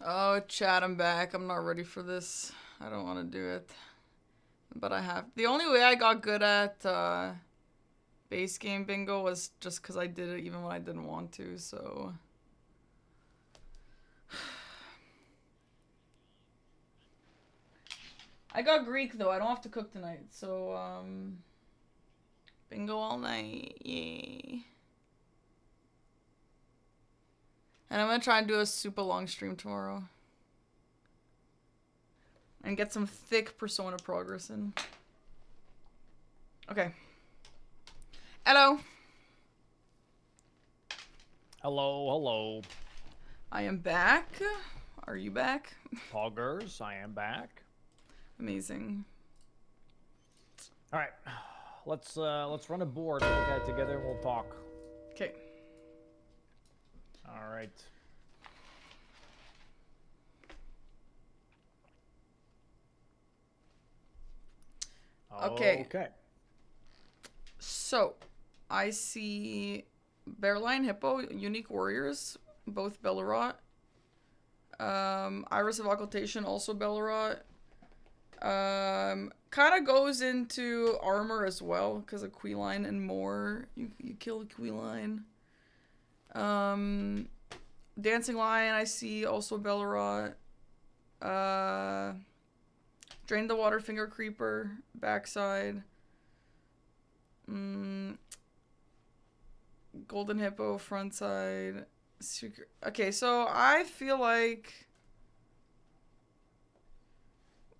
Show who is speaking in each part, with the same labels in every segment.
Speaker 1: Oh, chat, I'm back. I'm not ready for this. I don't want to do it. But I have. The only way I got good at base game bingo was just because I did it even when I didn't want to, so. I got Greek though. I don't have to cook tonight, so bingo all night. Yay. And I'm gonna try and do a super long stream tomorrow. And get some thick persona progress in. Okay. Hello.
Speaker 2: Hello, hello.
Speaker 1: I am back. Are you back?
Speaker 2: Poggers, I am back.
Speaker 1: Amazing.
Speaker 2: All right, let's run a board, look at it together, and we'll talk.
Speaker 1: Okay.
Speaker 2: All right.
Speaker 1: Okay.
Speaker 2: Okay.
Speaker 1: So, I see Bearlion Hippo, Unique Warriors, both Bellerot. Iris of Occultation, also Bellerot. Kind of goes into armor as well, because of Queeline and more. You kill a Queeline. Dancing Lion, I see also Bellerot. Drain the Water Finger Creeper, backside. Golden Hippo, front side. Okay, so I feel like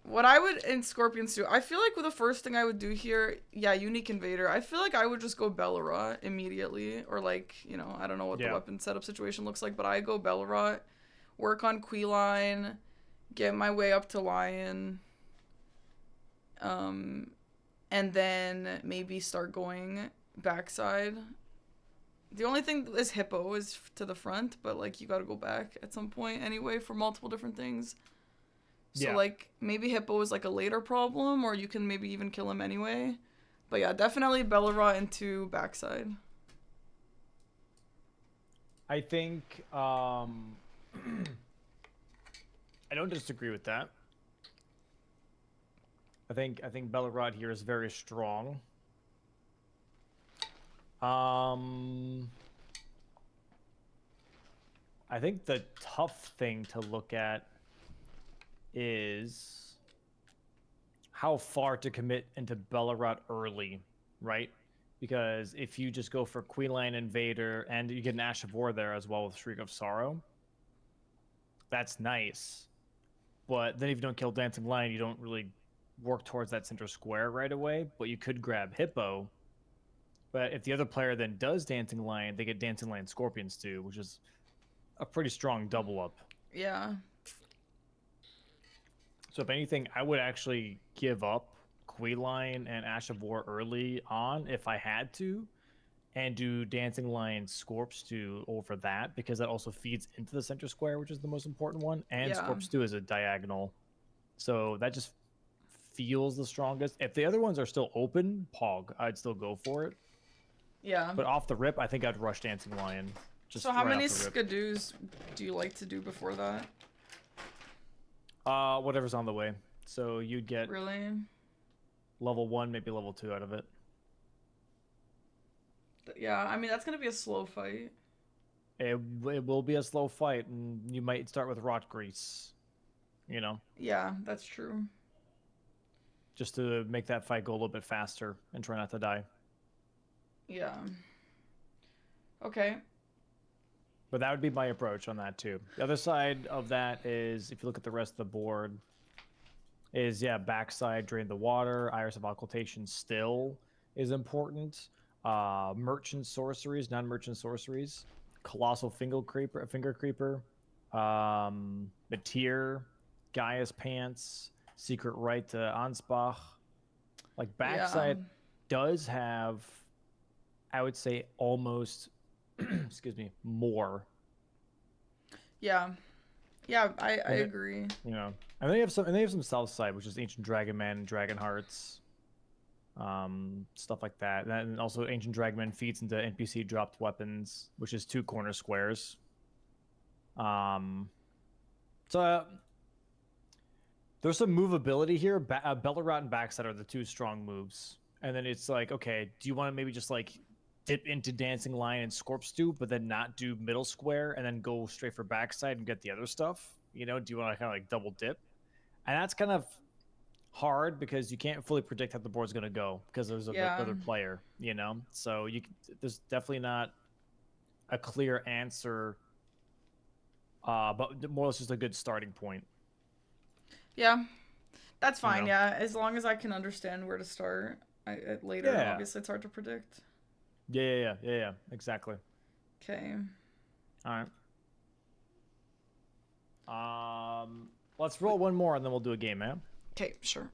Speaker 1: what I would in Scorpions do, I feel like with the first thing I would do here, yeah, Unique Invader. I feel like I would just go Bellerot immediately, or like, you know, I don't know what the weapon setup situation looks like, but I go Bellerot, work on Queeline, get my way up to Lion, and then maybe start going backside. The only thing is Hippo is to the front, but like you gotta go back at some point anyway for multiple different things. So like maybe Hippo is like a later problem, or you can maybe even kill him anyway. But yeah, definitely Bellerot into backside.
Speaker 2: I think I don't disagree with that. I think Bellerod here is very strong. I think the tough thing to look at is how far to commit into Bellerot early, right? Because if you just go for Queenline Invader and you get an Ash of War there as well with Shriek of Sorrow, that's nice. But then if you don't kill Dancing Lion, you don't really work towards that center square right away. But you could grab Hippo. But if the other player then does Dancing Lion, they get Dancing Lion Scorpions too, which is a pretty strong double up.
Speaker 1: Yeah.
Speaker 2: So if anything, I would actually give up Queeline and Ash of War early on if I had to, and do Dancing Lion Scorp Stew over that, because that also feeds into the center square, which is the most important one, and Scorp Stew is a diagonal. So that just feels the strongest. If the other ones are still open, Pog, I'd still go for it.
Speaker 1: Yeah.
Speaker 2: But off the rip, I think I'd rush Dancing Lion.
Speaker 1: So how many Skadoos do you like to do before that?
Speaker 2: Whatever's on the way. So you'd get level 1, maybe level 2 out of it.
Speaker 1: Yeah, I mean that's gonna be a slow fight.
Speaker 2: It will be a slow fight, and you might start with rot grease. You know.
Speaker 1: Yeah, that's true.
Speaker 2: Just to make that fight go a little bit faster and try not to die.
Speaker 1: Yeah. Okay.
Speaker 2: But that would be my approach on that too. The other side of that is, if you look at the rest of the board, is backside, drain the water. Iris of Occultation still is important. Merchant sorceries, non-merchant sorceries, Colossal Finger Creeper, Matir, Gaia's Pants, Secret Right to Ansbach. Like backside does have, I would say, almost excuse me, more.
Speaker 1: Yeah. Yeah, I agree.
Speaker 2: You know, and they have some south side, which is Ancient Dragon Man and Dragon Hearts, stuff like that. And also Ancient Dragon Man feeds into NPC dropped weapons, which is 2 corner squares. So So there's some movability here. Bellerout and Backside are the two strong moves. And then it's like, okay, do you want to maybe just like dip into Dancing Lion and Scorp Stew, but then not do middle square and then go straight for Backside and get the other stuff? You know, do you want to kind of like double dip? And that's kind of hard because you can't fully predict how the board's going to go because there's another player, you know? So there's definitely not a clear answer, but more or less just a good starting point.
Speaker 1: Yeah, that's fine.
Speaker 2: You know?
Speaker 1: Yeah, as long as I can understand where to start. Later,
Speaker 2: Yeah.
Speaker 1: obviously, it's hard to predict.
Speaker 2: Yeah, exactly.
Speaker 1: Okay.
Speaker 2: All right. Let's roll one more and then we'll do a game, man.
Speaker 1: Okay, sure.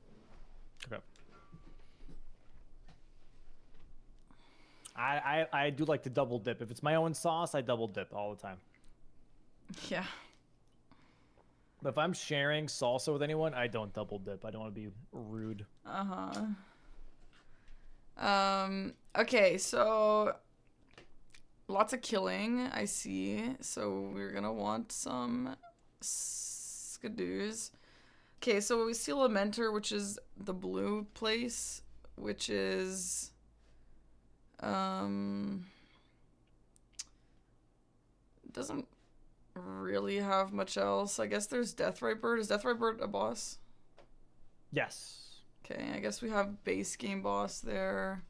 Speaker 2: Okay. I do like to double dip. If it's my own sauce, I double dip all the time.
Speaker 1: Yeah.
Speaker 2: But if I'm sharing salsa with anyone, I don't double dip. I don't want to be rude.
Speaker 1: Okay, so lots of killing, I see. So we're gonna want some skidoos. Okay, so we see Lamenter, which is the blue place, which is doesn't really have much else. I guess there's Deathrite Bird. Is Deathrite Bird a boss?
Speaker 2: Yes.
Speaker 1: Okay, I guess we have base game boss there.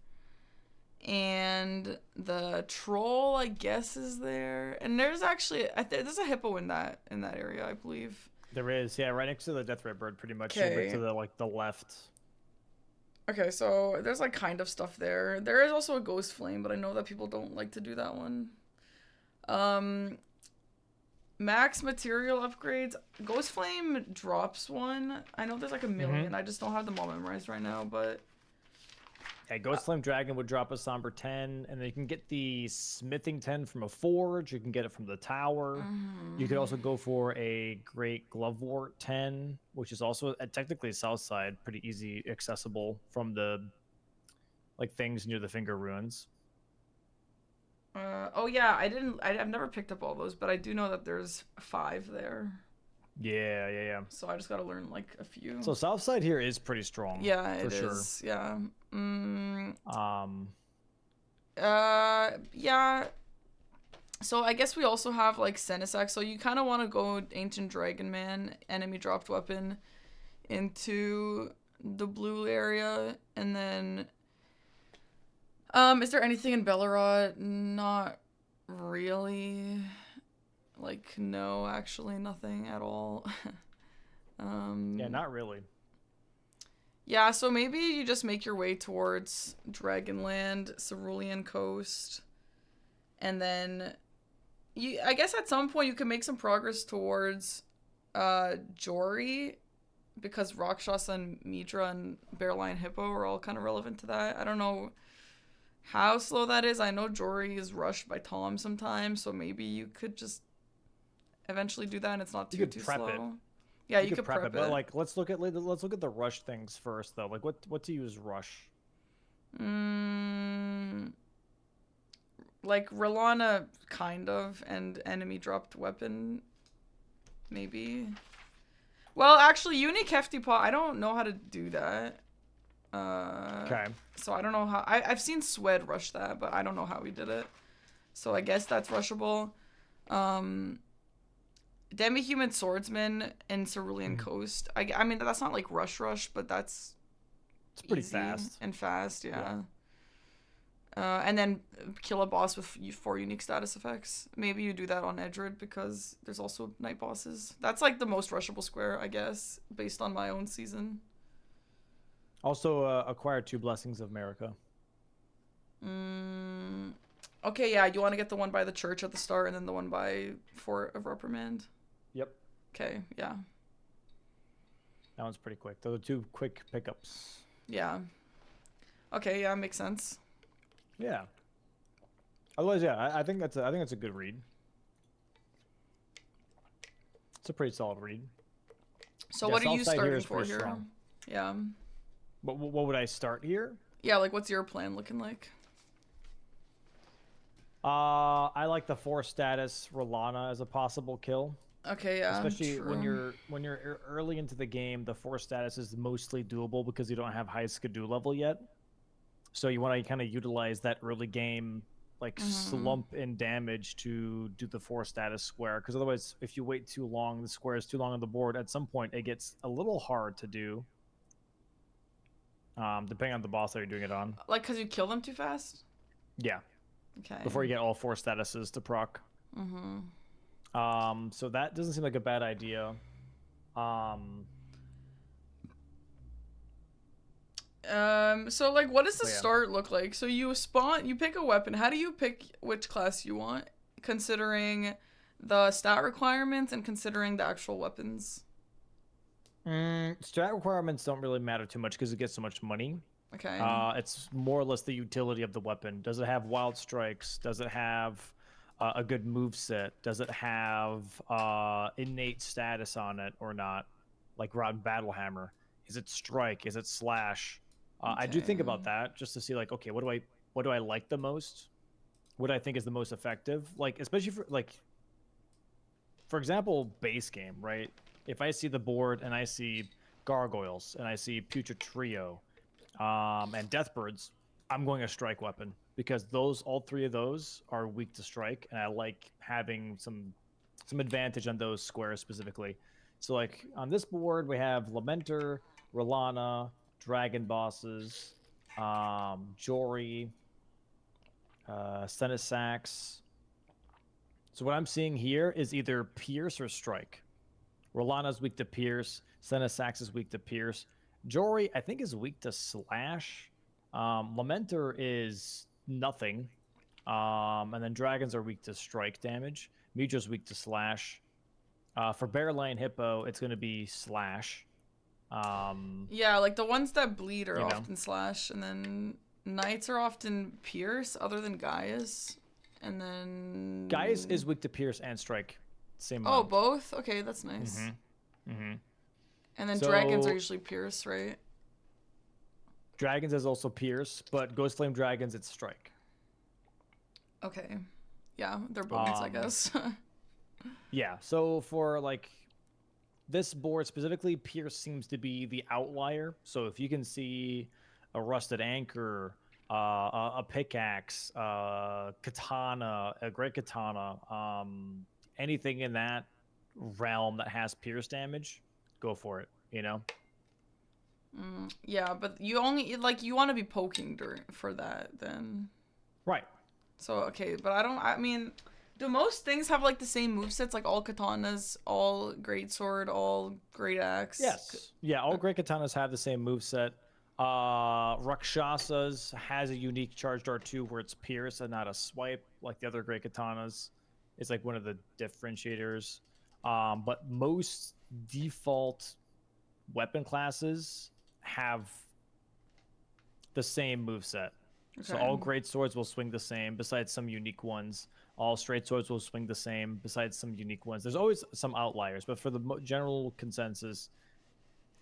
Speaker 1: And the troll, I guess, is there. And there's actually there's a hippo in that area, I believe.
Speaker 2: There is, yeah, right next to the Deathrite Bird, pretty much.
Speaker 1: Okay.
Speaker 2: To the left.
Speaker 1: Okay, so there's like kind of stuff there. There is also a ghost flame, but I know that people don't like to do that one. Max material upgrades. Ghost flame drops one. I know there's like a million. I just don't have them all memorized right now, but
Speaker 2: yeah, Ghost Flame Dragon would drop a Somber 10, and then you can get the Smithing 10 from a Forge. You can get it from the Tower. You could also go for a Great Glovewort 10, which is also technically South Side, pretty easy accessible from the like things near the Finger Ruins.
Speaker 1: Oh yeah, I've never picked up all those, but I do know that there's 5 there.
Speaker 2: Yeah.
Speaker 1: So I just gotta learn like a few.
Speaker 2: So South Side here is pretty strong.
Speaker 1: Yeah, it is. Yeah. Yeah. So I guess we also have like Senisac. So you kind of want to go Ancient Dragon Man, enemy dropped weapon, into the blue area, and then. Is there anything in Belleroth? Not really. Like, no, actually, nothing at all.
Speaker 2: Yeah, not really.
Speaker 1: Yeah, so maybe you just make your way towards Dragonland, Cerulean Coast, and then I guess at some point you can make some progress towards Jory, because Rakshasa and Midra and Bear Lion Hippo are all kind of relevant to that. I don't know how slow that is. I know Jory is rushed by Tom sometimes, so maybe you could just eventually do that and it's not too slow.
Speaker 2: It.
Speaker 1: Yeah, you could prep it.
Speaker 2: But like, let's look at the rush things first, though. Like, what to use rush?
Speaker 1: Like Rolana, kind of, and enemy dropped weapon, maybe. Well, actually, unique hefty paw. I don't know how to do that.
Speaker 2: Okay.
Speaker 1: So I don't know how. I've seen Swed rush that, but I don't know how he did it. So I guess that's rushable. Demi-Human Swordsman and Cerulean Coast. I mean, that's not like rush, but that's...
Speaker 2: It's pretty fast.
Speaker 1: And fast, yeah. And then kill a boss with 4 unique status effects. Maybe you do that on Edred because there's also night bosses. That's like the most rushable square, I guess, based on my own season.
Speaker 2: Also, acquire 2 Blessings of America.
Speaker 1: Okay, yeah, you want to get the one by the church at the start and then the one by Fort of Reprimand?
Speaker 2: Yep.
Speaker 1: Okay, yeah.
Speaker 2: That one's pretty quick. Those are 2 quick pickups.
Speaker 1: Yeah. Okay, yeah, makes sense.
Speaker 2: Yeah. Otherwise, yeah, I think that's a good read. It's a pretty solid read.
Speaker 1: So what are you starting for here?
Speaker 2: Strong.
Speaker 1: Yeah.
Speaker 2: What would I start here?
Speaker 1: Yeah, like what's your plan looking like?
Speaker 2: I like the 4 status Rolana as a possible kill.
Speaker 1: Okay, yeah,
Speaker 2: Especially
Speaker 1: true.
Speaker 2: when you're early into the game, the force status is mostly doable because you don't have high skidoo level yet. So you want to kind of utilize that early game like
Speaker 1: Mm-hmm.
Speaker 2: slump in damage to do the force status square, because otherwise if you wait too long, the square is too long on the board, at some point it gets a little hard to do, depending on the boss that you're doing it on.
Speaker 1: Like, cause you kill them too fast.
Speaker 2: Yeah,
Speaker 1: Okay.
Speaker 2: before you get all four statuses to proc.
Speaker 1: Mm-hmm.
Speaker 2: So that doesn't seem like a bad idea. Um,
Speaker 1: So like, what does the
Speaker 2: but yeah.
Speaker 1: start look like? So you spawn, you pick a weapon. How do you pick which class you want, considering the stat requirements and considering the actual weapons?
Speaker 2: Strat requirements don't really matter too much because it gets so much money.
Speaker 1: Okay.
Speaker 2: It's more or less the utility of the weapon. Does it have wild strikes? Does it have a good move set? Does it have innate status on it or not? Like Rod Battle Hammer. Is it strike? Is it slash? I do
Speaker 1: Okay.
Speaker 2: think about that just to see like, okay, what do I like the most? What do I think is the most effective? Like especially for like, for example, base game, right? If I see the board and I see gargoyles and I see putrid trio and deathbirds, I'm going a strike weapon because those all three of those are weak to strike, and I like having some advantage on those squares specifically. So like on this board we have Lamenter, Rolana, Dragon Bosses, Jory, Senate Sax. So what I'm seeing here is either Pierce or Strike. Rolana's weak to Pierce. Senna Sax is weak to Pierce. Jory, I think, is weak to Slash. Lamenter is nothing. And then Dragons are weak to Strike damage. Mijo's weak to Slash. For Bear Lion Hippo, it's going to be Slash.
Speaker 1: Yeah, like the ones that bleed are
Speaker 2: You know,
Speaker 1: often slash, and then knights are often pierce, other than Gaius, and
Speaker 2: Gaius
Speaker 1: then
Speaker 2: is weak to Pierce and Strike. Same
Speaker 1: oh,
Speaker 2: amount.
Speaker 1: both. Okay, that's nice.
Speaker 2: Mm-hmm. Mm-hmm.
Speaker 1: And then dragons are
Speaker 2: So
Speaker 1: usually pierce, right?
Speaker 2: Dragons is also Pierce, but Ghost Flame Dragons, it's Strike.
Speaker 1: Okay. Yeah, they're bonus, I
Speaker 2: Um,
Speaker 1: guess.
Speaker 2: yeah. So for like this board specifically, Pierce seems to be the outlier. So if you can see a rusted anchor, a pickaxe, katana, a great katana, anything in that realm that has pierce damage, go for it. You know,
Speaker 1: Yeah, but you only like you want to be poking during for that then.
Speaker 2: right?
Speaker 1: So okay, but I don't. I mean, do most things have like the same movesets? Like all katanas, all great sword, all great axe.
Speaker 2: Yes. Yeah, all great katanas have the same move set. Rakshasas has a unique charged R2 where it's pierce and not a swipe like the other great katanas. It's like one of the differentiators. But most default weapon classes have the same move set. So
Speaker 1: Okay.
Speaker 2: all great swords will swing the same, besides some unique ones. All straight swords will swing the same, besides some unique ones. There's always some outliers, but for the general consensus,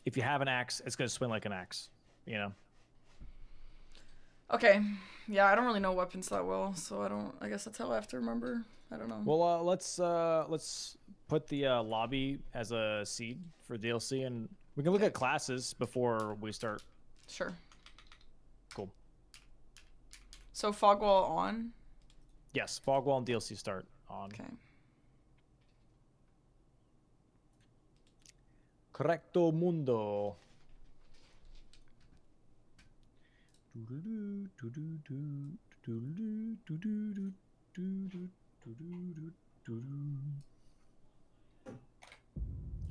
Speaker 2: if you have an axe, it's going to swing like an axe. You know.
Speaker 1: Okay. Yeah, I don't really know weapons that well, so I don't. I guess that's how I have to remember. I don't know.
Speaker 2: Well, let's put the lobby as a seed for DLC, and we can look
Speaker 1: Okay.
Speaker 2: at classes before we start.
Speaker 1: Sure.
Speaker 2: Cool.
Speaker 1: So Fogwall on.
Speaker 2: Yes, Fogwall and DLC start on.
Speaker 1: Okay.
Speaker 2: Correcto mundo.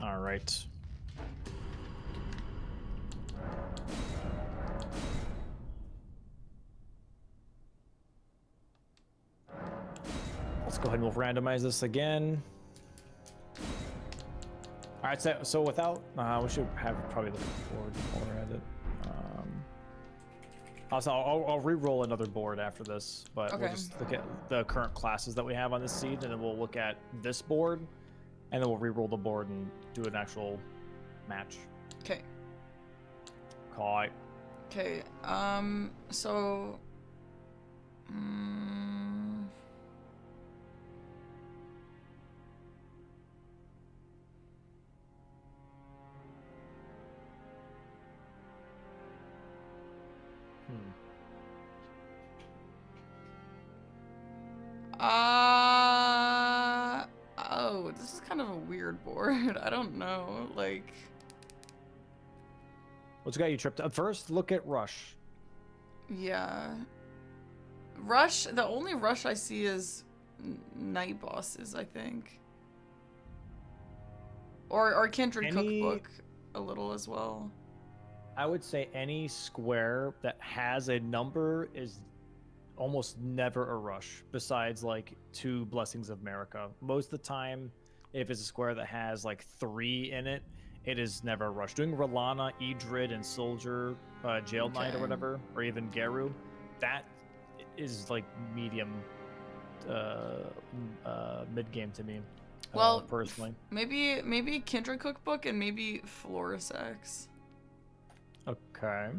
Speaker 2: All right. Let's go ahead and we'll randomize this again. All right, so without, we should have probably look at the board while we're at it. Also, I'll re-roll another board after this, but
Speaker 1: Okay.
Speaker 2: we'll just look at the current classes that we have on this seed, and then we'll look at this board, and then we'll re-roll the board and do an actual match.
Speaker 1: Okay.
Speaker 2: Call it.
Speaker 1: Okay. So. this is kind of a weird board. I don't know. Like,
Speaker 2: What's got you tripped up? First, look at Rush.
Speaker 1: yeah. Rush, the only Rush I see is Night Bosses, I think. Or Kindred Cookbook a little as well.
Speaker 2: I would say any square that has a number is almost never a rush, besides like 2 Blessings of America. Most of the time, if it's a square that has like 3 in it, it is never a rush. Doing Rolana, Idrid, and Soldier, Jail Knight or whatever, or even Geru, that is like medium mid game to me.
Speaker 1: Well,
Speaker 2: personally,
Speaker 1: maybe Kindred Cookbook and maybe Florisax.
Speaker 2: Okay.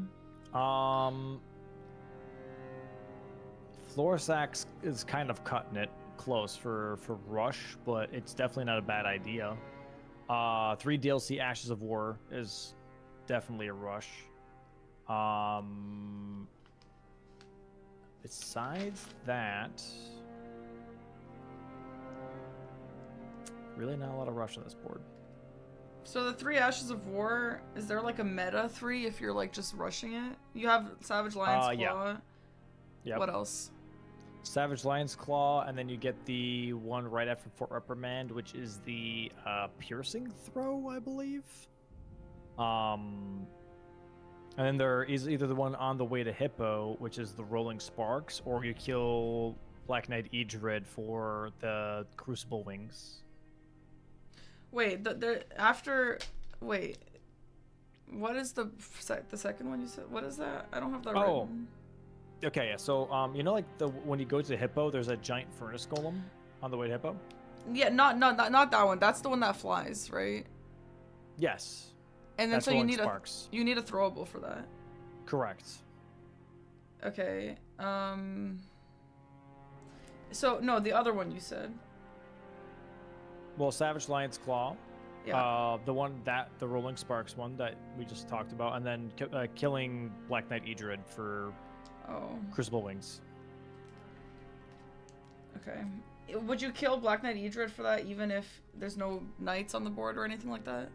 Speaker 2: Florisax is kind of cutting it close for Rush, but it's definitely not a bad idea. 3 DLC Ashes of War is definitely a Rush. Besides that, really not a lot of Rush on this board.
Speaker 1: So the 3 Ashes of War, is there like a meta 3 if you're like just rushing it? You have Savage Lion's Claw.
Speaker 2: Yeah. Yep.
Speaker 1: What else?
Speaker 2: Savage Lion's Claw, and then you get the one right after Fort Reprimand, which is the Piercing Throw, I believe. And then there is either the one on the way to Hippo, which is the Rolling Sparks, or you kill Black Knight Idrid for the Crucible Wings.
Speaker 1: Wait, wait. What is the second one you said? What is that? I don't have that written.
Speaker 2: Okay, yeah. So, you know, like when you go to Hippo, there's a giant furnace golem on the way to Hippo.
Speaker 1: Yeah, not that one. That's the one that flies, right?
Speaker 2: Yes.
Speaker 1: And then
Speaker 2: that's
Speaker 1: so you need a
Speaker 2: a
Speaker 1: throwable for that.
Speaker 2: Correct.
Speaker 1: Okay. So no, the other one you said.
Speaker 2: Well, Savage Lion's Claw.
Speaker 1: Yeah.
Speaker 2: The Rolling Sparks one that we just talked about, and then killing Black Knight Idrid for Crucible Wings.
Speaker 1: Okay. Would you kill Black Knight Idrid for that, even if there's no knights on the board or anything like that?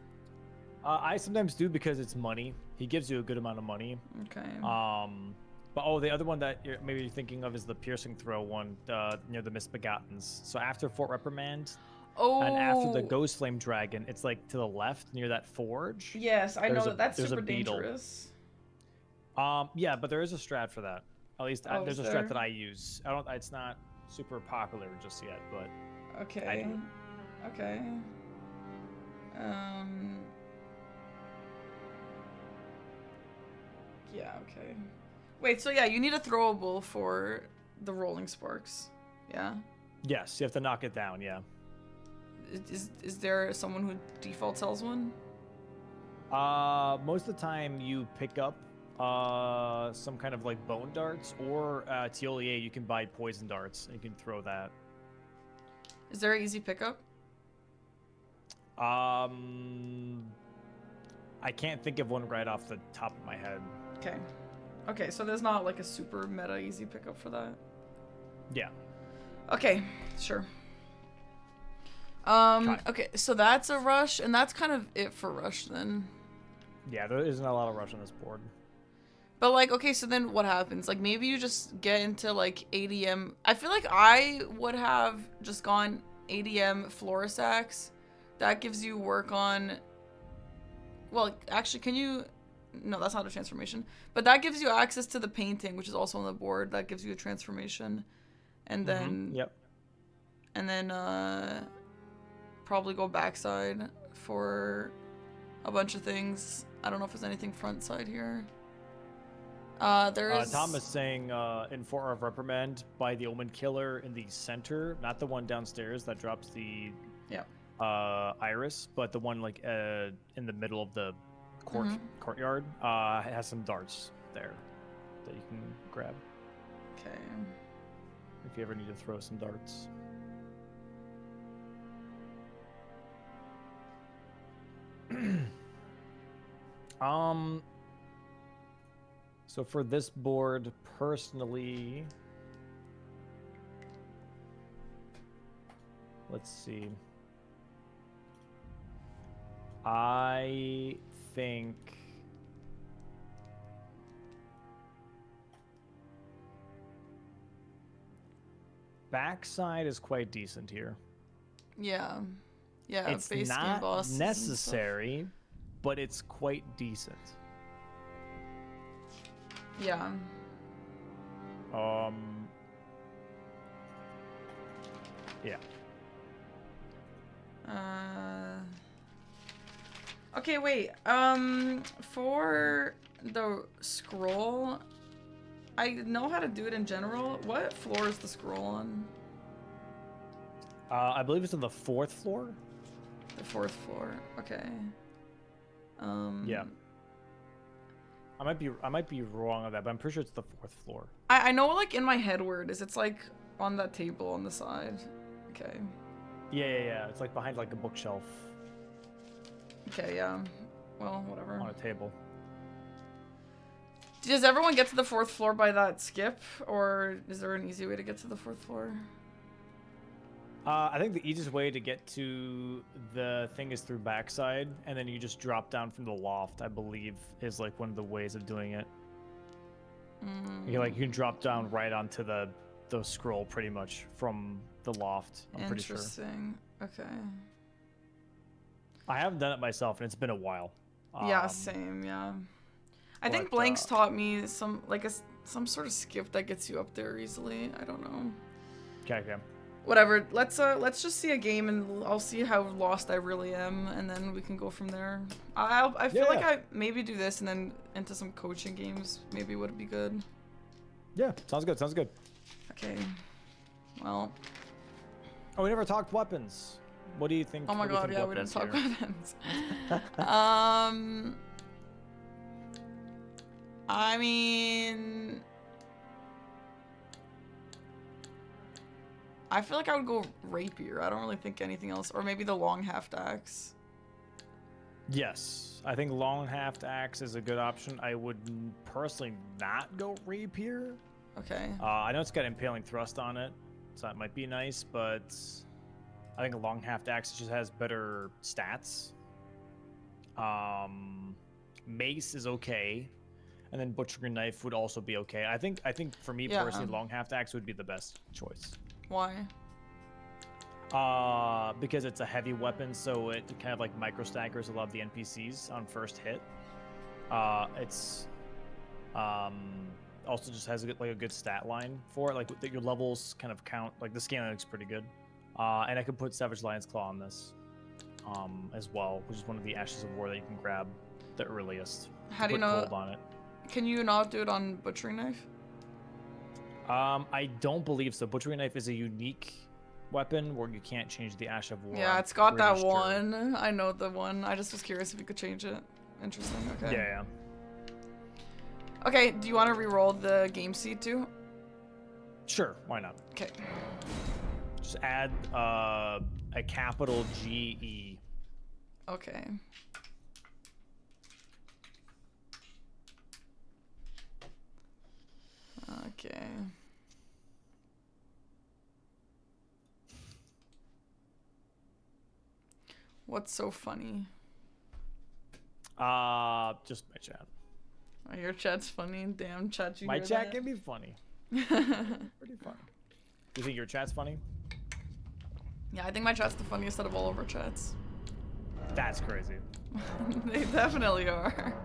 Speaker 2: I sometimes do because it's money. He gives you a good amount of money.
Speaker 1: Okay.
Speaker 2: But the other one that you're maybe thinking of is the Piercing Throw one near the Misbegottens. So after Fort Reprimand. And after the Ghost Flame Dragon, it's like to the left near that forge.
Speaker 1: Yes, I know that's super dangerous.
Speaker 2: Yeah, but there is a strat for that. At least there's a strat that I use. It's not super popular just yet, but
Speaker 1: okay.
Speaker 2: I do.
Speaker 1: Okay. Yeah, okay. Wait, so yeah, you need a throwable for the Rolling Sparks. Yeah?
Speaker 2: Yes, you have to knock it down, yeah.
Speaker 1: Is there someone who default sells one?
Speaker 2: Most of the time you pick up some kind of like bone darts, or Tiolier, you can buy poison darts and you can throw that.
Speaker 1: Is there an easy pickup?
Speaker 2: I can't think of one right off the top of my head.
Speaker 1: Okay. Okay, so there's not like a super meta easy pickup for that?
Speaker 2: Yeah.
Speaker 1: Okay, sure. Okay, so that's a rush, and that's kind of it for rush then.
Speaker 2: Yeah, there isn't a lot of rush on this board.
Speaker 1: But like, okay, so then what happens? Like, maybe you just get into like ADM. I feel like I would have just gone ADM Florisax. That gives you work on. Well, actually, can you? No, that's not a transformation. But that gives you access to the painting, which is also on the board. That gives you a transformation, and then.
Speaker 2: Yep.
Speaker 1: And then probably go backside for a bunch of things. I don't know if there's anything front side here. There's
Speaker 2: Tom is saying in Fort of Reprimand by the Omen Killer in the center, not the one downstairs that drops the iris, but the one like in the middle of the courtyard has some darts there that you can grab.
Speaker 1: Okay.
Speaker 2: If you ever need to throw some darts. So for this board, personally, let's see. I think backside is quite decent here.
Speaker 1: Yeah. Yeah,
Speaker 2: It's
Speaker 1: base game
Speaker 2: not
Speaker 1: bosses and stuff.
Speaker 2: necessary, but it's quite decent.
Speaker 1: Yeah.
Speaker 2: Yeah.
Speaker 1: Okay, wait. For the scroll, I know how to do it in general. What floor is the scroll on?
Speaker 2: I believe it's on the 4th floor.
Speaker 1: The 4th floor. Okay.
Speaker 2: Yeah. I might be wrong on that, but I'm pretty sure it's the 4th floor.
Speaker 1: I know, like, in my head where it is. It's like on that table on the side. Okay.
Speaker 2: Yeah. It's like behind like a bookshelf.
Speaker 1: Okay, yeah. Well, whatever.
Speaker 2: On a table.
Speaker 1: Does everyone get to the 4th floor by that skip, or is there an easy way to get to the 4th floor?
Speaker 2: I think the easiest way to get to the thing is through backside, and then you just drop down from the loft, I believe, is like one of the ways of doing it. You can drop down right onto the scroll pretty much from the loft. I'm pretty sure.
Speaker 1: Interesting. Okay.
Speaker 2: I haven't done it myself, and it's been a while.
Speaker 1: Yeah, same. Yeah. I think Blanks taught me some sort of skip that gets you up there easily. I don't know.
Speaker 2: Okay.
Speaker 1: Whatever. Let's just see a game, and I'll see how lost I really am, and then we can go from there. I feel like I maybe do this and then into some coaching games. Maybe would be good.
Speaker 2: Yeah, sounds good.
Speaker 1: Okay. Well.
Speaker 2: Oh, we never talked weapons. What do you think?
Speaker 1: Oh my god, yeah, we didn't talk weapons. I mean, I feel like I would go rapier. I don't really think anything else, or maybe the long half axe.
Speaker 2: Yes, I think long half axe is a good option. I would personally not go rapier.
Speaker 1: Okay.
Speaker 2: I know it's got impaling thrust on it, so that might be nice, but I think a long half axe just has better stats. Mace is okay, and then butchering knife would also be okay. I think for me personally, long half axe would be the best choice.
Speaker 1: Why?
Speaker 2: Because it's a heavy weapon, so it kind of like micro staggers a lot of the NPCs on first hit. It's also just has a good stat line for it, like that your levels kind of count. Like the scaling looks pretty good. And I could put Savage Lion's Claw on this as well, which is one of the Ashes of War that you can grab the earliest.
Speaker 1: How do you know?
Speaker 2: Gold on it.
Speaker 1: Can you not do it on butchering knife?
Speaker 2: I don't believe so. Butchering knife is a unique weapon where you can't change the Ash of War.
Speaker 1: Yeah, it's got that one. I know the one. I just was curious if you could change it. Interesting. Okay.
Speaker 2: Yeah.
Speaker 1: Okay, do you want to re-roll the game seed too?
Speaker 2: Sure, why not?
Speaker 1: Okay.
Speaker 2: Just add a capital GE.
Speaker 1: Okay. Okay. What's so funny?
Speaker 2: Just my chat.
Speaker 1: Oh, your chat's funny. Damn, chat, you
Speaker 2: My
Speaker 1: hear
Speaker 2: chat
Speaker 1: that?
Speaker 2: can be funny. Pretty funny. Do you think your chat's funny?
Speaker 1: Yeah, I think my chat's the funniest out of all of our chats.
Speaker 2: That's crazy.
Speaker 1: They definitely are.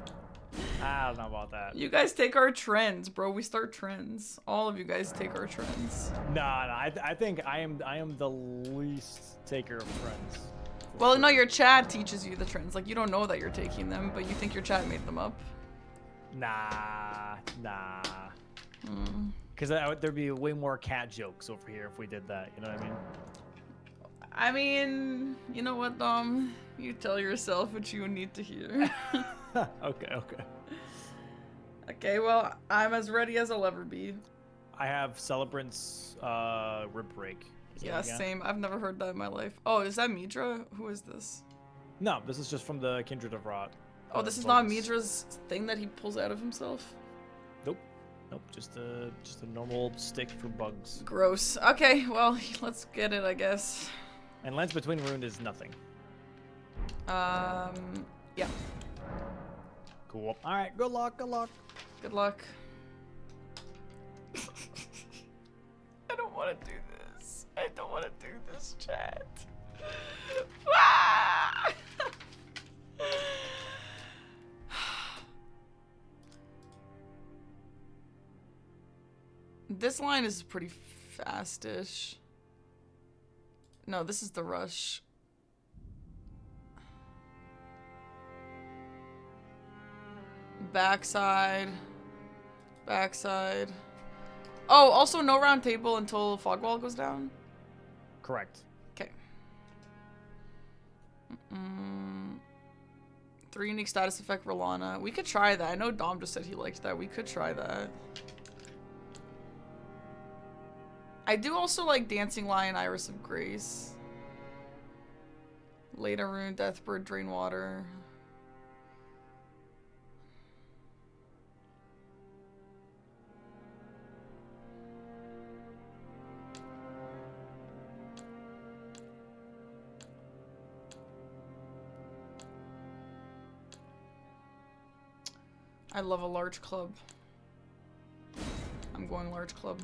Speaker 2: I don't know about that.
Speaker 1: You guys take our trends, bro. We start trends. All of you guys take our trends.
Speaker 2: Nah. I think I am the least taker of trends.
Speaker 1: Well, no, your chat teaches you the trends. Like, you don't know that you're taking them, but you think your chat made them up.
Speaker 2: Nah. Because there'd be way more cat jokes over here if we did that. You know what I mean?
Speaker 1: I mean, you know what, Dom? You tell yourself what you need to hear.
Speaker 2: Okay.
Speaker 1: Okay, well, I'm as ready as I'll ever be.
Speaker 2: I have Celebrant's rib break.
Speaker 1: Yeah, same. I've never heard that in my life. Oh, is that Midra? Who is this?
Speaker 2: No, this is just from the Kindred of Rot.
Speaker 1: Oh, this is not Midra's thing that he pulls out of himself?
Speaker 2: Nope. Just a normal stick for bugs.
Speaker 1: Gross. Okay, well, let's get it, I guess.
Speaker 2: And Lance Between Ruined is nothing.
Speaker 1: Yeah.
Speaker 2: Cool. All right. Good luck. Good luck.
Speaker 1: Good luck. I don't want to do this. I don't want to do this, chat. Ah! This line is pretty fastish. No, this is the rush. Backside. Backside. Oh, also no round table until fog wall goes down?
Speaker 2: Correct.
Speaker 1: Okay. 3 unique status effect Rolana. We could try that. I know Dom just said he liked that. We could try that. I do also like Dancing Lion, Iris of Grace. Later Rune, Deathbird, Drain Water. I love a large club. I'm going large club.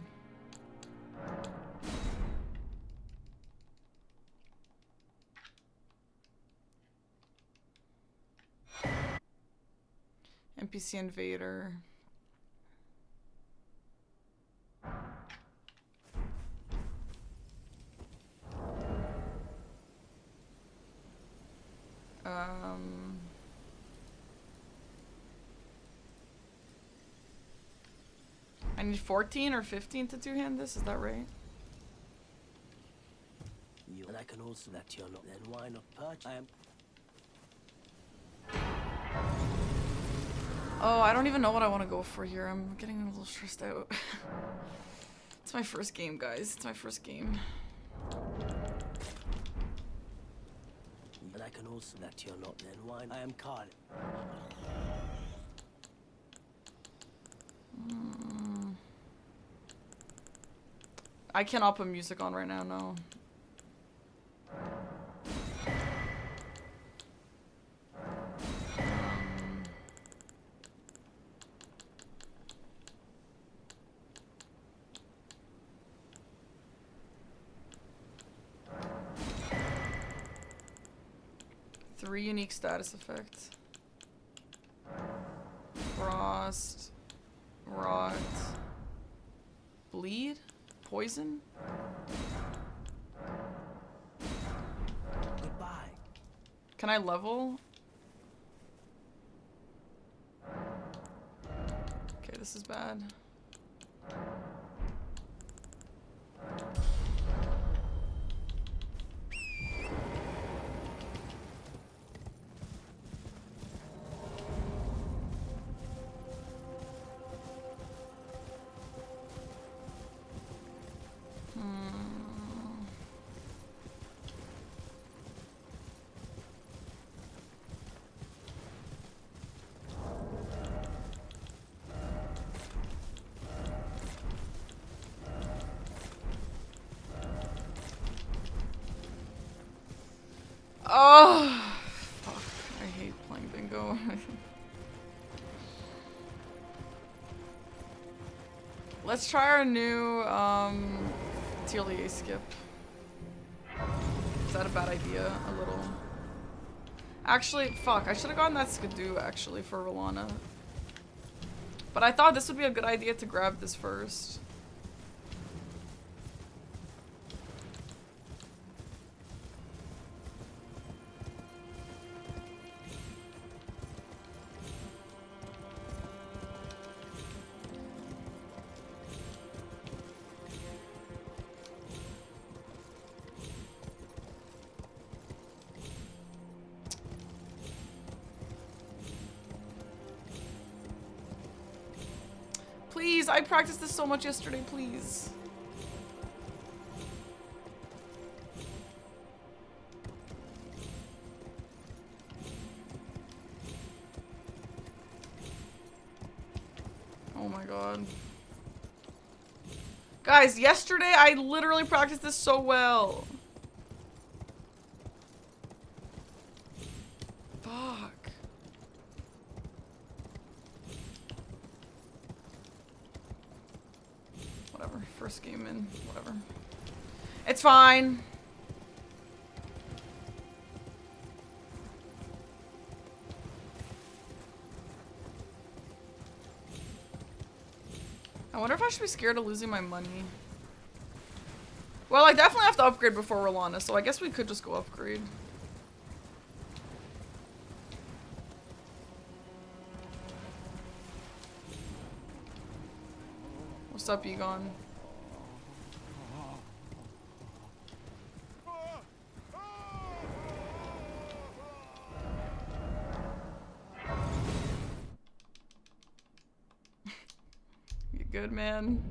Speaker 1: NPC Invader. I need 14 or 15 to two-hand this, is that right?
Speaker 3: And I can also that you're not. Then why not purge? I am.
Speaker 1: Oh, I don't even know what I want to go for here. I'm getting a little stressed out. It's my first game, guys. It's my first game.
Speaker 3: And I can also that you're not. Then why? I am card.
Speaker 1: I cannot put music on right now, no. Three unique status effects. Frost. Rot. Bleed? Poison?
Speaker 3: Goodbye.
Speaker 1: Can I level? Okay, this is bad. Oh, fuck. I hate playing bingo. Let's try our new TLEA skip. Is that a bad idea? A little. Actually, fuck. I should have gotten that skidoo actually for Rolana. But I thought this would be a good idea to grab this first. Please, I practiced this so much yesterday, please. Oh my god. Guys, yesterday I literally practiced this so well. Fuck. Whatever. First game in. Whatever. It's fine. I wonder if I should be scared of losing my money. Well, I definitely have to upgrade before Rolana, so I guess we could just go upgrade. What's up, Egon? You good, man?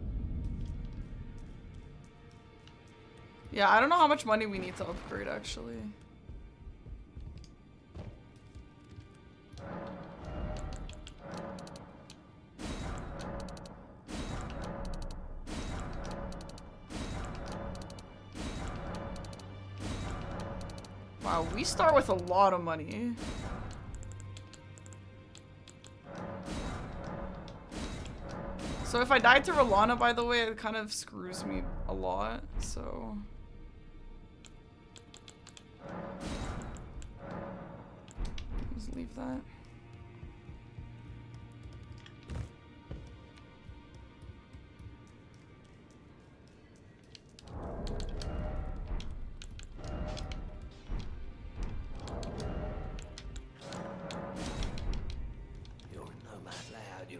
Speaker 1: Yeah, I don't know how much money we need to upgrade, actually. Wow, we start with a lot of money. So if I died to Rolana, by the way, it kind of screws me a lot, so... Just leave that.
Speaker 3: You're no mad lad, you.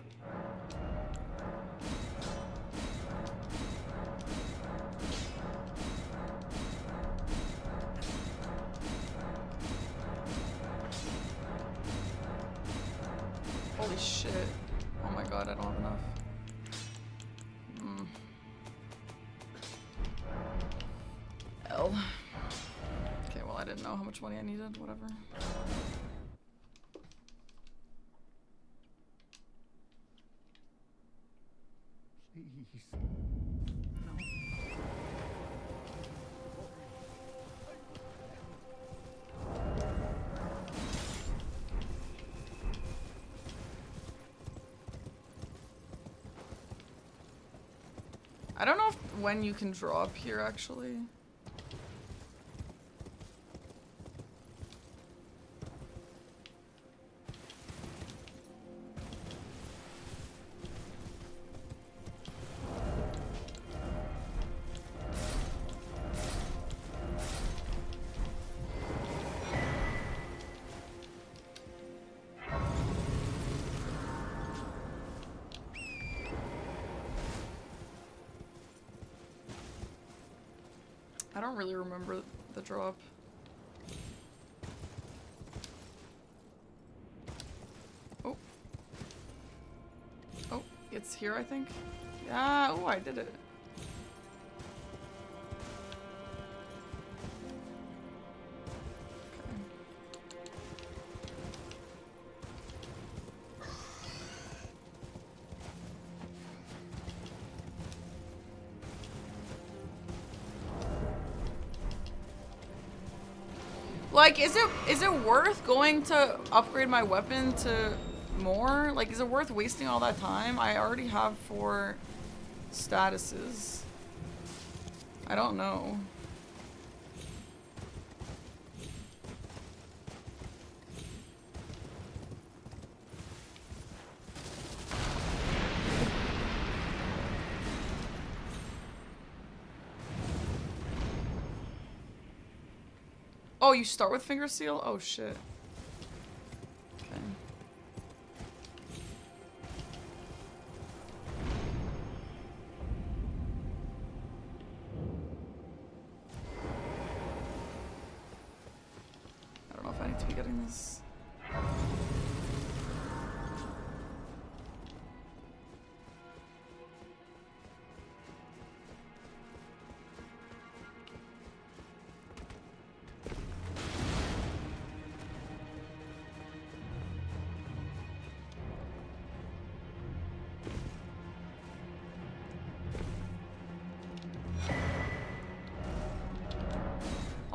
Speaker 1: Holy shit. Oh my god, I don't have enough. L. Okay, well, I didn't know how much money I needed, whatever.
Speaker 4: Please.
Speaker 1: I don't know when you can drop here, actually. I don't really remember the drop. Oh. Oh, it's here, I think. Yeah, oh, I did it. Okay. Like, is it worth going to upgrade my weapon to more? Like, is it worth wasting all that time? I already have 4 statuses. I don't know. Oh, you start with finger seal? Oh shit. Okay. I don't know if I need to be getting this.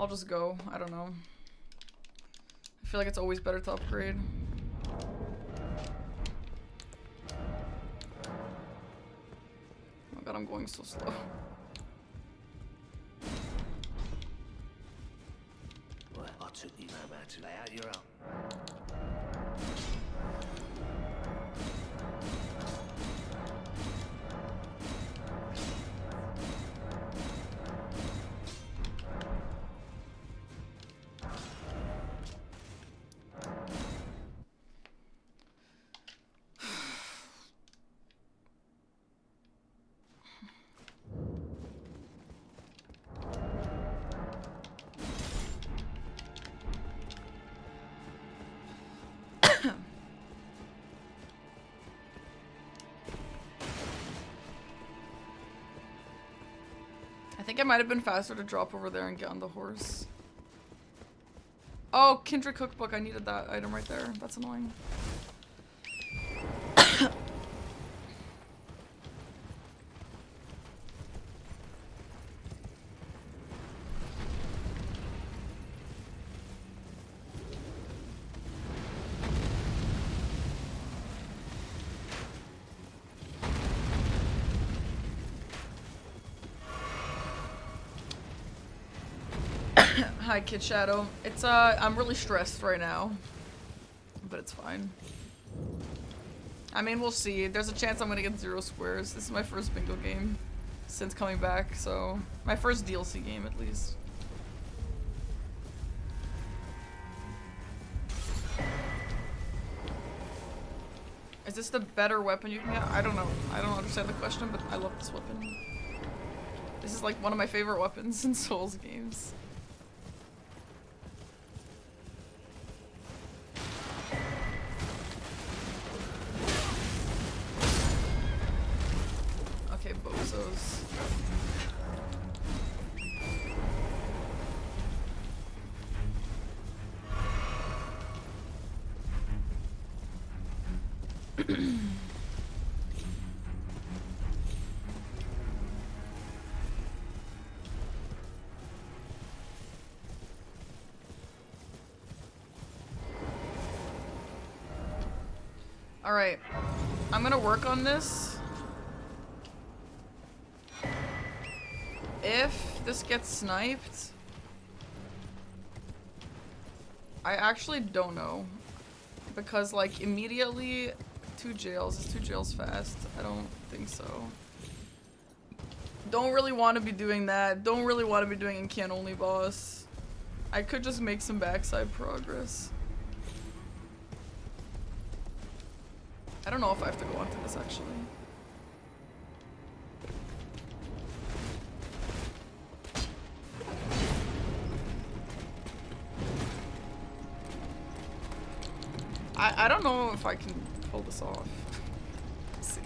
Speaker 1: I'll just go. I don't know. I I feel like it's always better to upgrade. Oh god, I'm going so slow.
Speaker 3: Well, I took you no man to lay out your own.
Speaker 1: I think it might have been faster to drop over there and get on the horse. Oh, Kindred Cookbook. I needed that item right there. That's annoying. Hi, Kid Shadow. It's, I'm really stressed right now. But it's fine. I mean, we'll see. There's a chance I'm gonna get 0 squares. This is my first bingo game since coming back, so... My first DLC game, at least. Is this the better weapon you can get? I don't know. I don't understand the question, but I love this weapon. This is like one of my favorite weapons in Souls games. Okay, bozos. Alright. I'm gonna work on this. If this gets sniped... I actually don't know. Because, like, immediately... 2 jails. Is 2 jails fast? I don't think so. Don't really want to be doing that. Don't really want to be doing in-can only boss. I could just make some backside progress. I don't know if I have to go onto this actually. I don't know if I can pull this off. Let's see.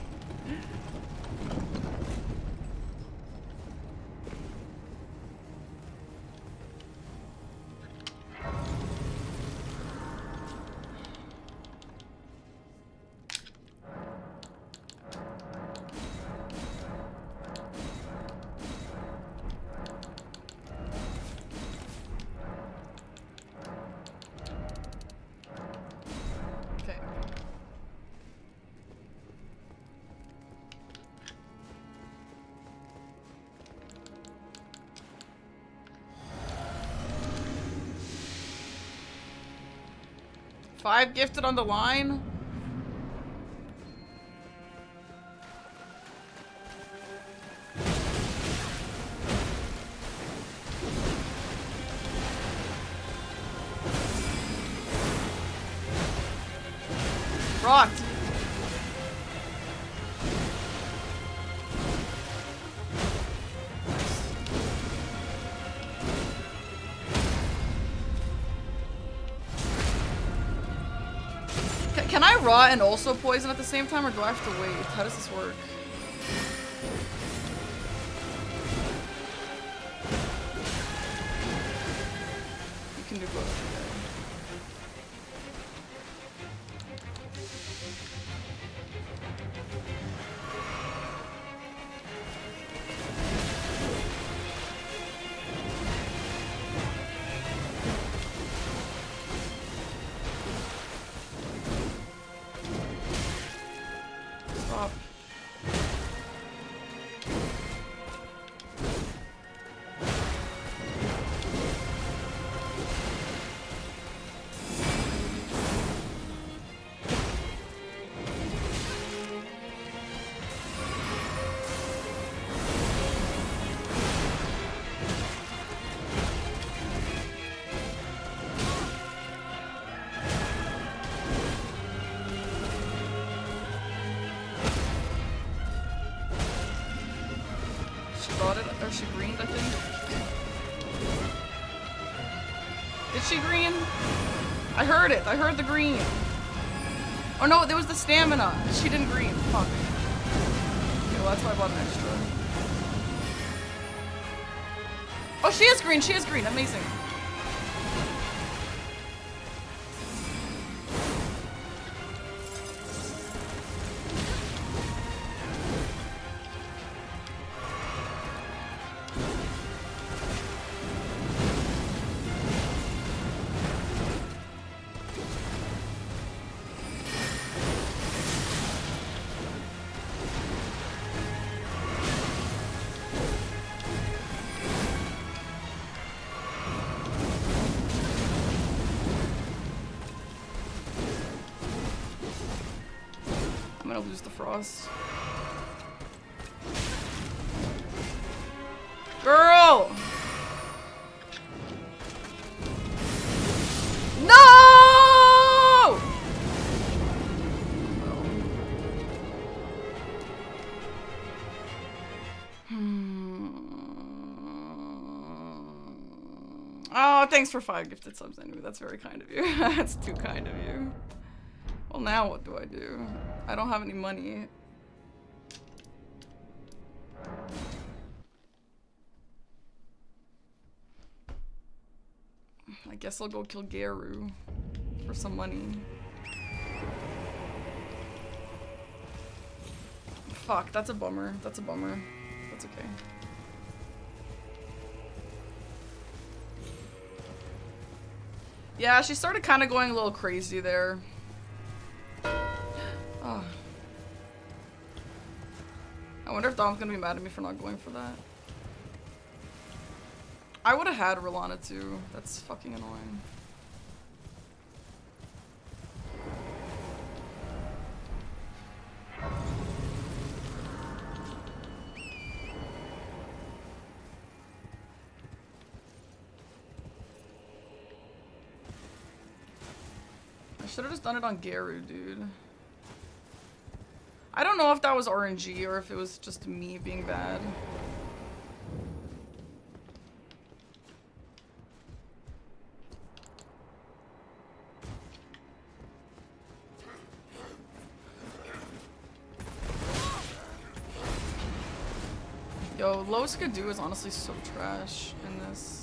Speaker 1: Okay. Five gifted on the line. Rocked. Can I raw and also poison at the same time, or do I have to wait? How does this work? You can do both. Did she green? I heard it. I heard the green. Oh no, there was the stamina. She didn't green. Fuck. Okay, well, that's why I bought an extra. Oh, she is green. She is green. Amazing. I'm gonna lose the frost. Girl! No! Oh, thanks for 5 gifted subs anyway. That's very kind of you. That's too kind of you. Well, now what do I do? I don't have any money. I guess I'll go kill Garu for some money. Fuck, that's a bummer. That's a bummer. That's okay. Yeah, she started kind of going a little crazy there. Oh. I wonder if Dom's gonna be mad at me for not going for that. I would have had Rolana too. That's fucking annoying. I should have just done it on Garu, dude. I don't know if that was RNG or if it was just me being bad. Yo, low Skidoo is honestly so trash in this.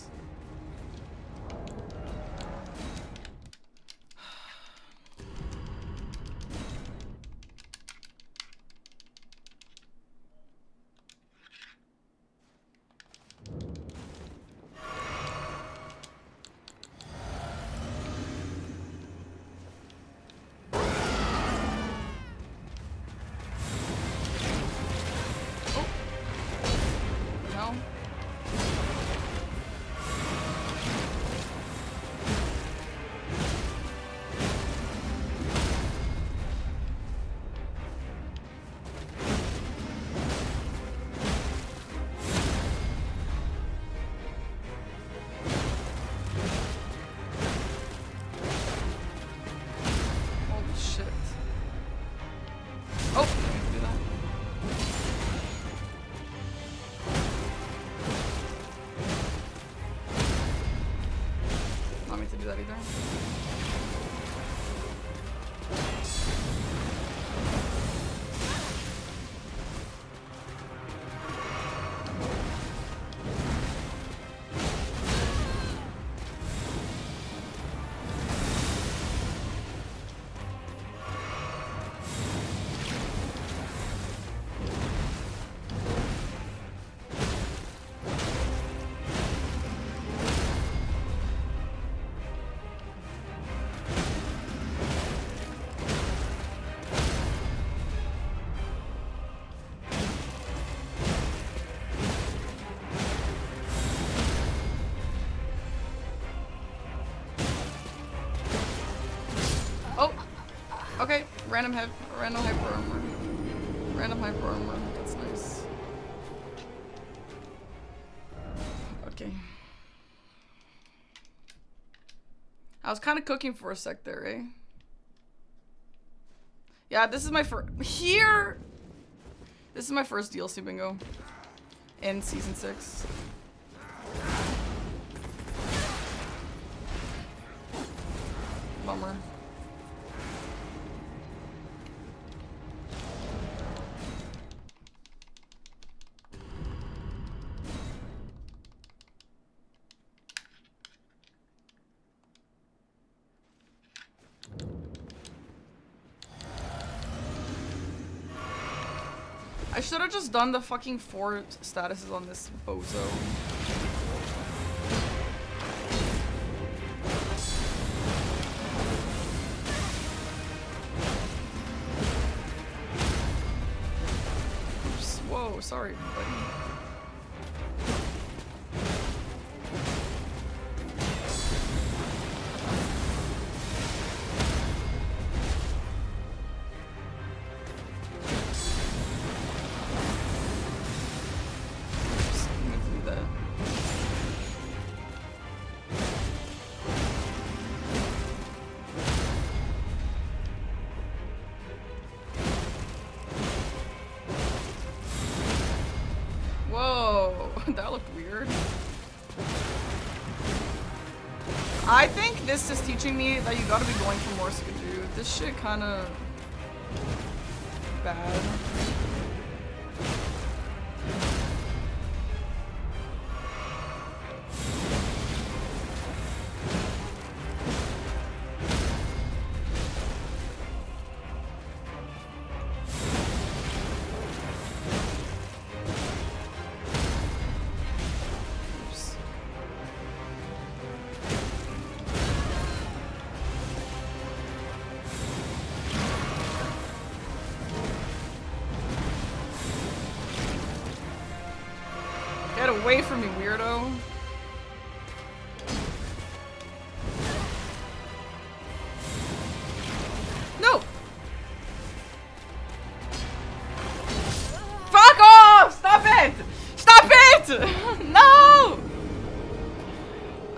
Speaker 1: Okay, random hyper armor. Random hyper armor, that's nice. Okay. I was kind of cooking for a sec there, eh? Yeah, this is my first This is my first DLC bingo in season 6. Bummer. I should have just done the fucking 4 statuses on this bozo. Oops. Whoa, sorry, buddy. That looked weird. I think this is teaching me that you gotta be going for more skidoo. This shit kinda bad. Get away from me, weirdo. No! Fuck off! Stop it! Stop it! No!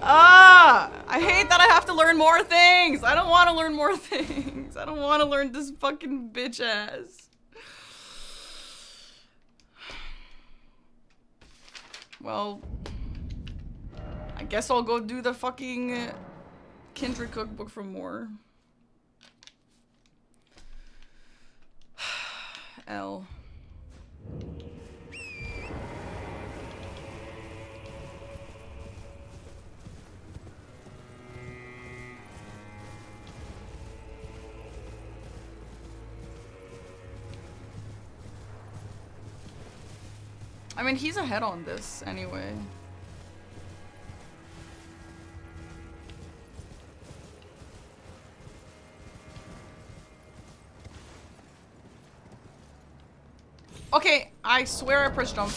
Speaker 1: I hate that I have to learn more things. I don't want to learn more things. I don't want to learn this fucking bitch ass. Well, I guess I'll go do the fucking Kindred cookbook for more. L. I mean, he's ahead on this anyway. Okay, I swear I pressed jump.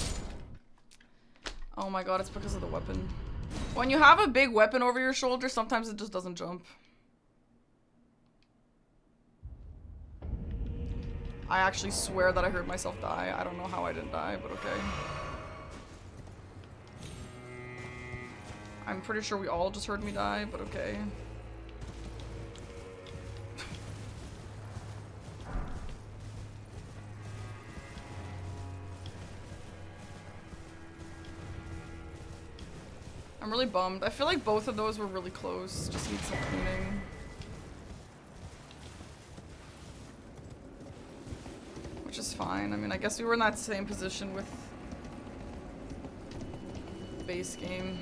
Speaker 1: Oh my god, it's because of the weapon. When you have a big weapon over your shoulder, sometimes it just doesn't jump. I actually swear that I heard myself die. I don't know how I didn't die, but okay. I'm pretty sure we all just heard me die, but okay. I'm really bummed. I feel like both of those were really close. Just need some cleaning. Which is fine. I mean, I guess we were in that same position with base game.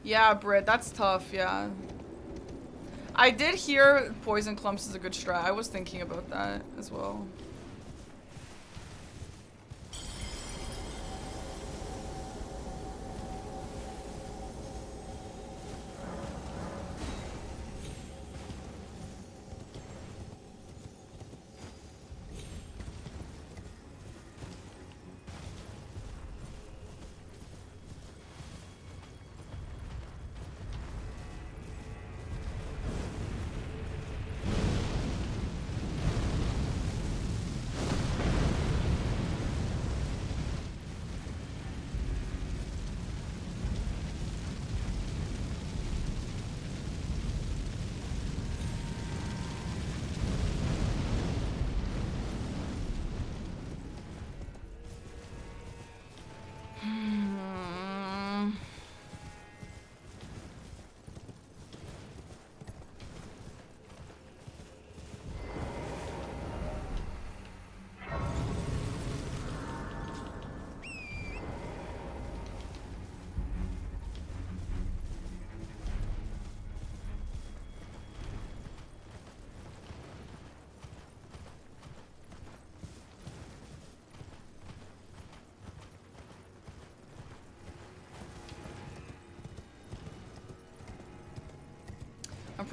Speaker 1: Yeah, Britt, that's tough, yeah. I did hear poison clumps is a good strat. I was thinking about that as well.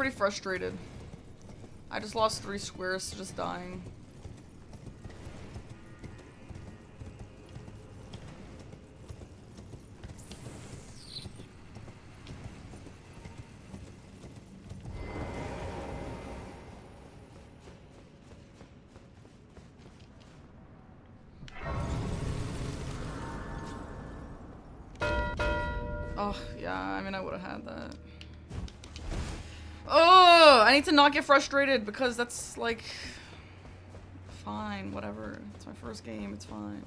Speaker 1: pretty frustrated. I just lost 3 squares to just dying. Oh, yeah, I mean, I would have had that. Oh, I need to not get frustrated because that's like fine, whatever. It's my first game, it's fine.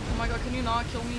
Speaker 1: Oh my god, can you not kill me?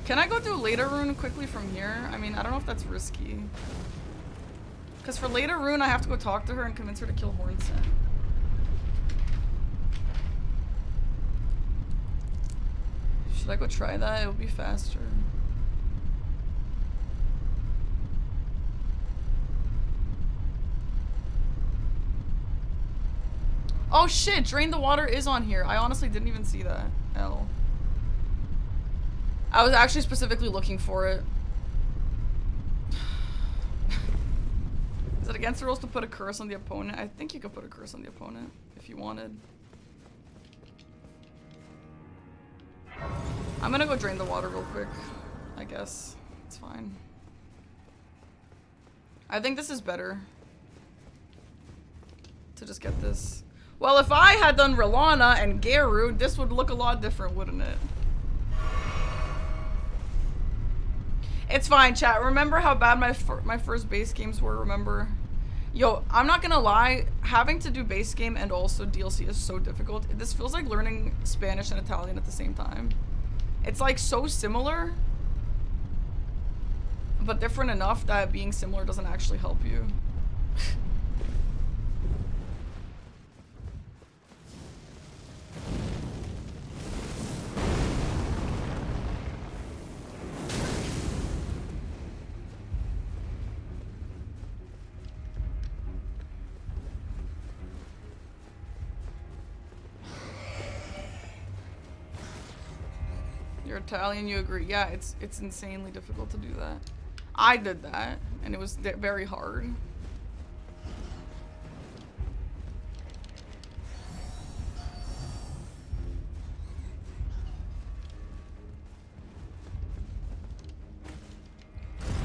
Speaker 1: Can I go through later rune quickly from here? I mean, I don't know if that's risky. Because for later rune, I have to go talk to her and convince her to kill Hornset. Should I go try that? It'll be faster. Oh shit, drain the water is on here. I honestly didn't even see that. L. I was actually specifically looking for it. Is it against the rules to put a curse on the opponent? I think you could put a curse on the opponent if you wanted. I'm gonna go drain the water real quick, I guess. It's fine. I think this is better. To just get this. Well, if I had done Relana and Geru, this would look a lot different, wouldn't it? It's fine, chat. Remember how bad my first base games were, remember? Yo, I'm not gonna lie. Having to do base game and also DLC is so difficult. This feels like learning Spanish and Italian at the same time. It's like so similar, but different enough that being similar doesn't actually help you. You're Italian, you agree. Yeah, it's insanely difficult to do that. I did that, and it was very hard.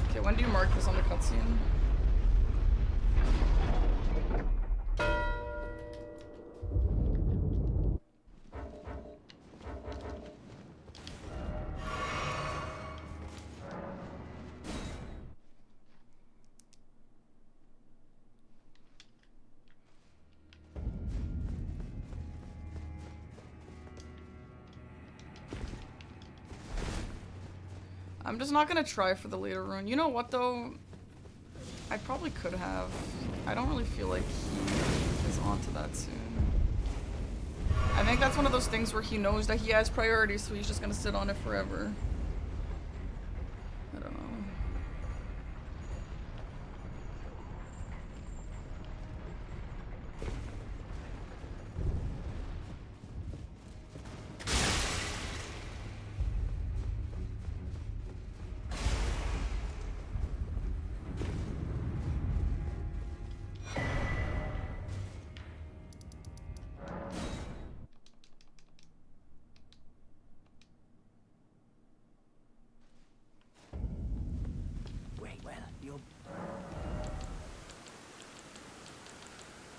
Speaker 1: Okay, when do you mark this on the cutscene? I'm just not gonna try for the later rune. You know what though? I probably could have. I don't really feel like he is onto that soon. I think that's one of those things where he knows that he has priorities, so he's just gonna sit on it forever. I don't know.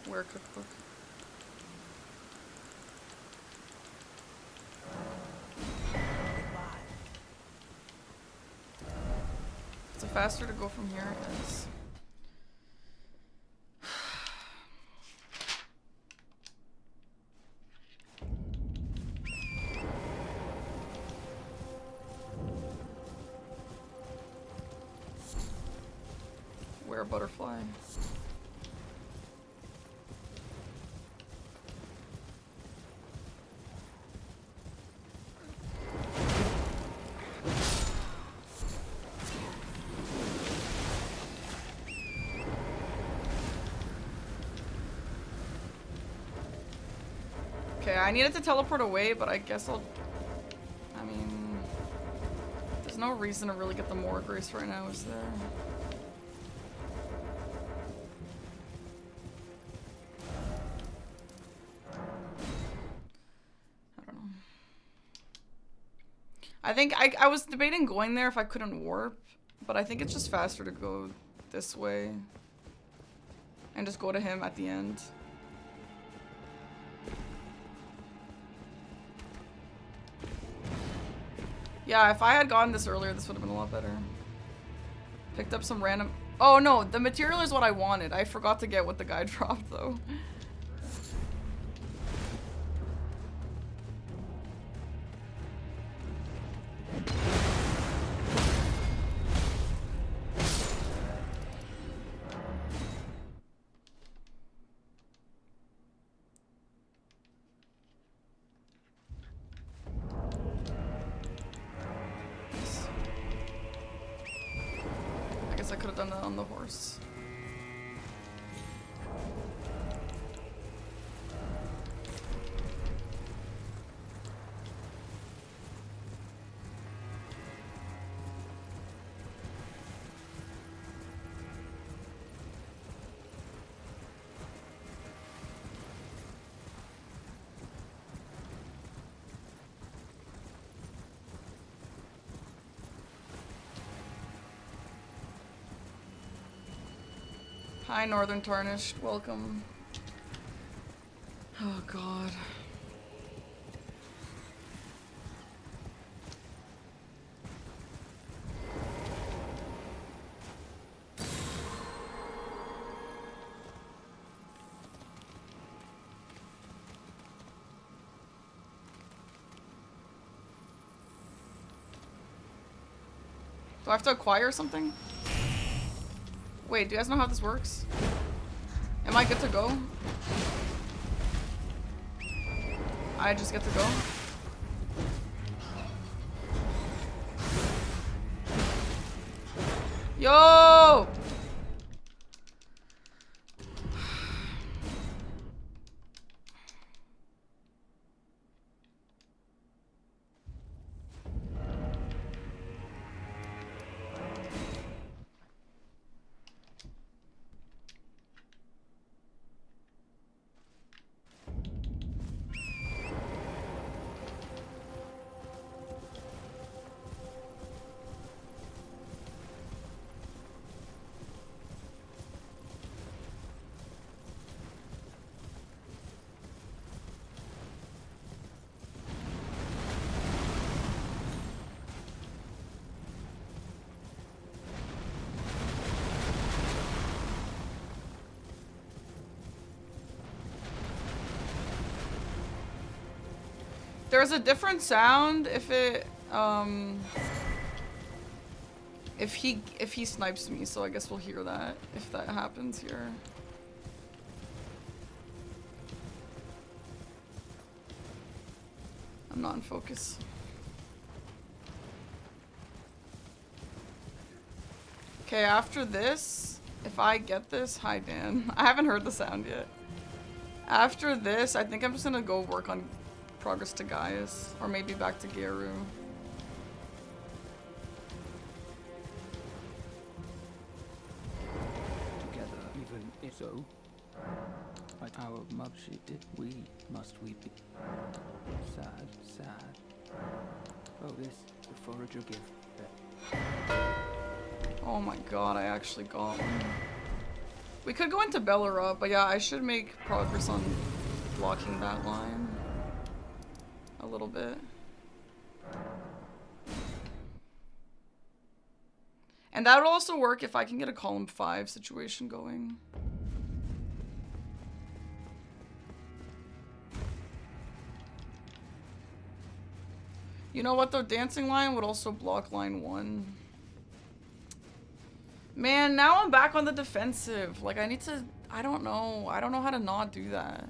Speaker 1: Where cookbook? Is it faster to go from here? Yes. Where a butterfly? Okay, I needed to teleport away, but I guess I'll... I mean... There's no reason to really get the more grace right now, is there? I don't know. I think I was debating going there if I couldn't warp, but I think it's just faster to go this way. And just go to him at the end. Yeah, if I had gotten this earlier, this would have been a lot better. Picked up some random... Oh no, the material is what I wanted. I forgot to get what the guy dropped though. I guess I could have done that on the horse. Hi, Northern Tarnished. Welcome. Oh, God. Do I have to acquire something? Wait, do you guys know how this works? Am I good to go? I just get to go? Yo! There's a different sound if it, if he snipes me, so I guess we'll hear that if that happens here. I'm not in focus. Okay, after this, if I get this, hi Dan. I haven't heard the sound yet. After this, I think I'm just gonna go work on progress to Gaius, or maybe back to Geru.
Speaker 5: Together, even if so, by our mubshit did we, must we be sad, sad. Oh, this, the forager gift.
Speaker 1: Oh my god, I actually got one. We could go into Bellerot, but yeah, I should make progress on blocking that line a little bit. And that would also work if I can get a column 5 situation going. You know what though? Dancing line would also block line 1. Man, now I'm back on the defensive. Like, I need to... I don't know. I don't know how to not do that.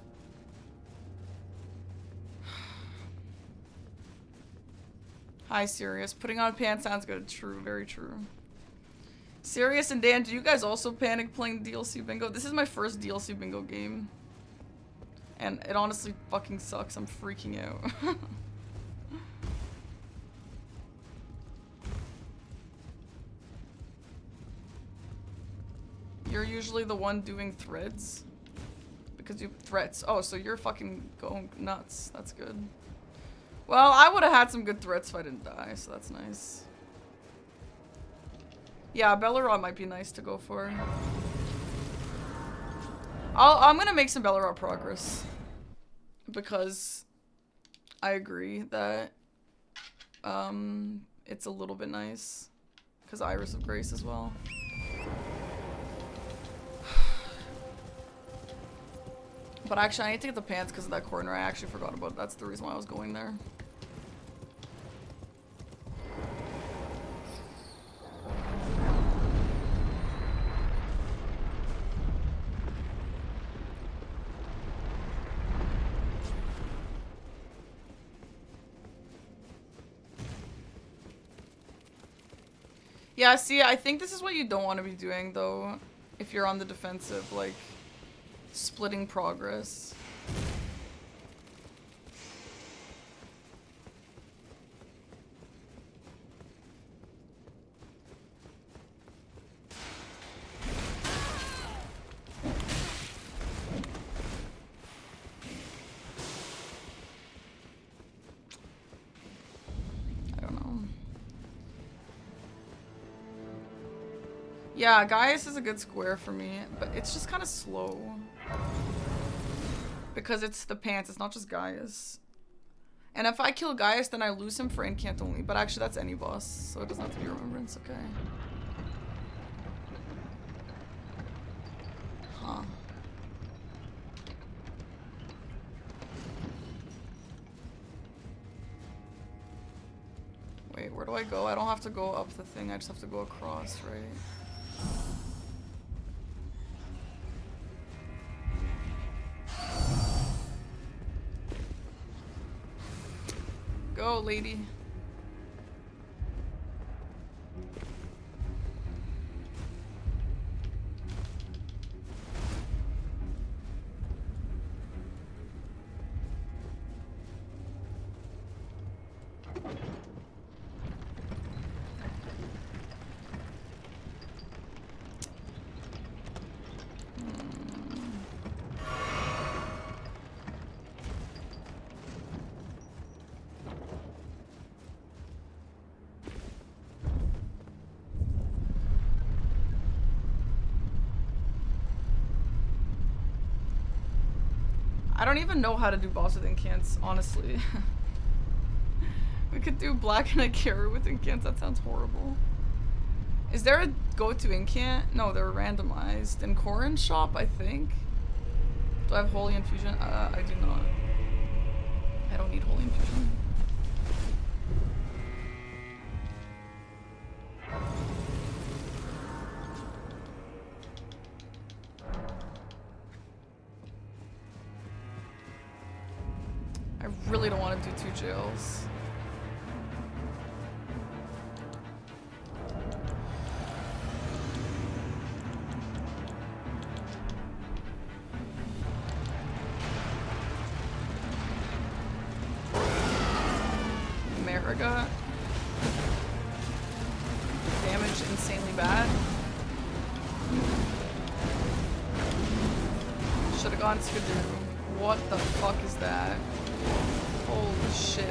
Speaker 1: Hi, Sirius. Putting on pants sounds good. True. Very true. Sirius and Dan, do you guys also panic playing DLC bingo? This is my first DLC bingo game. And it honestly fucking sucks. I'm freaking out. You're usually the one doing threads? Because you threats. Oh, so you're fucking going nuts. That's good. Well, I would have had some good threats if I didn't die, so that's nice. Yeah, Bellerot might be nice to go for. I'm gonna make some Bellerot progress. Because I agree that it's a little bit nice. Because Iris of Grace as well. But actually, I need to get the pants because of that corner. I actually forgot about it. That's the reason why I was going there. Yeah, see, I think this is what you don't want to be doing, though, if you're on the defensive, like... splitting progress. I don't know. Yeah, Gaius is a good square for me, but it's just kind of slow. Because it's the pants, it's not just Gaius. And if I kill Gaius, then I lose him for incant only. But actually, that's any boss, so it doesn't have to be Remembrance, okay. Huh. Wait, where do I go? I don't have to go up the thing, I just have to go across, right? Go, lady. I don't even know how to do boss with incants, honestly. We could do black and a carry with incants, that sounds horrible. Is there a go-to incant? No, they're randomized. In Corrin's shop, I think. Do I have Holy Infusion? I do not. I don't need Holy Infusion. I really don't want to do 2 jails. America. Damage insanely bad. Should have gone Skidoo. What the fuck is that? Holy shit.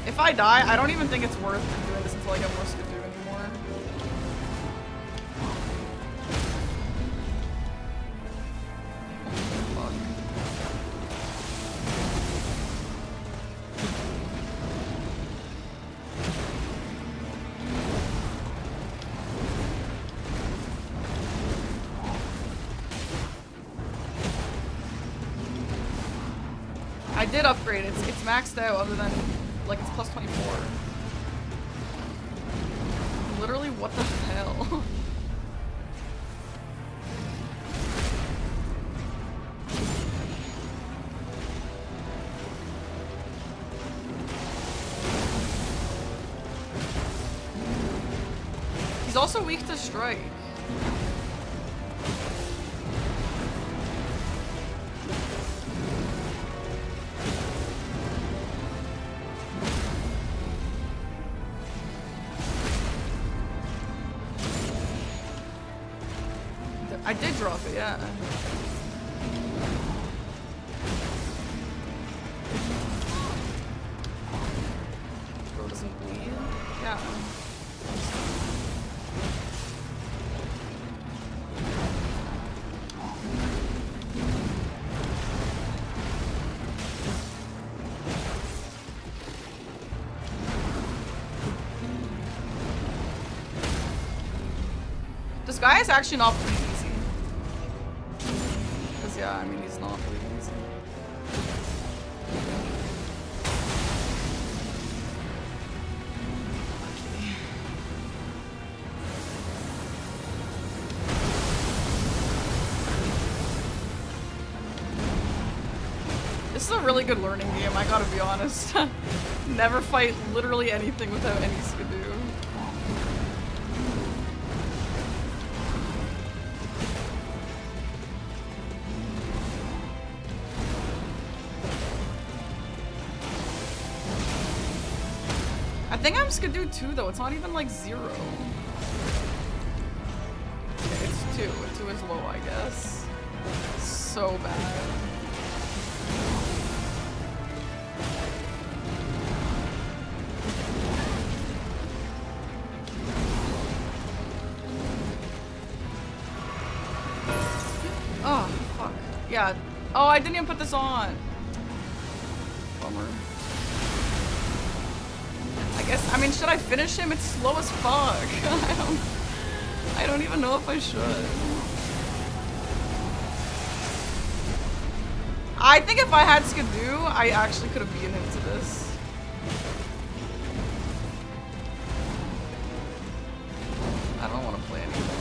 Speaker 1: If I die, I don't even think it's worth doing this until I get more Skidoo. did upgrade. It's maxed out other than, like, it's plus 24. Literally, what the hell? He's also weak to strike. I did drop it, yeah. Bro doesn't bleed? Yeah. This guy is actually not bleeding. Yeah, I mean, he's not really easy. This is a really good learning game, I gotta be honest. Never fight literally anything without any skidoo. I think I'm skidoo 2 though, it's not even like 0. Okay, it's 2. 2 is low, I guess. So bad. Oh, fuck. Yeah. Oh, I didn't even put this on. Bummer. I mean, should I finish him? It's slow as fuck. I don't even know if I should. I think if I had skidoo, I actually could have beaten into this. I don't want to play anymore.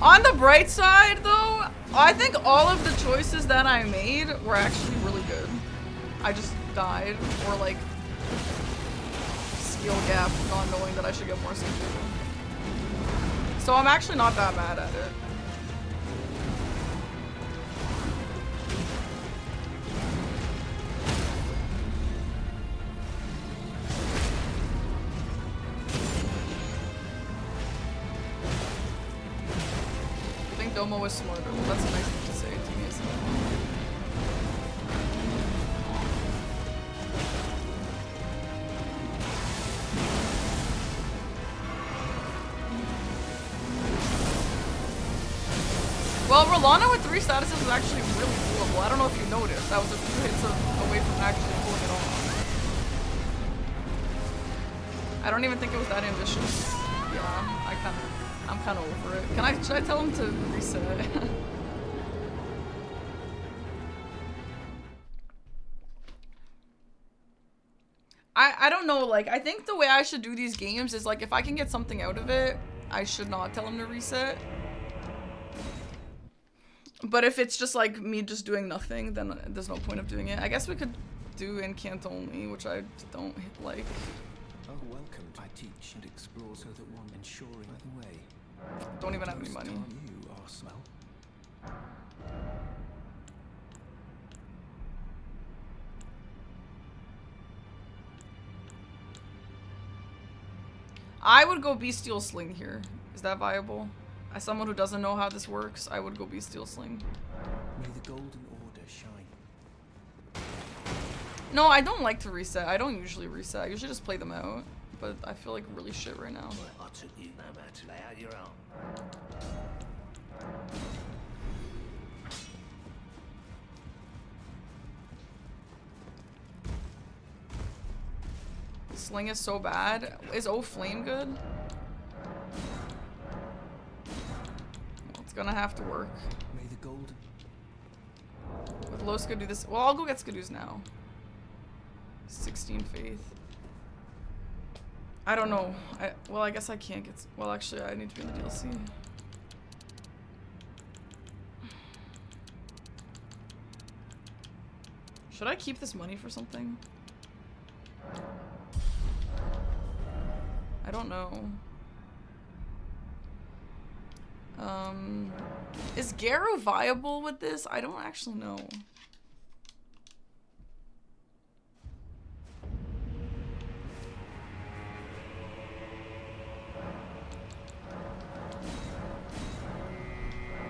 Speaker 1: On the bright side, though, I think all of the choices that I made were actually really good. I just died, or like, skill gap, not knowing that I should get more skill. So I'm actually not that mad at it. Domo was smarter. Well, that's a nice thing to say to me, isn't it? Well, Rolana with 3 statuses is actually really doable. I don't know if you noticed. That was a few hits away from actually pulling it off. I don't even think it was that ambitious. Yeah, I'm kind of over it. Should I tell him to reset? I don't know, like, I think the way I should do these games is, like, if I can get something out of it, I should not tell him to reset. But if it's just, like, me just doing nothing, then there's no point of doing it. I guess we could do incant only, which I don't like.
Speaker 3: Oh, welcome. I teach and explore so that one ensuring the way.
Speaker 1: Don't even have any money.
Speaker 3: You are smell.
Speaker 1: I would go Bestial Sling here. Is that viable? As someone who doesn't know how this works, I would go Bestial Sling.
Speaker 3: May the golden order shine.
Speaker 1: No, I don't like to reset. I don't usually reset. I usually just play them out. But I feel like really shit right now.
Speaker 3: I took you no matter to lay out your own.
Speaker 1: Sling is so bad. Is O Flame good? Well, it's gonna have to work.
Speaker 3: May the gold.
Speaker 1: With low Skidoo this. Well, I'll go get Skidoos now. 16 faith. I don't know. Well, I guess I can't get. Well, actually, I need to be in the DLC. Should I keep this money for something? I don't know. Is Garou viable with this? I don't actually know.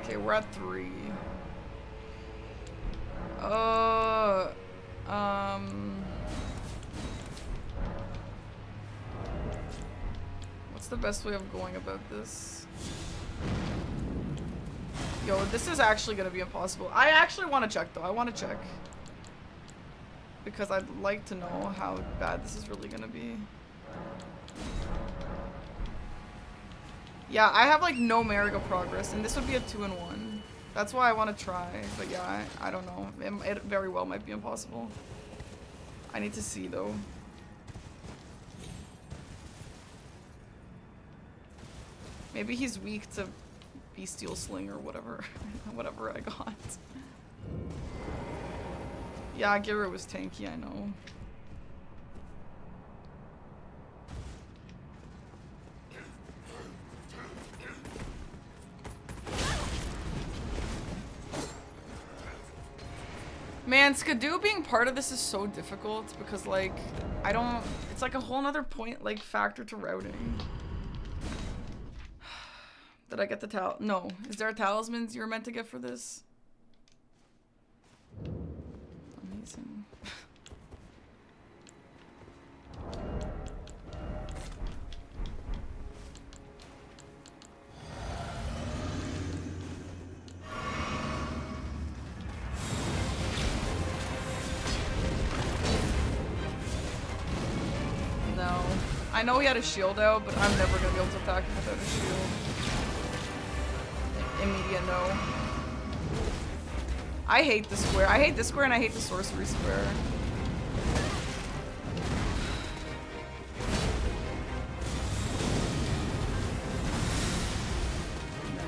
Speaker 1: Okay, we're at 3. What's the best way of going about this? Yo, this is actually gonna be impossible. I actually want to check though. I want to check. Because I'd like to know how bad this is really gonna be. Yeah, I have like no Marigo progress, and this would be a 2-in-1. That's why I want to try, but yeah, I don't know. It very well might be impossible. I need to see though. Maybe he's weak to Bestial Sling or whatever. Whatever I got. Yeah, Garou was tanky, I know. Man, Skidoo being part of this is so difficult because, like, I don't... It's like a whole nother point, like, factor to routing. Did I get the No. Is there a talisman you were meant to get for this? Amazing. No. I know he had a shield out, but I'm never gonna be able to attack him without a shield. Immediate no. I hate the square. I hate this square and I hate the sorcery square. No.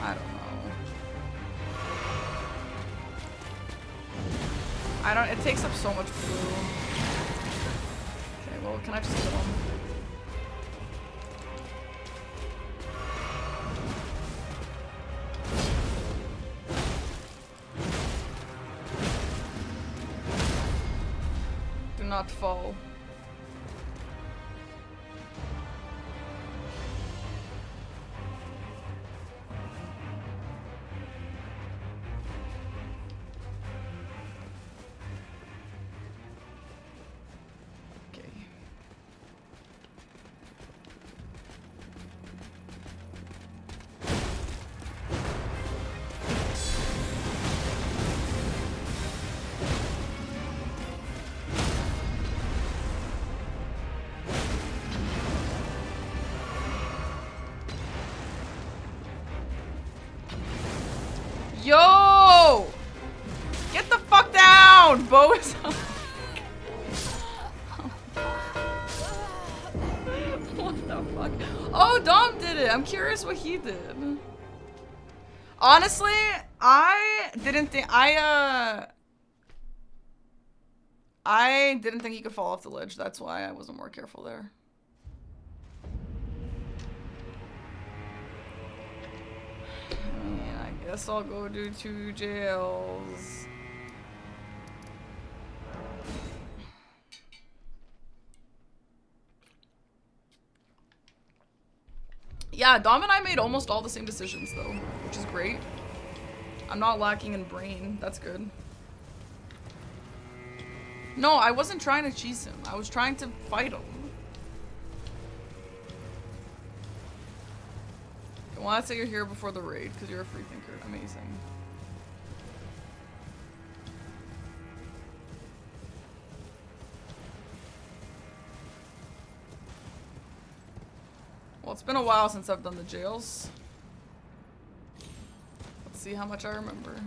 Speaker 1: I don't know. I don't. It takes up so much blue. Okay, well, can I just kill him? Not fall. Okay. Yo! Get the fuck down! Bo is on. What the fuck? Oh, Dom did it! I'm curious what he did. Honestly, I didn't think I didn't think he could fall off the ledge. That's why I wasn't more careful there. I guess I'll go do 2 jails. Yeah, Dom and I made almost all the same decisions though, which is great. I'm not lacking in brain. That's good. No, I wasn't trying to cheese him. I was trying to fight him. Well, I'd say you're here before the raid because you're a free thinker. Amazing. Well, it's been a while since I've done the jails. Let's see how much I remember.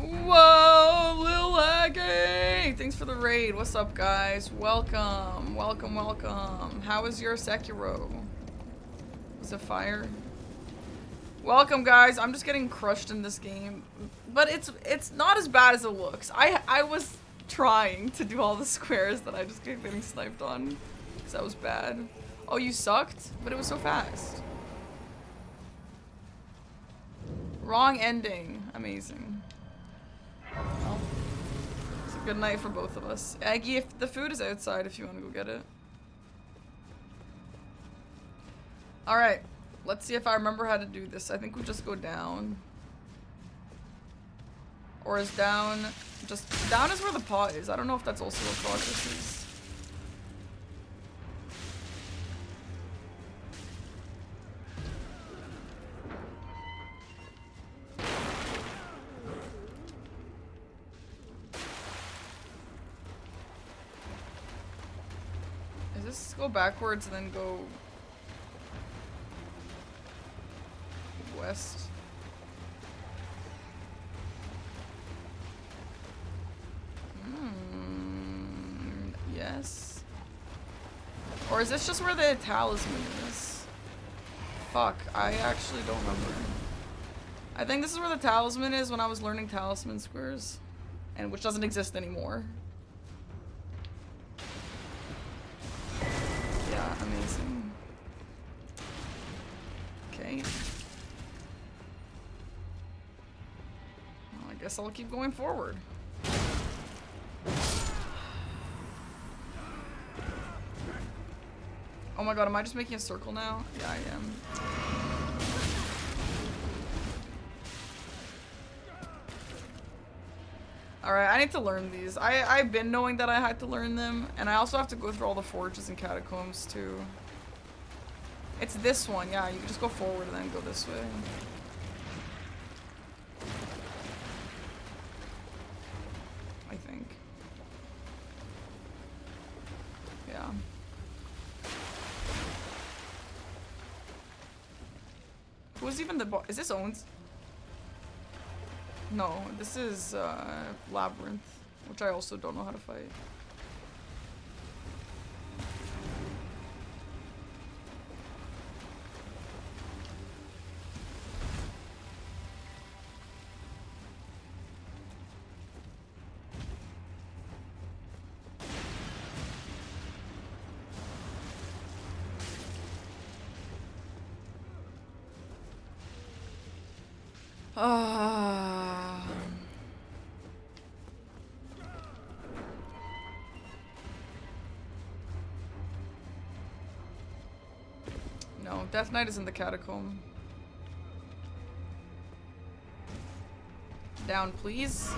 Speaker 1: Whoa, Lil Aggy! Thanks for the raid. What's up, guys? Welcome, welcome, welcome. How was your Sekiro? Was it fire? Welcome, guys. I'm just getting crushed in this game, but it's not as bad as it looks. I was trying to do all the squares that I just kept getting sniped on, because that was bad. Oh, you sucked, but it was so fast. Wrong ending. Amazing. Well, it's a good night for both of us. Aggie, if the food is outside, if you want to go get it. Alright, let's see if I remember how to do this. I think we just go down. Or is down just... Down is where the pot is. I don't know if that's also what progress is. Is this go backwards and then go west? Yes. Or is this just where the talisman is? Fuck, I actually don't remember. I think this is where the talisman is when I was learning talisman squares. And which doesn't exist anymore. Yeah, amazing. Okay. Well, I guess I'll keep going forward. Oh my god, am I just making a circle now? Yeah, I am. Alright, I need to learn these. I've been knowing that I had to learn them, and I also have to go through all the forges and catacombs too. It's this one, yeah, you can just go forward and then go this way. I think. Yeah. Who is even the boss? Is this Owens? No, this is Labyrinth, which I also don't know how to fight. No, Death Knight is in the catacomb. Down, please.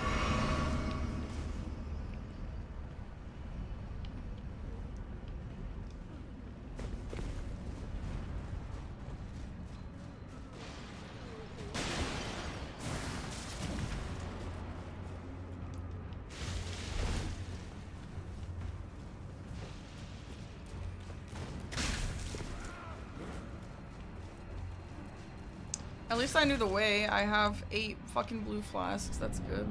Speaker 1: At least I knew the way. I have 8 fucking blue flasks. That's good.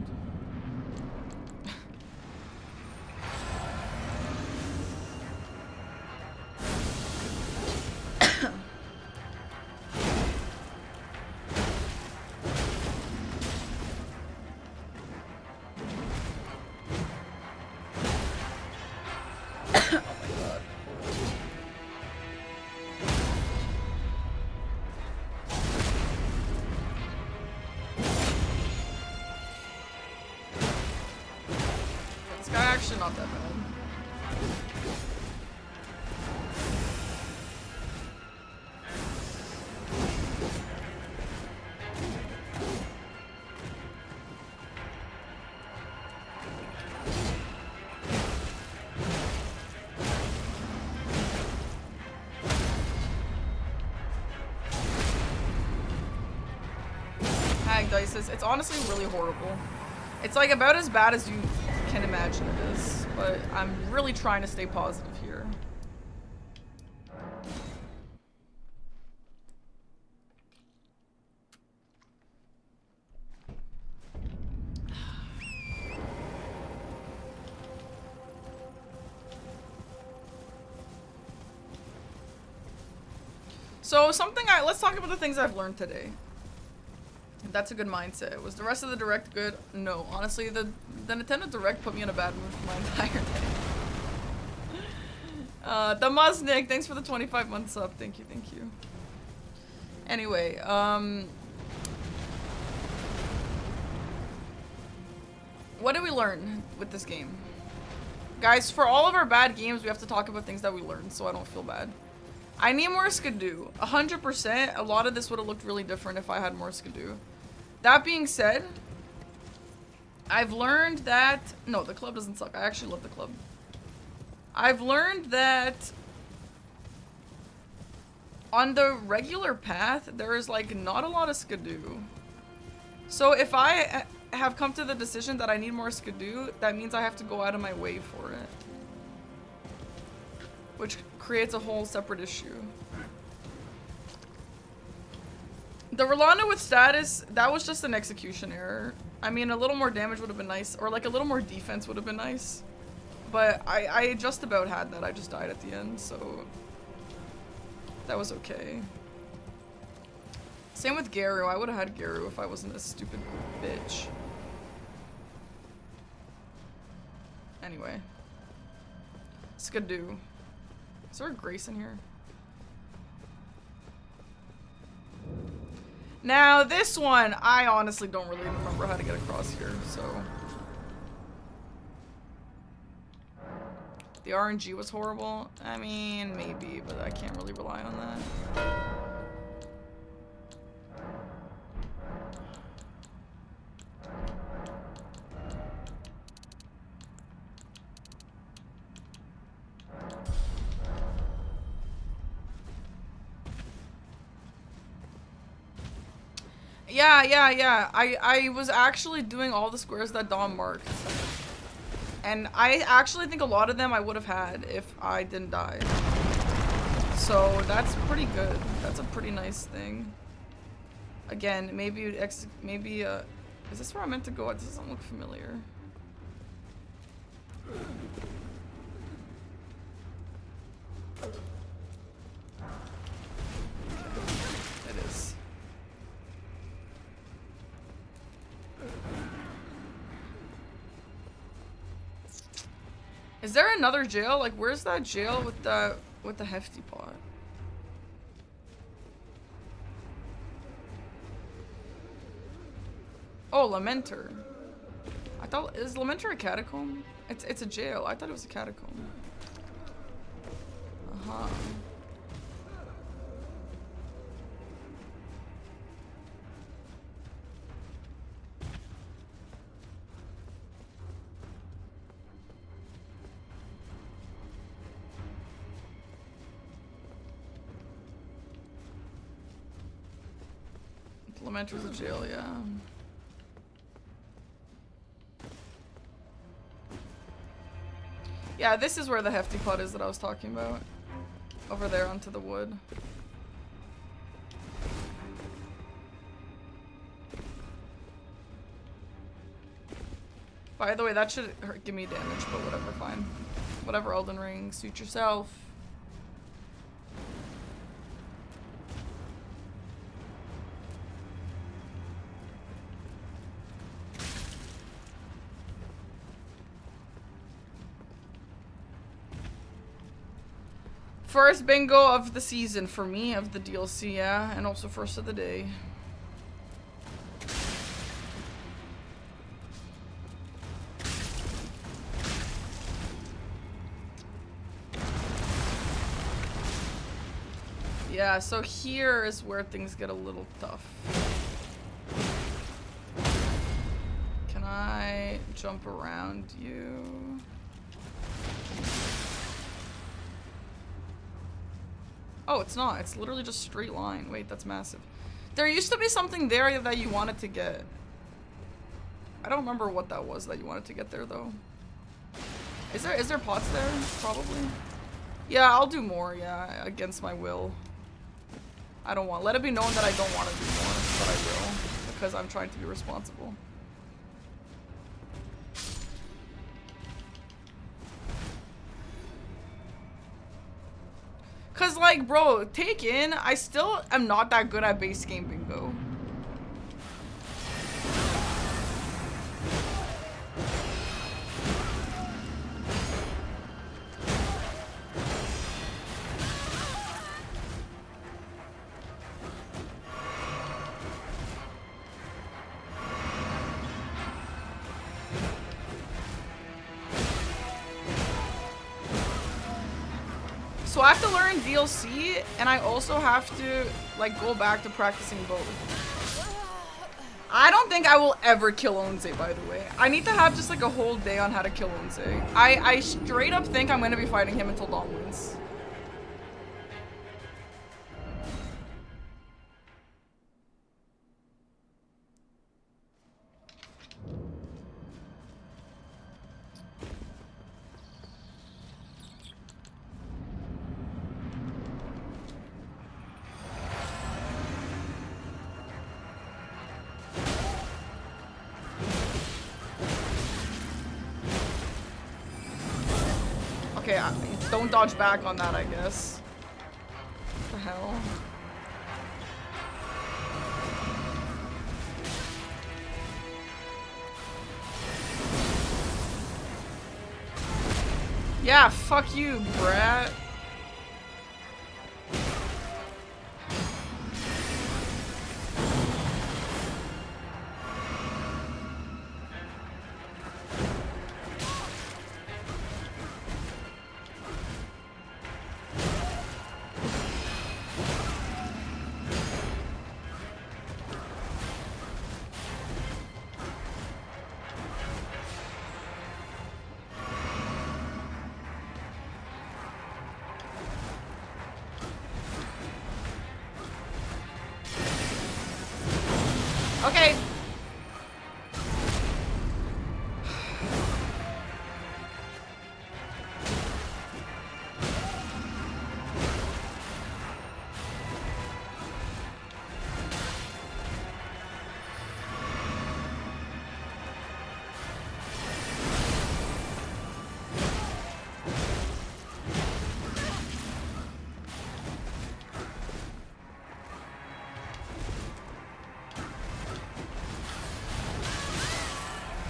Speaker 1: Not that bad. Mag Dices. It's honestly really horrible. It's like about as bad as you can imagine it is, but I'm really trying to stay positive here. So let's talk about the things I've learned today. That's a good mindset. Was the rest of the Direct good? No. Honestly, the Nintendo Direct put me in a bad mood for my entire day. The Musnik, thanks for the 25 months up. Thank you, thank you. Anyway, what did we learn with this game? Guys, for all of our bad games, we have to talk about things that we learned so I don't feel bad. I need more Skidoo. 100%. A lot of this would have looked really different if I had more Skidoo. That being said, I've learned that... No, the club doesn't suck. I actually love the club. I've learned that on the regular path, there is like not a lot of Skidoo. So if I have come to the decision that I need more Skidoo, that means I have to go out of my way for it. Which creates a whole separate issue. The Rolando with status, that was just an execution error. I mean, a little more damage would have been nice, or like a little more defense would have been nice. But I just about had that. I just died at the end, so that was okay. Same with Garu. I would have had Garu if I wasn't a stupid bitch. Anyway. Skidoo. Is there a Grace in here? Now, this one, I honestly don't really remember how to get across here, so... The RNG was horrible? I mean, maybe, but I can't really rely on that. Yeah. I was actually doing all the squares that Dom marked. And I actually think a lot of them I would have had if I didn't die. So that's pretty good. That's a pretty nice thing. Again, maybe is this where I'm meant to go? This doesn't look familiar. It is. Is there another jail? Like, where's that jail with the hefty pot? Oh, Lamenter. I thought, is Lamenter a catacomb? It's a jail. I thought it was a catacomb. Uh-huh. Lamenter's a jail, yeah. Yeah, this is where the hefty pot is that I was talking about. Over there onto the wood. By the way, that should give me damage, but whatever, fine. Whatever, Elden Ring, suit yourself. First bingo of the season for me, of the DLC, yeah, and also first of the day. Yeah, so here is where things get a little tough. Can I jump around you? Oh, it's not. It's literally just straight line. Wait, that's massive. There used to be something there that you wanted to get. I don't remember what that was that you wanted to get there though. Is there pots there? Probably. Yeah, I'll do more, yeah, against my will. I don't want, let it be known that I don't want to do more, but I will, because I'm trying to be responsible. Cause like, bro, take in, I still am not that good at base game bingo. So I have to learn DLC, and I also have to, like, go back to practicing both. I don't think I will ever kill Onze, by the way. I need to have just, like, a whole day on how to kill Onze. I straight up think I'm gonna be fighting him until Dawn wins. Okay, don't dodge back on that, I guess. What the hell? Yeah, fuck you, brat. Okay.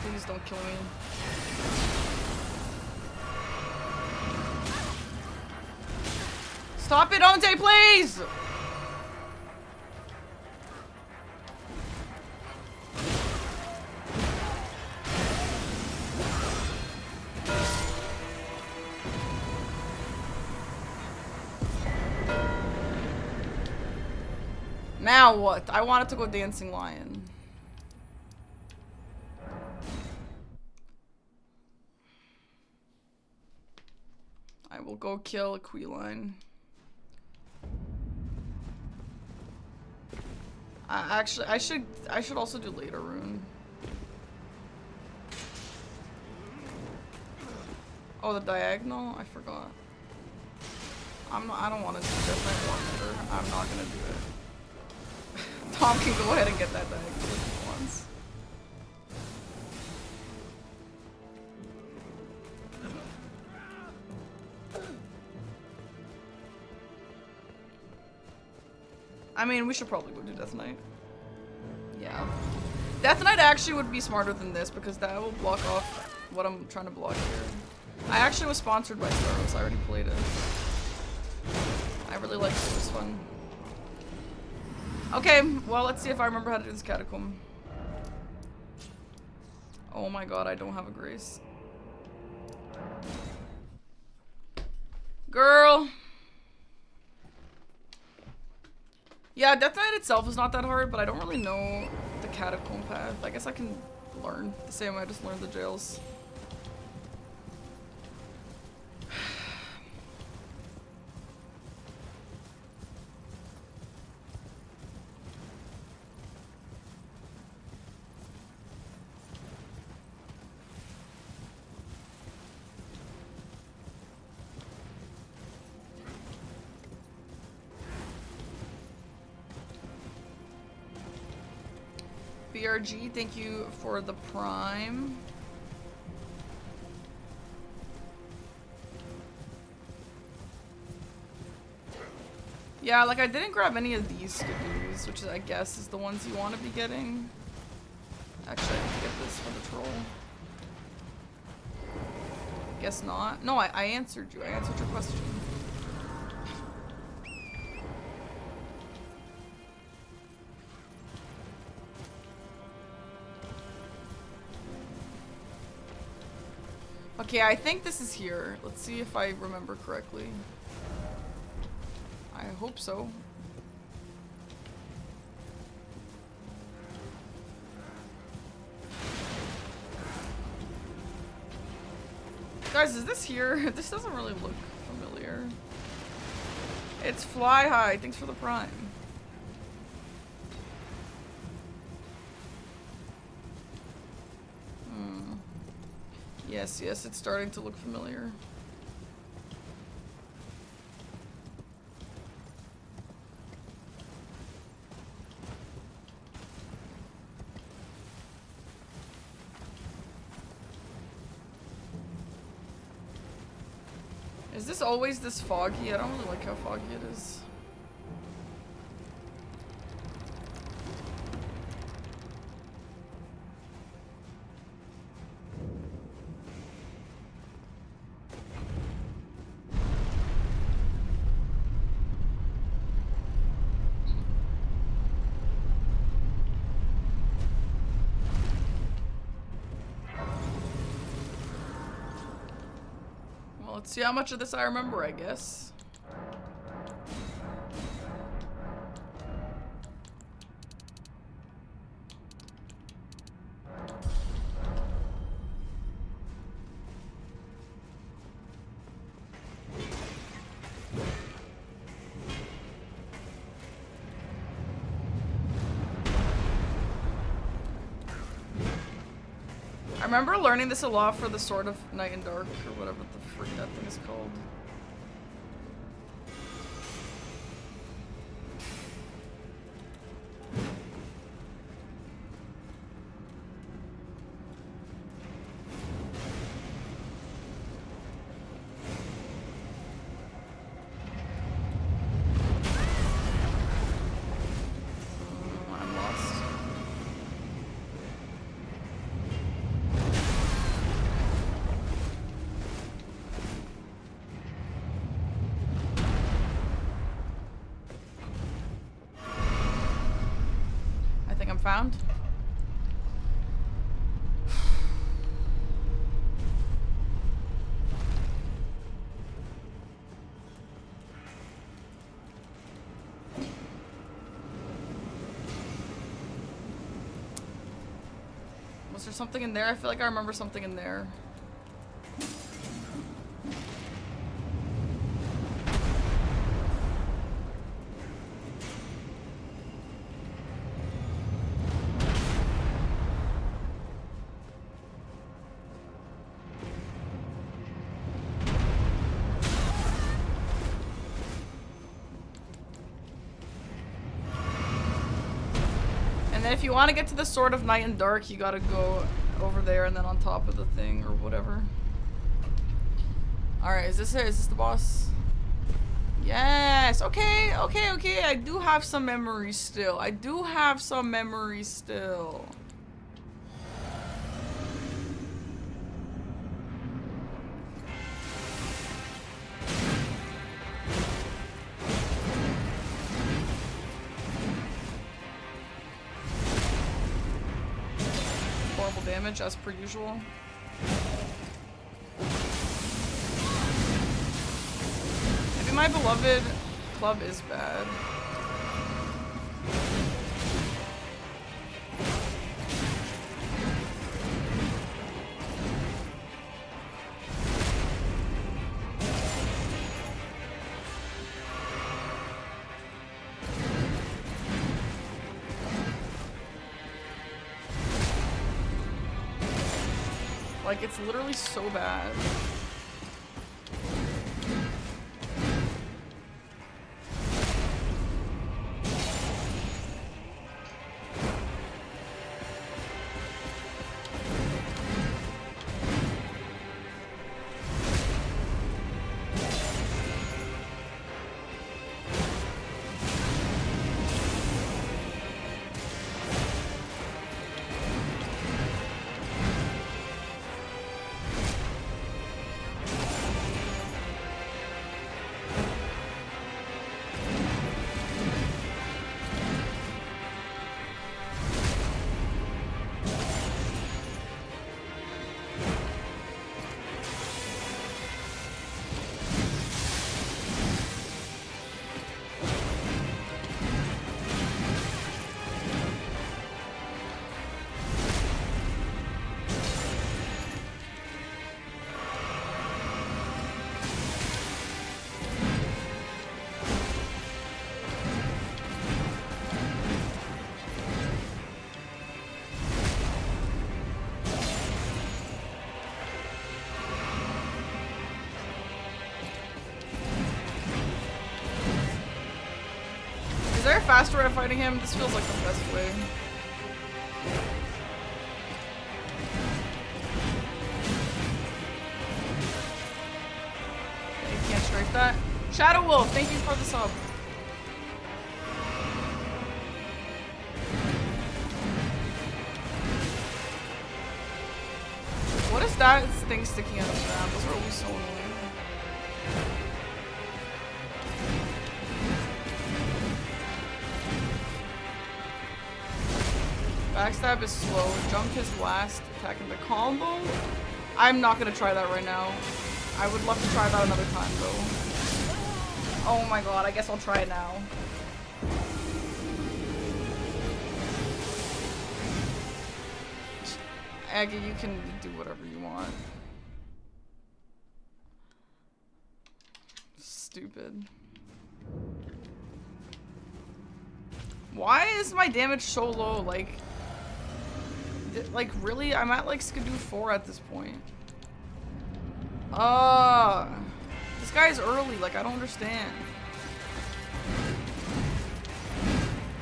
Speaker 1: Please don't kill me. Stop it, Onte, please! Now what? I wanted to go Dancing Lion. I will go kill a Queeline. Actually, I should also do later rune. Oh, the diagonal? I forgot. I don't want to do Death Knight Warmeter. I'm not gonna do it. Tom can go ahead and get that diagonal if he wants. I mean, we should probably go do Death Knight. Yeah. Death Knight actually would be smarter than this because that will block off what I'm trying to block here. I actually was sponsored by Staros. I already played it. I really liked it. It was fun. Okay, well, let's see if I remember how to do this catacomb. Oh my god, I don't have a grace. Girl. Yeah, Death Knight itself is not that hard, but I don't really know the catacomb path. I guess I can learn the same way I just learned the jails. BRG, thank you for the prime. Yeah, like I didn't grab any of these skidoos, which I guess is the ones you want to be getting. Actually, I need to get this for the troll. Guess not. No, I answered you. I answered your question. Okay, I think this is here. Let's see if I remember correctly. I hope so. Guys, is this here? This doesn't really look familiar. It's Fly High. Thanks for the prime. Yes, yes, it's starting to look familiar. Is this always this foggy? I don't really like how foggy it is. Let's see how much of this I remember, I guess. I remember learning this a lot for the Sword of Night and Dark, or whatever the frick that thing is called. I'm lost. I think I'm found. Was there something in there? I feel like I remember something in there. And then if you want to get to the Sword of Night and Dark, you gotta go over there and then on top of the thing or whatever. Alright, is this it? Is this the boss? Yes! Okay, okay, okay. I do have some memories still. I do have some memories still. Horrible damage as per usual. Maybe my beloved club is bad. Like, it's literally so bad. faster at fighting him, this feels like the best way. Okay, can't strafe that. Shadow Wolf, thank you for the sub. What is that thing sticking out of the ground? Those are always so annoying. Backstab is slow. Jump is last. Attack in the combo. I'm not gonna try that right now. I would love to try that another time though. Oh my god, I guess I'll try it now. Aggy, you can do whatever you want. Stupid. Why is my damage so low? Like really? I'm at like Skidoo 4 at this point. This guy's early, like I don't understand.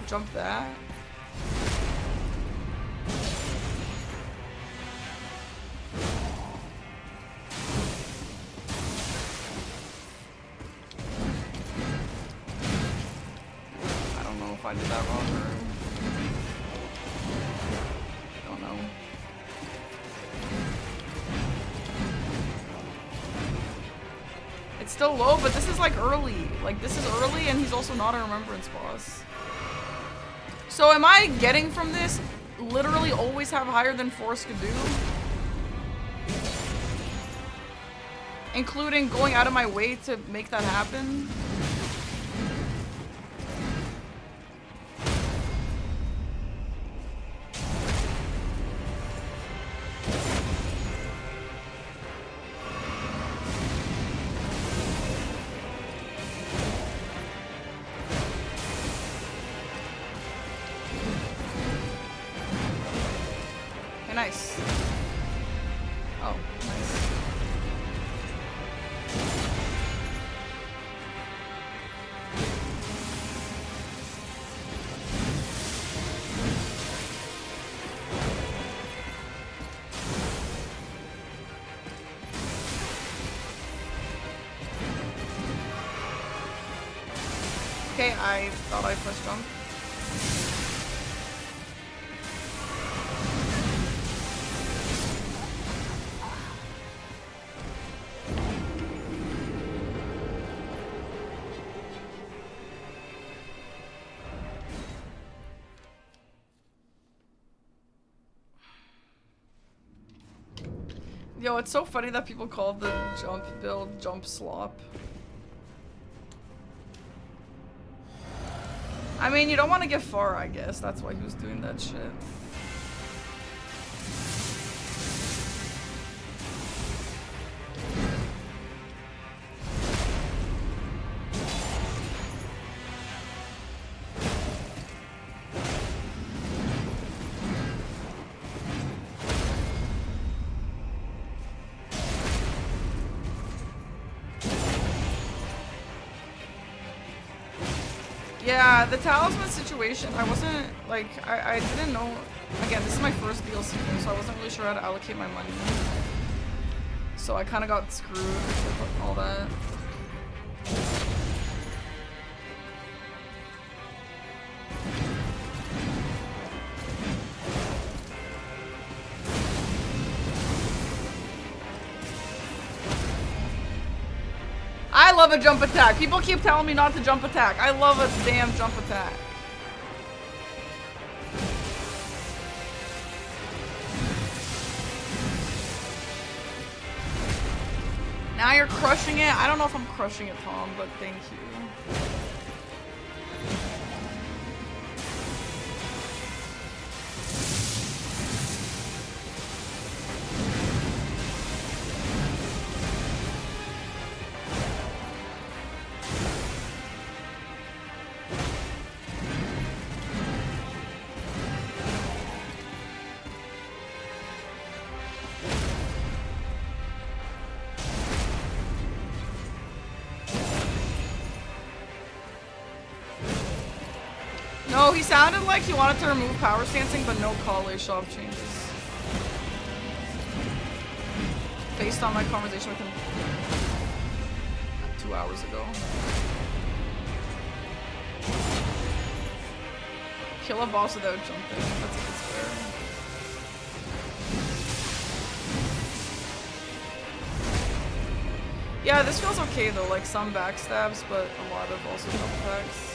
Speaker 1: Jump that. I don't know if I did that wrong or... don't know. It's still low, but this is like early. Like this is early and he's also not a remembrance boss. So am I getting from this literally always have higher than 4 Skidoo? Including going out of my way to make that happen? Okay, nice. Oh, nice. Okay, I thought I pressed jump. Yo, it's so funny that people call the jump build jump slop. I mean, you don't want to get far, I guess. That's why he was doing that shit. Yeah, the talisman situation, I wasn't, like, I didn't know, again, this is my first DLC game, so I wasn't really sure how to allocate my money. So I kind of got screwed with all that. I love a jump attack. People keep telling me not to jump attack. I love a damn jump attack. Now you're crushing it. I don't know if I'm crushing it, Tom, but thank you. No, he sounded like he wanted to remove power stancing, but no Kale shop changes. Based on my conversation with him 2 hours ago. Kill a boss without jumping. That's fair. Yeah, this feels okay though. Like some backstabs, but a lot of also jump attacks.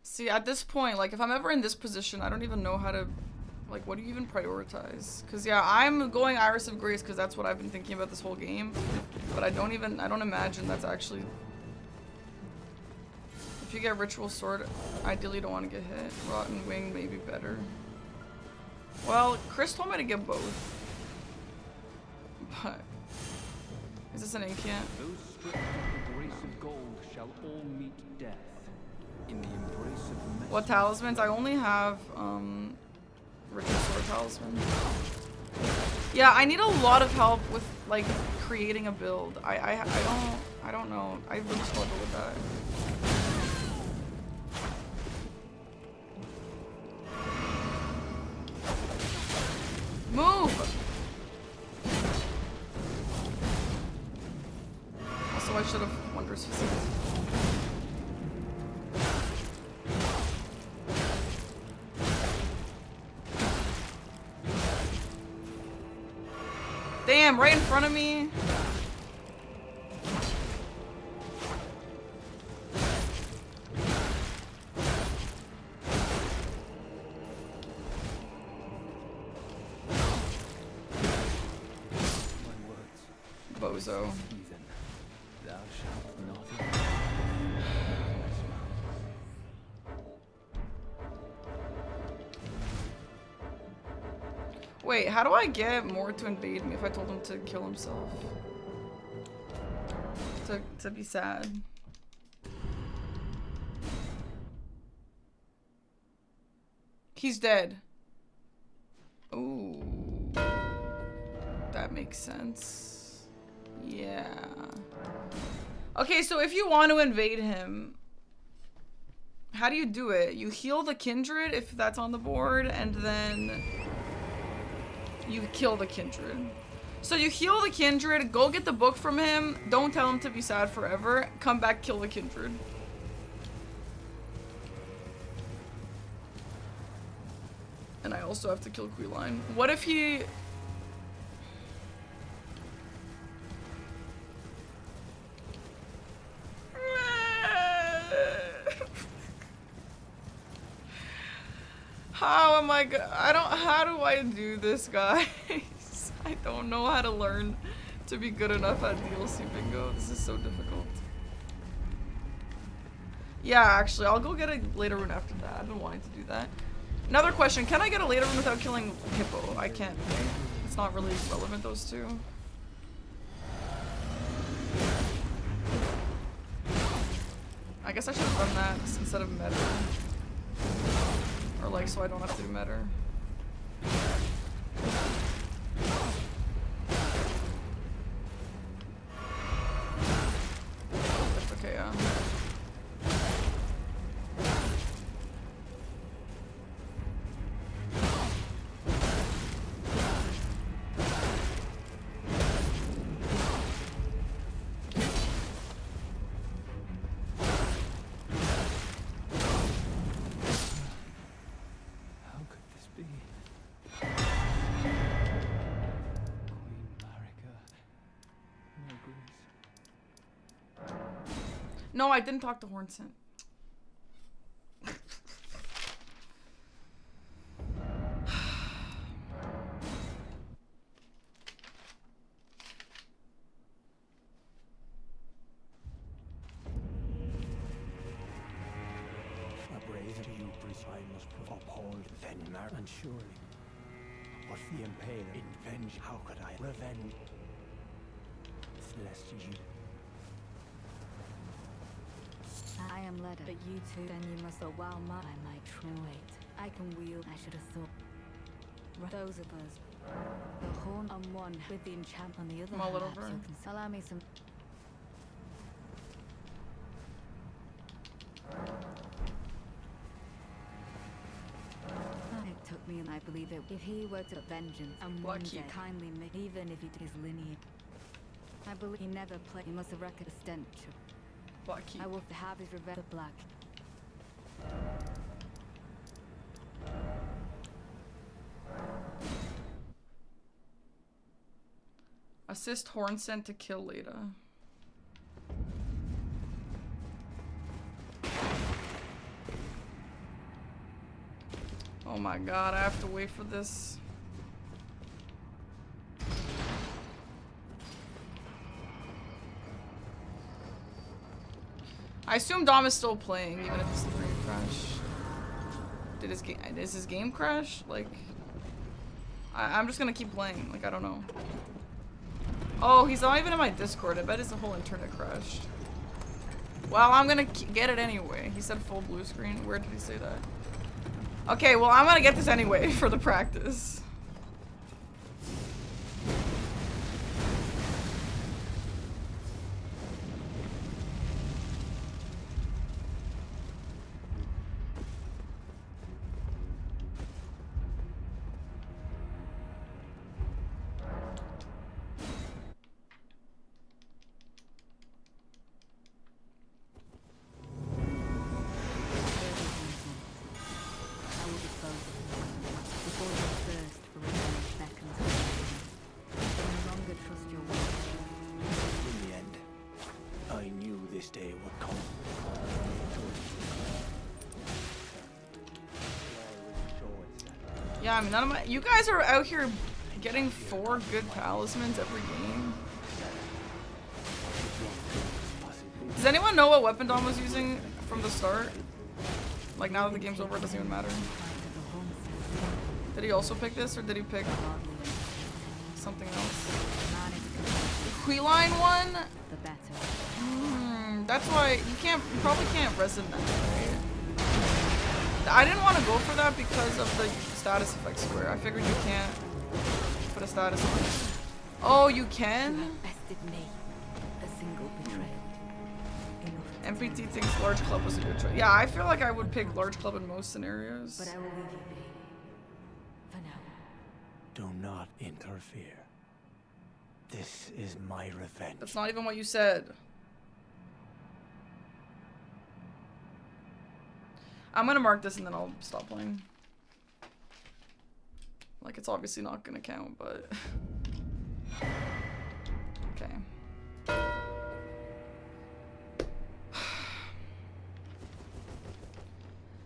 Speaker 1: See, at this point, like, if I'm ever in this position, I don't even know how to, like, what do you even prioritize? Because, yeah, I'm going Iris of Grace because that's what I've been thinking about this whole game. But I don't imagine that's actually... If you get Ritual Sword, ideally you don't want to get hit. Rotten Wing may be better. Well, Chris told me to get both. But... Is this an incant?
Speaker 5: Those stripped of the grace of gold shall all meet death. In the embrace of the
Speaker 1: What talismans? I only have, Ritual Sword Talisman. Yeah, I need a lot of help with, like, creating a build. I don't know. I really struggle with that. Move! Also, I should have Wondrous Physique. Damn, right in front of me. Bozo.
Speaker 5: heathen. Thou shalt not
Speaker 1: Wait, how do I get more to invade me if I told him to kill himself? To be sad. He's dead. Ooh. That makes sense. Yeah. Okay, so if you want to invade him, how do you do it? You heal the kindred if that's on the board, and then you kill the kindred. So you heal the kindred, go get the book from him, don't tell him to be sad forever, come back, kill the kindred. And I also have to kill Queeline. What if he... How am I how do I do this, guys? I don't know how to learn to be good enough at DLC bingo. This is so difficult. Yeah, actually, I'll go get a later rune after that. I've been wanting to do that. Another question, can I get a later rune without killing Hippo? I can't. It's not really relevant, those two. I guess I should have done that instead of meta. Or like, so I don't have to do meta. Okay, No, I didn't talk to Hornsent.
Speaker 3: A brave you And surely, what the Impaler in vengeance? How could I revenge? Lest you.
Speaker 6: I am led, but you two, then you must know while my true weight. I can wield, I should have thought. Those of us. The horn on one with the enchant on the other.
Speaker 1: Mull it
Speaker 6: hand,
Speaker 1: over.
Speaker 6: so can allow me some. It took me, and I believe it. If he were to vengeance and
Speaker 1: Black
Speaker 6: one
Speaker 1: Keep.
Speaker 6: day kindly make, even if he did his lineage, I believe he never played. He must have reckoned a stench.
Speaker 1: Black Keep.
Speaker 6: I will have his revenge. The black.
Speaker 1: Assist horn sent to kill Leda. Oh my god, I have to wait for this. I assume Dom is still playing, even if his screen crashed. Is his game crash? Like, I'm just gonna keep playing. Like, I don't know. Oh, he's not even in my Discord. I bet his whole internet crashed. Well, I'm gonna get it anyway. He said full blue screen. Where did he say that? Okay, well, I'm gonna get this anyway for the practice.
Speaker 6: I will dispose of him before your thirst for revenge beckons me. I no longer trust your word.
Speaker 3: In the end, I knew this day would come.
Speaker 1: Yeah, I mean, none of my— you guys are out here getting 4 good talismans every game. Does anyone know what weapon Dom was using from the start? Like, now that the game's over, it doesn't even matter. Did he also pick this, or did he pick something else? The Queeline one?
Speaker 6: The better.
Speaker 1: That's why you probably can't resin that, right? I didn't want to go for that because of the status effect square. I figured you can't put a status on it. Oh, you
Speaker 6: You
Speaker 1: can?
Speaker 6: have bested me. A single betrayal. Enough.
Speaker 1: MPT thinks large club was a good choice. Yeah, I feel like I would pick large club in most scenarios.
Speaker 6: But I will leave you be. For now.
Speaker 3: Do not interfere. This is my revenge.
Speaker 1: That's not even what you said. I'm gonna mark this and then I'll stop playing. Like, it's obviously not gonna count, but... okay.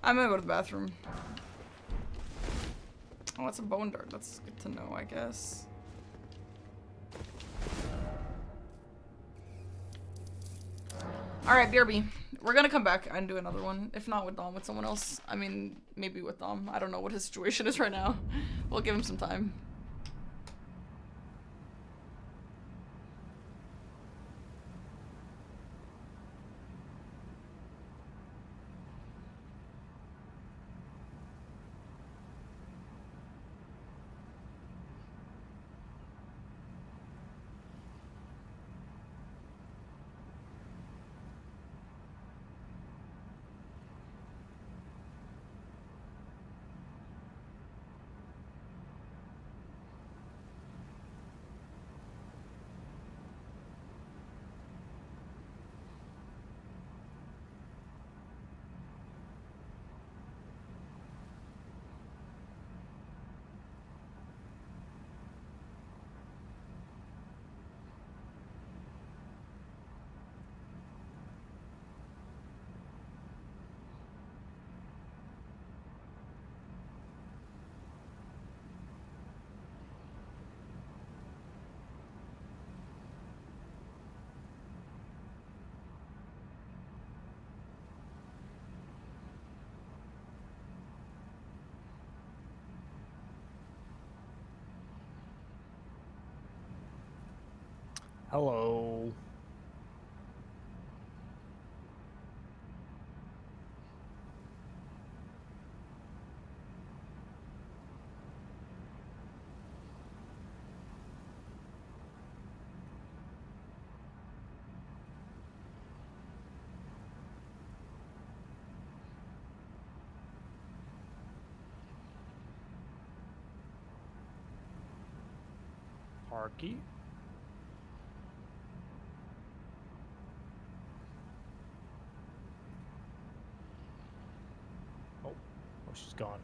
Speaker 1: I'm gonna go to the bathroom. Oh, it's a bone dart. That's good to know, I guess. Alright, BRB. We're gonna come back and do another one. If not with Dom, with someone else. I mean, maybe with Dom. I don't know what his situation is right now. We'll give him some time.
Speaker 2: Hello. Parky. Oh, she's gone.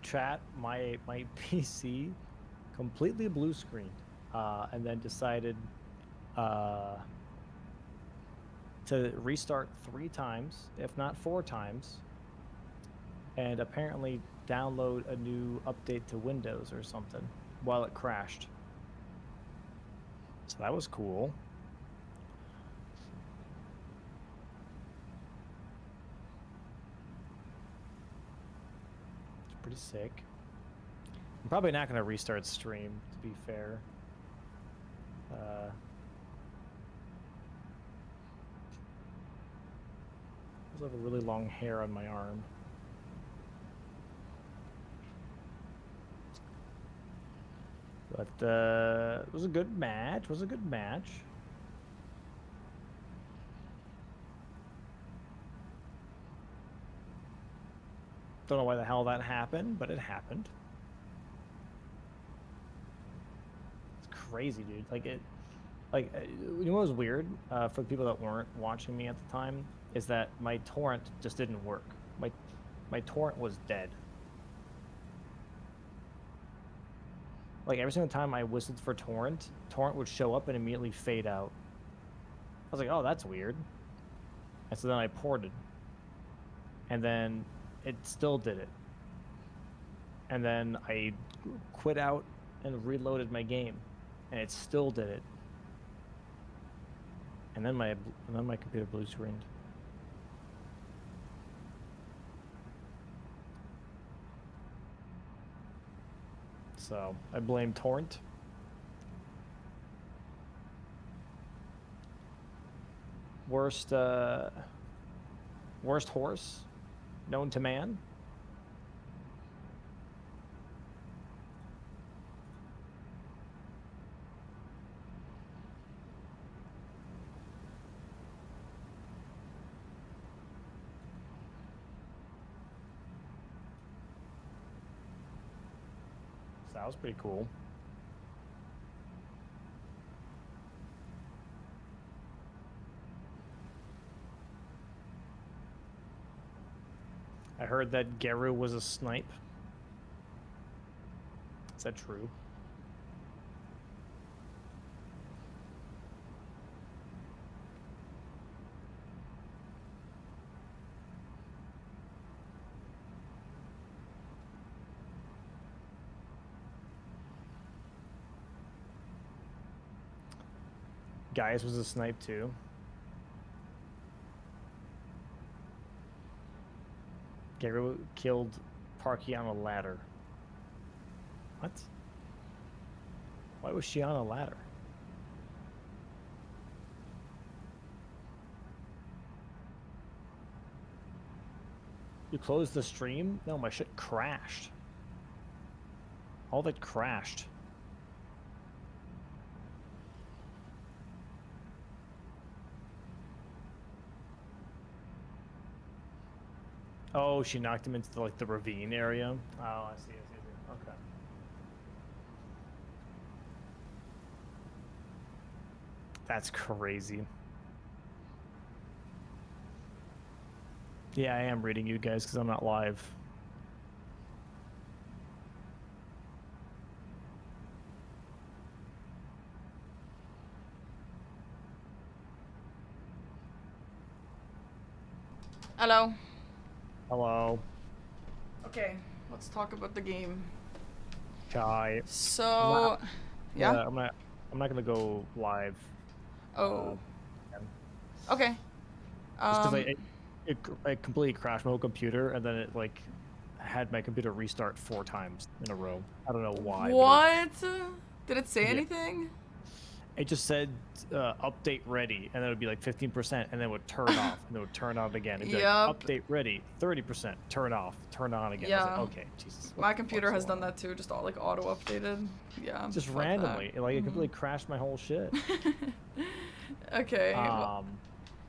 Speaker 2: Chat, my PC completely blue screened, and then decided to restart 3 times, if not 4 times, and apparently download a new update to Windows or something while it crashed. So that was cool. It's pretty sick. I'm probably not going to restart stream, to be fair. I also have a really long hair on my arm. But it was a good match. Don't know why the hell that happened, but it happened. It's crazy, dude. You know what was weird for the people that weren't watching me at the time is that my torrent just didn't work. My torrent was dead. Like every single time I whistled for torrent would show up and immediately fade out. I was like, oh, that's weird. And so then I ported, and then it still did it. And then I quit out and reloaded my game, and it still did it. And then my computer blue screened. So I blame torrent. Worst horse known to man. So that was pretty cool. I heard that Geru was a snipe. Is that true? Gaius was a snipe too. Geru killed Parky on a ladder. What? Why was she on a ladder? You closed the stream? No, my shit crashed. All of it crashed. Oh, she knocked him into the ravine area. Oh, I see. Okay. That's crazy. Yeah, I am reading you guys because I'm not live.
Speaker 1: Hello.
Speaker 2: Hello.
Speaker 1: Okay, let's talk about the game.
Speaker 2: Chai.
Speaker 1: So, yeah.
Speaker 2: I'm not gonna go live.
Speaker 1: Oh. Okay.
Speaker 2: Just because I completely crashed my whole computer, and then it like had my computer restart 4 times in a row. I don't know why.
Speaker 1: What? Did it say
Speaker 2: Yeah.
Speaker 1: anything?
Speaker 2: It just said update ready, and then it would be like 15%, and then it would turn off, and then it would turn on again. It'd be like
Speaker 1: Yup.
Speaker 2: update ready, 30%, turn off, turn on again. I was
Speaker 1: Yeah.
Speaker 2: like, okay, Jesus. what
Speaker 1: My
Speaker 2: the
Speaker 1: computer
Speaker 2: fuck's
Speaker 1: has
Speaker 2: going
Speaker 1: done
Speaker 2: on?
Speaker 1: that too, just all like auto updated. Yeah.
Speaker 2: Just
Speaker 1: fuck that.
Speaker 2: randomly. It completely crashed my whole shit.
Speaker 1: Okay.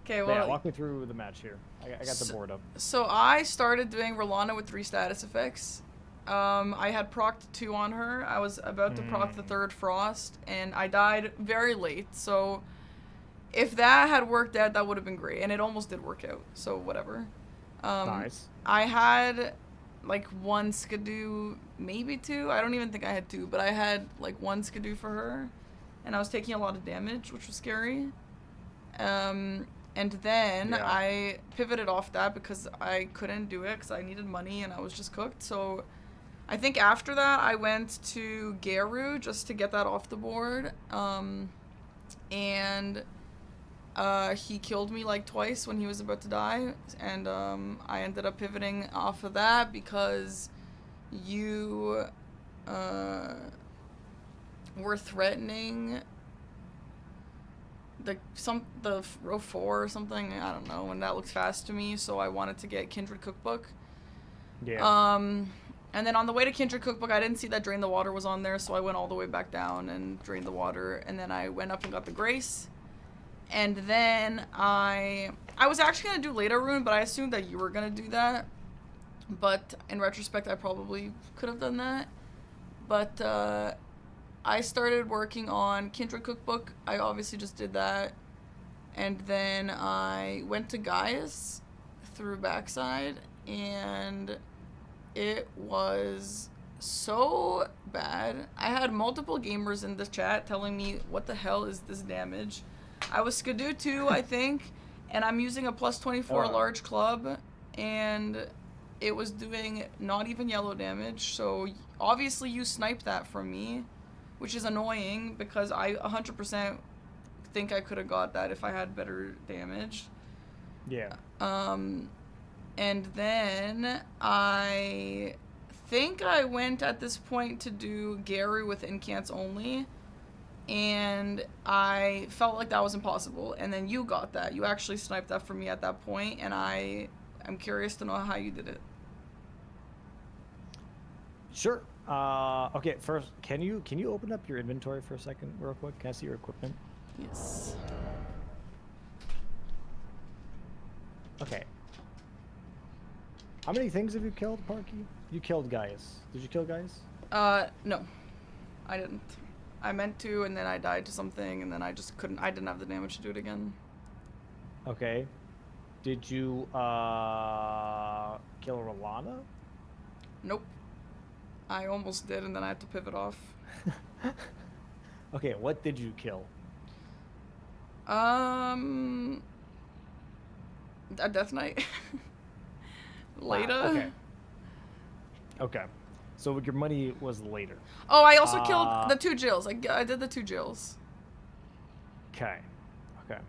Speaker 1: Okay,
Speaker 2: But yeah,
Speaker 1: well,
Speaker 2: walk me through the match here. I got the board up.
Speaker 1: so I started doing Rolana with 3 status effects. I had procced 2 on her. I was about to proc the 3rd Frost, and I died very late. So if that had worked out, that would have been great, and it almost did work out. So whatever.
Speaker 2: Nice.
Speaker 1: I had like 1 skidoo, maybe 2. I don't even think I had 2, but I had like 1 skidoo for her, and I was taking a lot of damage, which was scary. And then
Speaker 2: Yeah.
Speaker 1: I pivoted off that because I couldn't do it because I needed money and I was just cooked. So I think after that I went to Geru just to get that off the board. And he killed me like twice when he was about to die. And I ended up pivoting off of that because you were threatening the row 4 or something, I don't know, and that looked fast to me, so I wanted to get Kindred Cookbook.
Speaker 2: Yeah.
Speaker 1: And then on the way to Kindred Cookbook, I didn't see that Drain the Water was on there, so I went all the way back down and drained the water, and then I went up and got the Grace. And then I was actually gonna do Later Rune, but I assumed that you were gonna do that. But in retrospect, I probably could have done that. But I started working on Kindred Cookbook. I obviously just did that. And then I went to Gaius through Backside, and it was so bad. I had multiple gamers in the chat telling me, what the hell is this damage? I was Skidoo 2, I think, and I'm using a plus 24 large club, and it was doing not even yellow damage, so obviously you sniped that from me, which is annoying because I 100% think I could have got that if I had better damage.
Speaker 2: Yeah.
Speaker 1: And then I think I went at this point to do Gary with incants only, and I felt like that was impossible, and then you got that. You actually sniped that for me at that point, and I'm curious to know how you did it.
Speaker 2: Sure. Okay, first, can you open up your inventory for a second real quick? Can I see your equipment?
Speaker 1: Yes.
Speaker 2: Okay. How many things have you killed, Parky? You killed Gaius. Did you kill Gaius?
Speaker 1: No. I didn't. I meant to, and then I died to something, and then I just couldn't. I didn't have the damage to do it again.
Speaker 2: Okay. Did you kill Rolana?
Speaker 1: Nope. I almost did, and then I had to pivot off.
Speaker 2: Okay, what did you kill?
Speaker 1: A Death Knight. Later.
Speaker 2: Wow, okay. Okay. So your money was later.
Speaker 1: Oh, I also killed the 2 Jills. I did the 2 Jills.
Speaker 2: Okay. Okay.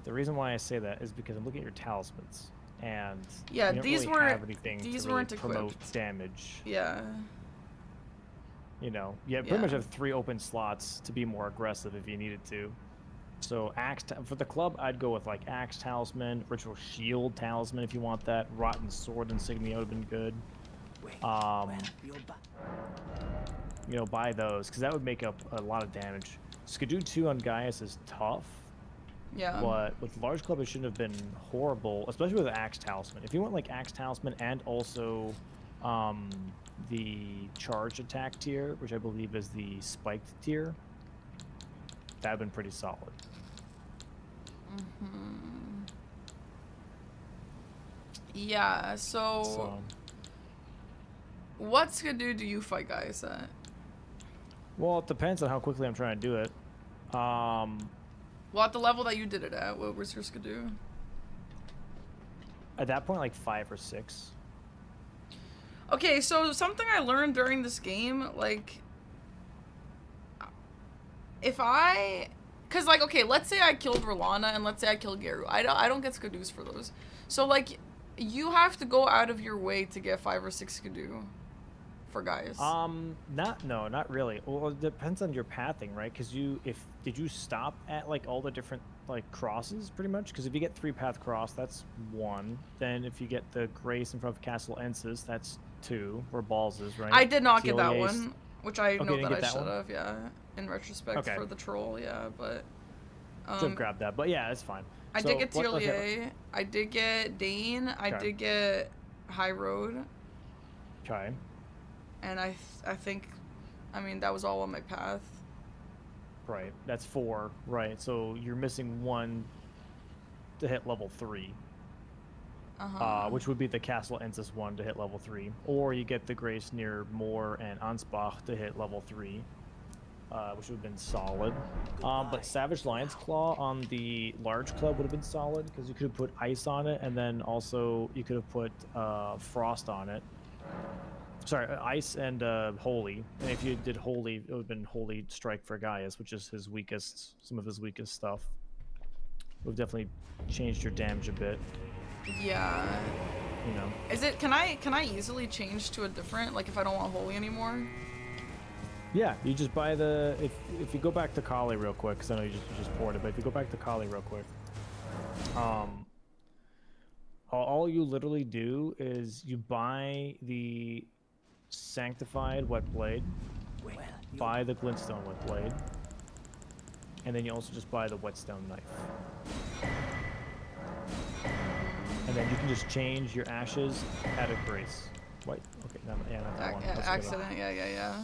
Speaker 2: The reason why I say that is because I'm looking at your talismans, and
Speaker 1: Yeah,
Speaker 2: you don't
Speaker 1: these
Speaker 2: really
Speaker 1: weren't.
Speaker 2: have anything
Speaker 1: These
Speaker 2: to really
Speaker 1: weren't
Speaker 2: promote
Speaker 1: equipped.
Speaker 2: damage.
Speaker 1: Yeah.
Speaker 2: You know, you pretty much have 3 open slots to be more aggressive if you needed to. So for the club, I'd go with like Axe Talisman, Ritual Shield Talisman if you want that. Rotten Sword Insignia would have been good. You know, buy those because that would make up a lot of damage. Skidoo 2 on Gaius is tough.
Speaker 1: Yeah.
Speaker 2: But with Large Club, it shouldn't have been horrible, especially with Axe Talisman. If you want like Axe Talisman and also the charge attack tier, which I believe is the spiked tier, that would have been pretty solid.
Speaker 1: Yeah, so what Skidoo do you fight Gaius at?
Speaker 2: Well, it depends on how quickly I'm trying to do it.
Speaker 1: Well, at the level that you did it at, what was your Skidoo?
Speaker 2: At that point, like 5 or 6.
Speaker 1: Okay, so something I learned during this game, like, if I Cause like, okay, let's say I killed Rolana and let's say I killed Geru. I don't get Skidoos for those. So like, you have to go out of your way to get 5 or 6 Skidoo for guys.
Speaker 2: Not really. Well, it depends on your pathing, right? Because did you stop at like all the different like crosses pretty much? Because if you get 3-path cross, that's 1. Then if you get the Grace in front of Castle Ensis, that's 2, where Balls is, right?
Speaker 1: I did not get that
Speaker 2: TLEA's
Speaker 1: one, which I know that I
Speaker 2: that
Speaker 1: should
Speaker 2: one?
Speaker 1: have, yeah. In retrospect
Speaker 2: Okay.
Speaker 1: for the troll, yeah, but
Speaker 2: Should have grabbed that, but yeah, it's fine.
Speaker 1: I
Speaker 2: So,
Speaker 1: did get
Speaker 2: okay.
Speaker 1: TLEA, I did get Dane, I
Speaker 2: Okay.
Speaker 1: did get High Road,
Speaker 2: Okay.
Speaker 1: and I think, I mean, that was all on my path.
Speaker 2: Right. That's 4. Right. So you're missing 1 to hit level 3. Which would be the Castle Ensis one to hit level 3, or you get the Grace near Moor and Ansbach to hit level 3, which would have been solid. But Savage Lion's Claw on the large club would have been solid because you could have put ice on it, and then also you could have put frost on it. Sorry, ice and holy. And if you did holy, it would have been holy strike for Gaius, which is his weakest, some of his weakest stuff. Would have definitely changed your damage a bit.
Speaker 1: Yeah.
Speaker 2: You know.
Speaker 1: Is it, can I easily change to a different, like if I don't want holy anymore?
Speaker 2: Yeah, you just buy the, if you go back to Kali real quick, because I know you just poured it, but if you go back to Kali real quick, all you literally do is you buy the Sanctified Wet Blade, buy the Glintstone Wet Blade, and then you also just buy the Whetstone Knife. And then you can just change your ashes at a Grace. Wait, okay, no, yeah, not that one. Let's go to-
Speaker 1: Accident, yeah.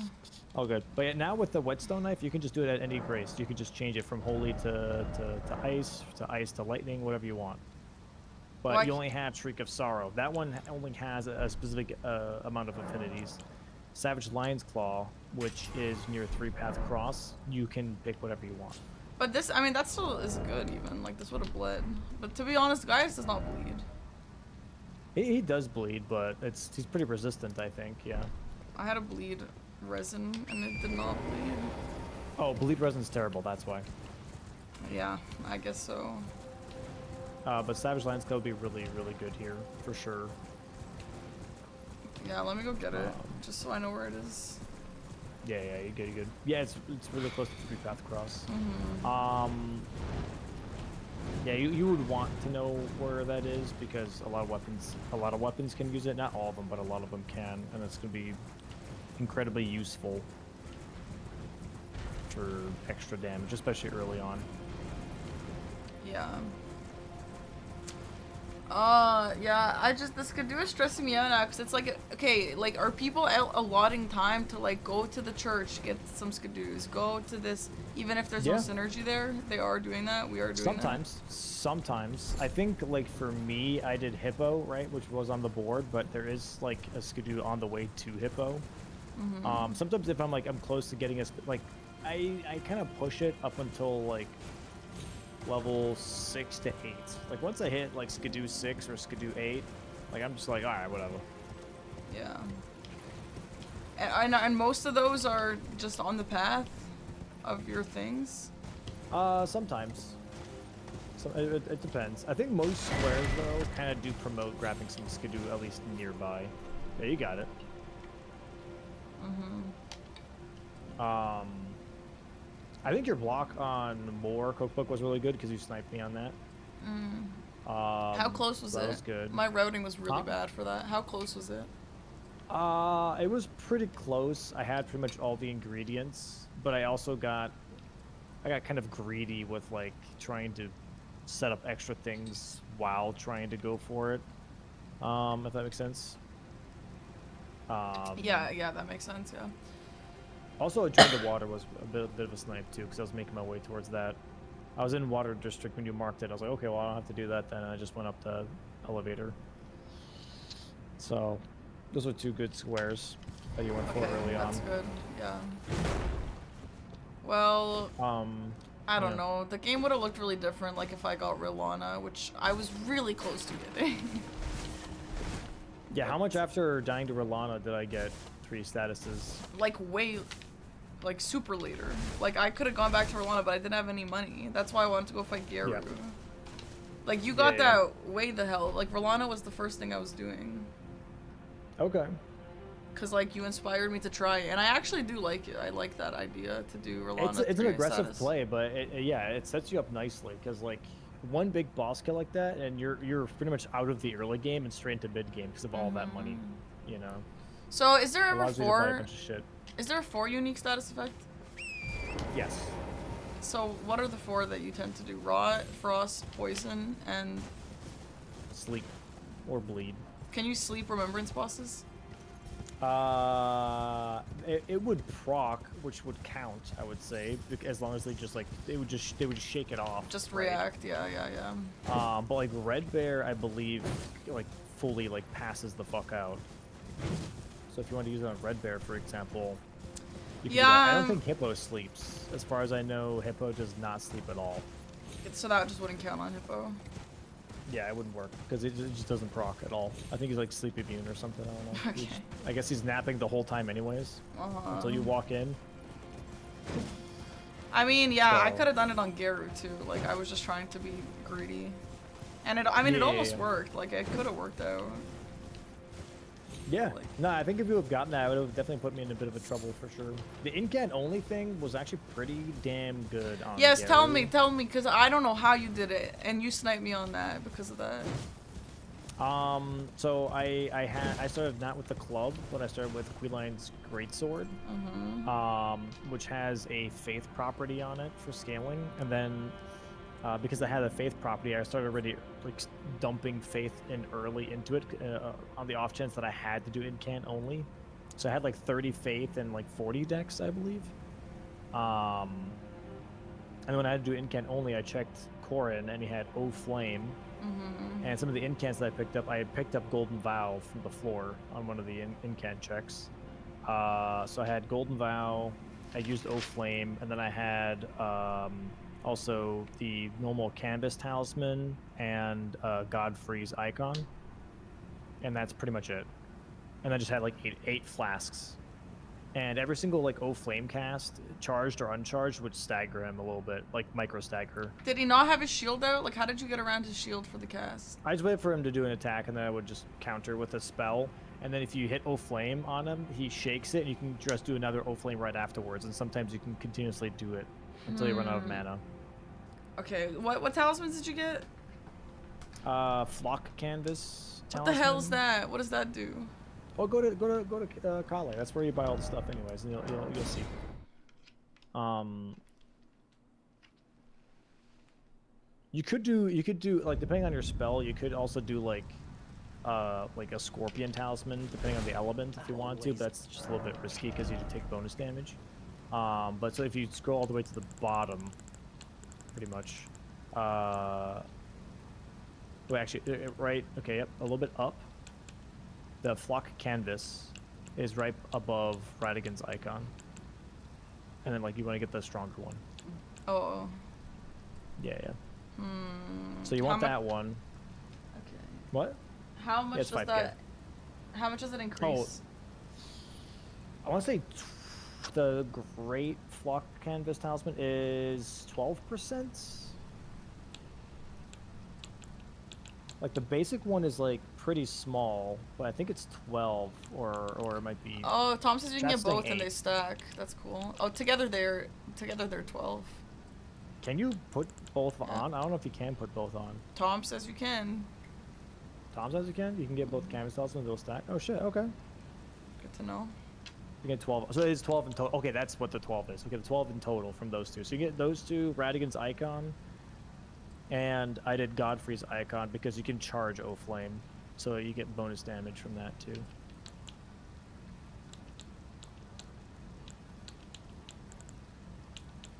Speaker 2: Oh, good. But yeah, now with the Whetstone Knife, you can just do it at any Grace. You can just change it from holy to ice to lightning, whatever you want. But
Speaker 1: Well,
Speaker 2: you only have Shriek of Sorrow. That one only has a specific amount of affinities. Savage Lion's Claw, which is near 3-path cross, you can pick whatever you want.
Speaker 1: But this, I mean, that still is good even. Like, this would have bled. But to be honest, Gaius does not bleed.
Speaker 2: He does bleed, but he's pretty resistant, I think, yeah.
Speaker 1: I had a bleed resin, and it did not bleed.
Speaker 2: Oh, bleed resin's terrible, that's why.
Speaker 1: Yeah, I guess so.
Speaker 2: But Savage Lion's Claw would be really, really good here, for sure.
Speaker 1: Yeah, let me go get it, just so I know where it is.
Speaker 2: Yeah, you're good. Yeah, it's really close to 3-path cross. Yeah, you would want to know where that is because a lot of weapons can use it. Not all of them, but a lot of them can, and it's going to be incredibly useful for extra damage, especially early on.
Speaker 1: Yeah. Yeah, this Skidoo is stressing me out now, because it's like, okay, like, are people allotting time to, like, go to the church, get some Skidoos, go to this, even if there's no synergy there? They are doing that? We are doing that?
Speaker 2: Sometimes. I think, like, for me, I did Hippo, right, which was on the board, but there is, like, a Skidoo on the way to Hippo. Sometimes if I'm, like, I'm close to getting like, I kind of push it up until, like, level 6 to 8. Like once I hit like Skidoo 6 or Skidoo 8, like I'm just like, all right, whatever.
Speaker 1: Yeah. And most of those are just on the path of your things.
Speaker 2: Sometimes. So it depends. I think most squares though kind of do promote grabbing some Skidoo at least nearby. Yeah, you got it. I think your block on Moor Cookbook was really good because you sniped me on that.
Speaker 1: How close was it?
Speaker 2: That was good.
Speaker 1: My routing was really bad for that. How close was it?
Speaker 2: It was pretty close. I had pretty much all the ingredients, but I also got kind of greedy with like trying to set up extra things while trying to go for it. If that makes sense.
Speaker 1: Yeah, that makes sense. Yeah.
Speaker 2: Also, Join the Water was a bit of a snipe too, because I was making my way towards that. I was in Water District when you marked it. I was like, okay, well, I don't have to do that then. And I just went up the elevator. So, those are 2 good squares that you went for early on.
Speaker 1: That's good. Yeah. Well, I don't know. The game would have looked really different, like if I got Rilana, which I was really close to getting.
Speaker 2: Yeah, how much after dying to Rilana did I get 3 statuses?
Speaker 1: Like way like super later. Like I could have gone back to Rolana, but I didn't have any money. That's why I wanted to go fight Geru.
Speaker 2: Yeah.
Speaker 1: Like you got
Speaker 2: Yeah, yeah.
Speaker 1: that way the hell. Like Rolana was the first thing I was doing.
Speaker 2: Okay.
Speaker 1: Cause like you inspired me to try, and I actually do like it. I like that idea to do Rolana.
Speaker 2: It's an
Speaker 1: 3
Speaker 2: aggressive
Speaker 1: status.
Speaker 2: play, but it sets you up nicely because like one big boss kill like that, and you're pretty much out of the early game and straight into mid game because of all that money, you know.
Speaker 1: So is there ever
Speaker 2: Allows you to buy a
Speaker 1: 4?
Speaker 2: bunch of shit.
Speaker 1: Is there 4 unique status effect?
Speaker 2: Yes.
Speaker 1: So what are the 4 that you tend to do? Rot, frost, poison, and
Speaker 2: Sleep or bleed.
Speaker 1: can you sleep remembrance bosses?
Speaker 2: It would proc, which would count, I would say, as long as they just like they would shake it off.
Speaker 1: Just
Speaker 2: right?
Speaker 1: react, yeah.
Speaker 2: But like Red Bear, I believe, like fully like passes the fuck out. So if you want to use it on Red Bear, for example, you can do that. I don't think Hippo sleeps. As far as I know, Hippo does not sleep at all.
Speaker 1: So that just wouldn't count on Hippo.
Speaker 2: Yeah, it wouldn't work because it just doesn't proc at all. I think he's like sleep immune or something. I don't know.
Speaker 1: Okay.
Speaker 2: I guess he's napping the whole time anyways until you walk in.
Speaker 1: I mean, yeah, I
Speaker 2: So-
Speaker 1: could have done it on Geru too. Like I was just trying to be greedy, and it almost
Speaker 2: Yeah.
Speaker 1: worked. Like it could have worked out.
Speaker 2: Yeah.
Speaker 1: Like-
Speaker 2: No, I think if you have gotten that, it would have definitely put me in a bit of a trouble for sure. The in-can only thing was actually pretty damn good on
Speaker 1: Yes, tell
Speaker 2: Geru.
Speaker 1: me, because I don't know how you did it, and you sniped me on that because of that.
Speaker 2: So I started not with the club, but I started with Queline's Greatsword, which has a faith property on it for scaling, and then because I had a faith property, I started already like dumping faith in early into it on the off chance that I had to do in-can only. So I had like 30 faith and like 40 decks, I believe. And when I had to do in-can only, I checked Corin, and he had O Flame. And some of the in-cans that I had picked up Golden Vow from the floor on one of the in-can checks. So I had Golden Vow, I used O Flame, and then I had also the normal Canvas Talisman and Godfrey's Icon. And that's pretty much it. And I just had like eight flasks. And every single like O Flame cast, charged or uncharged, would stagger him a little bit, like micro stagger.
Speaker 1: Did he not have his shield out? Like, how did you get around his shield for the cast?
Speaker 2: I just waited for him to do an attack, and then I would just counter with a spell. And then if you hit O Flame on him, he shakes it, and you can just do another O Flame right afterwards. And sometimes you can continuously do it until you run out of mana.
Speaker 1: Okay, what talismans did you get?
Speaker 2: Flock Canvas.
Speaker 1: What the hell is that? What does that do?
Speaker 2: Oh, go to Kale. That's where you buy all the stuff, anyways, and you'll see. You could do like, depending on your spell, you could also do like a Scorpion Talisman, depending on the element if you want to, but that's just a little bit risky because you take bonus damage. But so if you scroll all the way to the bottom, pretty much. Wait, actually, right? Okay, yep, a little bit up. The Flock Canvas is right above Radigan's Icon. And then, like, you want to get the stronger one.
Speaker 1: Oh.
Speaker 2: Yeah. So you want that one.
Speaker 1: Okay.
Speaker 2: What?
Speaker 1: How much
Speaker 2: it's
Speaker 1: does
Speaker 2: 5K.
Speaker 1: that? How much does it increase?
Speaker 2: I want to say the Great Flock Canvas Talisman is 12%. Like, the basic one is, like, pretty small, but I think it's 12, or it might be...
Speaker 1: Oh, Tom says you can
Speaker 2: Chat's
Speaker 1: get both
Speaker 2: saying
Speaker 1: and they
Speaker 2: 8.
Speaker 1: stack. That's cool. Oh, together they're 12.
Speaker 2: Can you put both
Speaker 1: Yeah.
Speaker 2: on? I don't know if you can put both on.
Speaker 1: Tom says you can.
Speaker 2: Tom says you can? You can get both Canvas Talismans, they'll stack? Oh, shit, okay.
Speaker 1: Good to know.
Speaker 2: You get 12. So it is 12 in total. Okay, that's what the 12 is. We get 12 in total from those two. So you get those two, Radigan's Icon, and I did Godfrey's Icon because you can charge O Flame. So you get bonus damage from that too.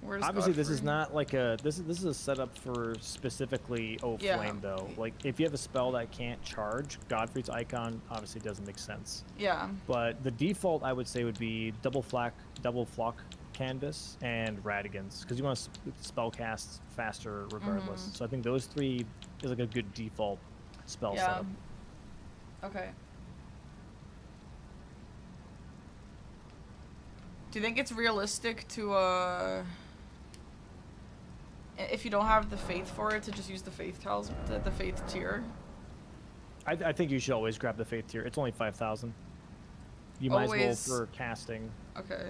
Speaker 1: Where's
Speaker 2: Obviously, this is
Speaker 1: Godfrey?
Speaker 2: not like a this is a setup for specifically O
Speaker 1: Yeah.
Speaker 2: Flame though. Like if you have a spell that can't charge, Godfrey's Icon obviously doesn't make sense.
Speaker 1: Yeah.
Speaker 2: But the default I would say would be double flock canvas and Radigan's because you want to spell cast faster regardless. So I think those three is like a good default spell
Speaker 1: Yeah.
Speaker 2: setup.
Speaker 1: Okay. Do you think it's realistic to if you don't have the faith for it, to just use the faith talisman, the faith tier?
Speaker 2: I think you should always grab the faith tier. It's only 5,000. You might as
Speaker 1: Always.
Speaker 2: well for casting.
Speaker 1: Okay.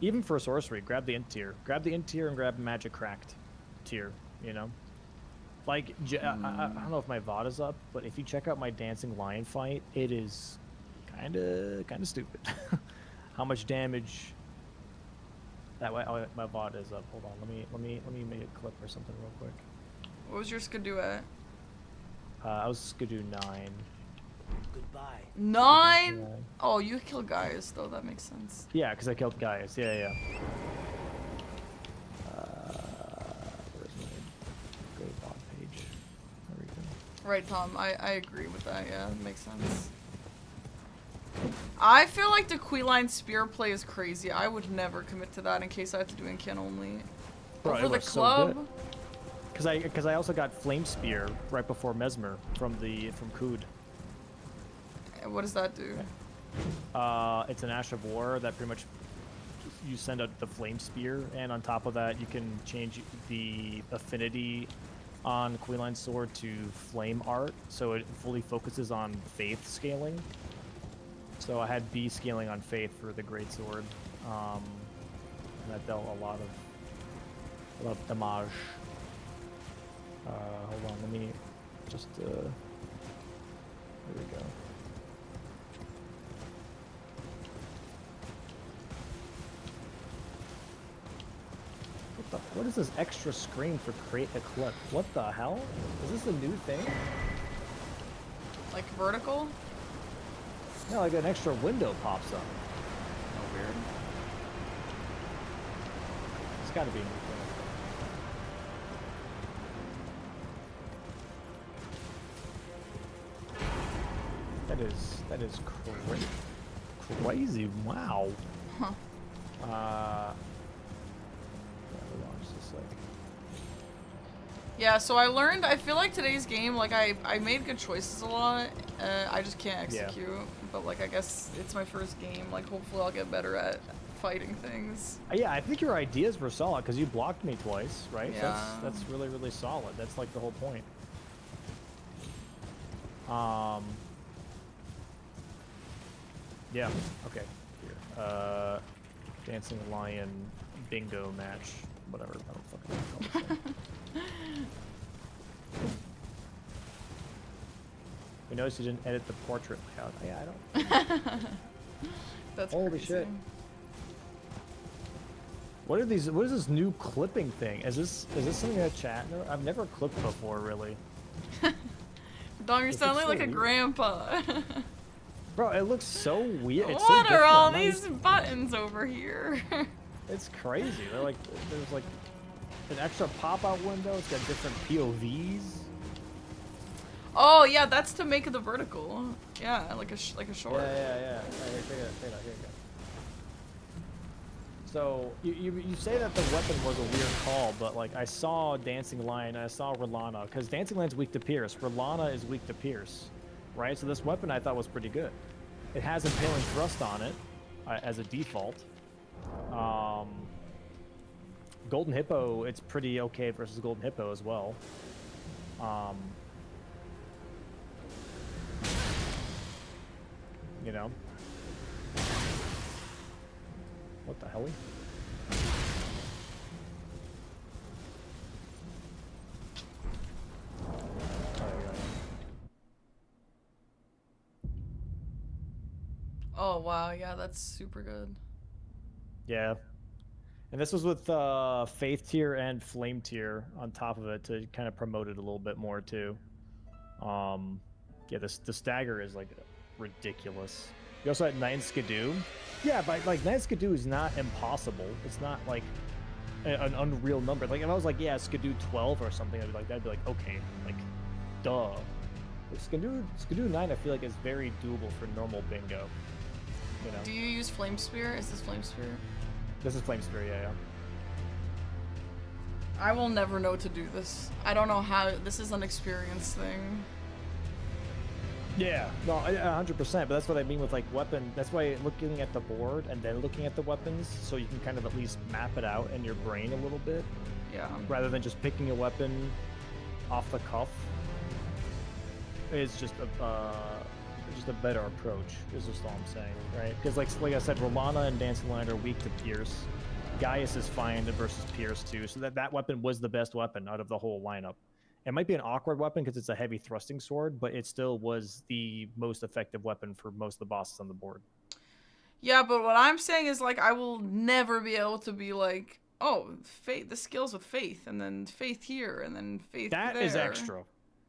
Speaker 2: Even for sorcery, grab the int tier. Grab the int tier and grab magic cracked tier, you know? Like, I don't know if my VOD is up, but if you check out my Dancing Lion fight, it is kind of stupid. How much damage... That way, oh, my VOD is up. Hold on, let me make a clip or something real quick.
Speaker 1: What was your skidoo at?
Speaker 2: I was skidoo 9.
Speaker 3: Goodbye.
Speaker 1: 9?
Speaker 2: Yeah.
Speaker 1: Oh, you killed Gaius though. That makes sense.
Speaker 2: Yeah, because I killed Gaius. Yeah. Where's my go VOD page? There we go.
Speaker 1: Right, Tom. I agree with that. Yeah, it makes sense. I feel like the Queeline spear play is crazy. I would never commit to that in case I have to do incan only.
Speaker 2: Bro, it
Speaker 1: Over the
Speaker 2: looks so
Speaker 1: club.
Speaker 2: good. Because I also got Flame Spear right before Mesmer from Kood.
Speaker 1: What does that do?
Speaker 2: It's an Ash of War that pretty much you send out the Flame Spear, and on top of that you can change the affinity on Queeline Sword to Flame Art, so it fully focuses on Faith scaling. So I had B scaling on Faith for the Greatsword, and that dealt a lot of damage. Hold on, let me just, there we go. What is this extra screen for create a clip? What the hell? Is this a new thing?
Speaker 1: Like vertical?
Speaker 2: Yeah, like an extra window pops up.
Speaker 5: Oh, weird.
Speaker 2: It's gotta be a new thing. That is crazy. Wow.
Speaker 1: Huh.
Speaker 2: Yeah, hold on just a sec.
Speaker 1: Yeah, so I learned, I feel like today's game, like, I made good choices a lot. I just can't execute. Yeah. But, like, I guess it's my first game. Like, hopefully I'll get better at fighting things.
Speaker 2: Yeah, I think your ideas were solid, because you blocked me twice, right?
Speaker 1: Yeah.
Speaker 2: So that's really, really solid. That's, like, the whole point. Yeah, okay. Here. Dancing Lion bingo match. Whatever. I don't fucking know. We noticed you didn't edit the portrait layout. Yeah, I don't.
Speaker 1: That's
Speaker 2: Holy
Speaker 1: crazy.
Speaker 2: shit. What are these? What is this new clipping thing? Is this something in the chat? No, I've never clipped before, really.
Speaker 1: Dom, you're
Speaker 2: This
Speaker 1: sounding
Speaker 2: looks
Speaker 1: like
Speaker 2: so
Speaker 1: a
Speaker 2: weird.
Speaker 1: grandpa.
Speaker 2: Bro, it looks so weird. It's
Speaker 1: What
Speaker 2: so
Speaker 1: are all
Speaker 2: different.
Speaker 1: these buttons over here?
Speaker 2: It's crazy. They're like, there's like an extra pop-out window. It's got different POVs.
Speaker 1: Oh yeah, that's to make the vertical. Yeah, like a short.
Speaker 2: Yeah. Right, here you go. So you say that the weapon was a weird call, but like I saw Dancing Lion, I saw Rolana, because Dancing Lion's weak to Pierce. Rolana is weak to Pierce, right? So this weapon I thought was pretty good. It has Impaling Thrust on it as a default. Golden Hippo, it's pretty okay versus Golden Hippo as well. You know? What the hell?
Speaker 1: Oh wow, yeah, that's super good.
Speaker 2: Yeah. And this was with Faith tier and Flame tier on top of it to kind of promote it a little bit more too. Yeah, the stagger is like ridiculous. You also had Nine Skidoo. Yeah, but like Nine Skidoo is not impossible. It's not like an unreal number. Like if I was like, yeah, Skidoo 12 or something, I'd be like, that'd be like, okay, like, duh. Like, Skidoo 9, I feel like is very doable for normal bingo. You know.
Speaker 1: Do you use Flame Spear? Is this Flame Spear?
Speaker 2: This is Flame Spear, yeah.
Speaker 1: I will never know to do this. I don't know how. This is an experience thing.
Speaker 2: Yeah, no, 100%. But that's what I mean with like weapon. That's why looking at the board and then looking at the weapons, so you can kind of at least map it out in your brain a little bit,
Speaker 1: Yeah.
Speaker 2: rather than just picking a weapon off the cuff. Is just a better approach. Is just all I'm saying, right? Because like I said, Rolana and Dancing Lion are weak to Pierce. Gaius is fine versus Pierce too, so that weapon was the best weapon out of the whole lineup. It might be an awkward weapon because it's a heavy thrusting sword, but it still was the most effective weapon for most of the bosses on the board.
Speaker 1: Yeah, but what I'm saying is, like, I will never be able to be like, oh, faith, the skills with faith, and then faith here, and then faith
Speaker 2: That
Speaker 1: there.
Speaker 2: is extra.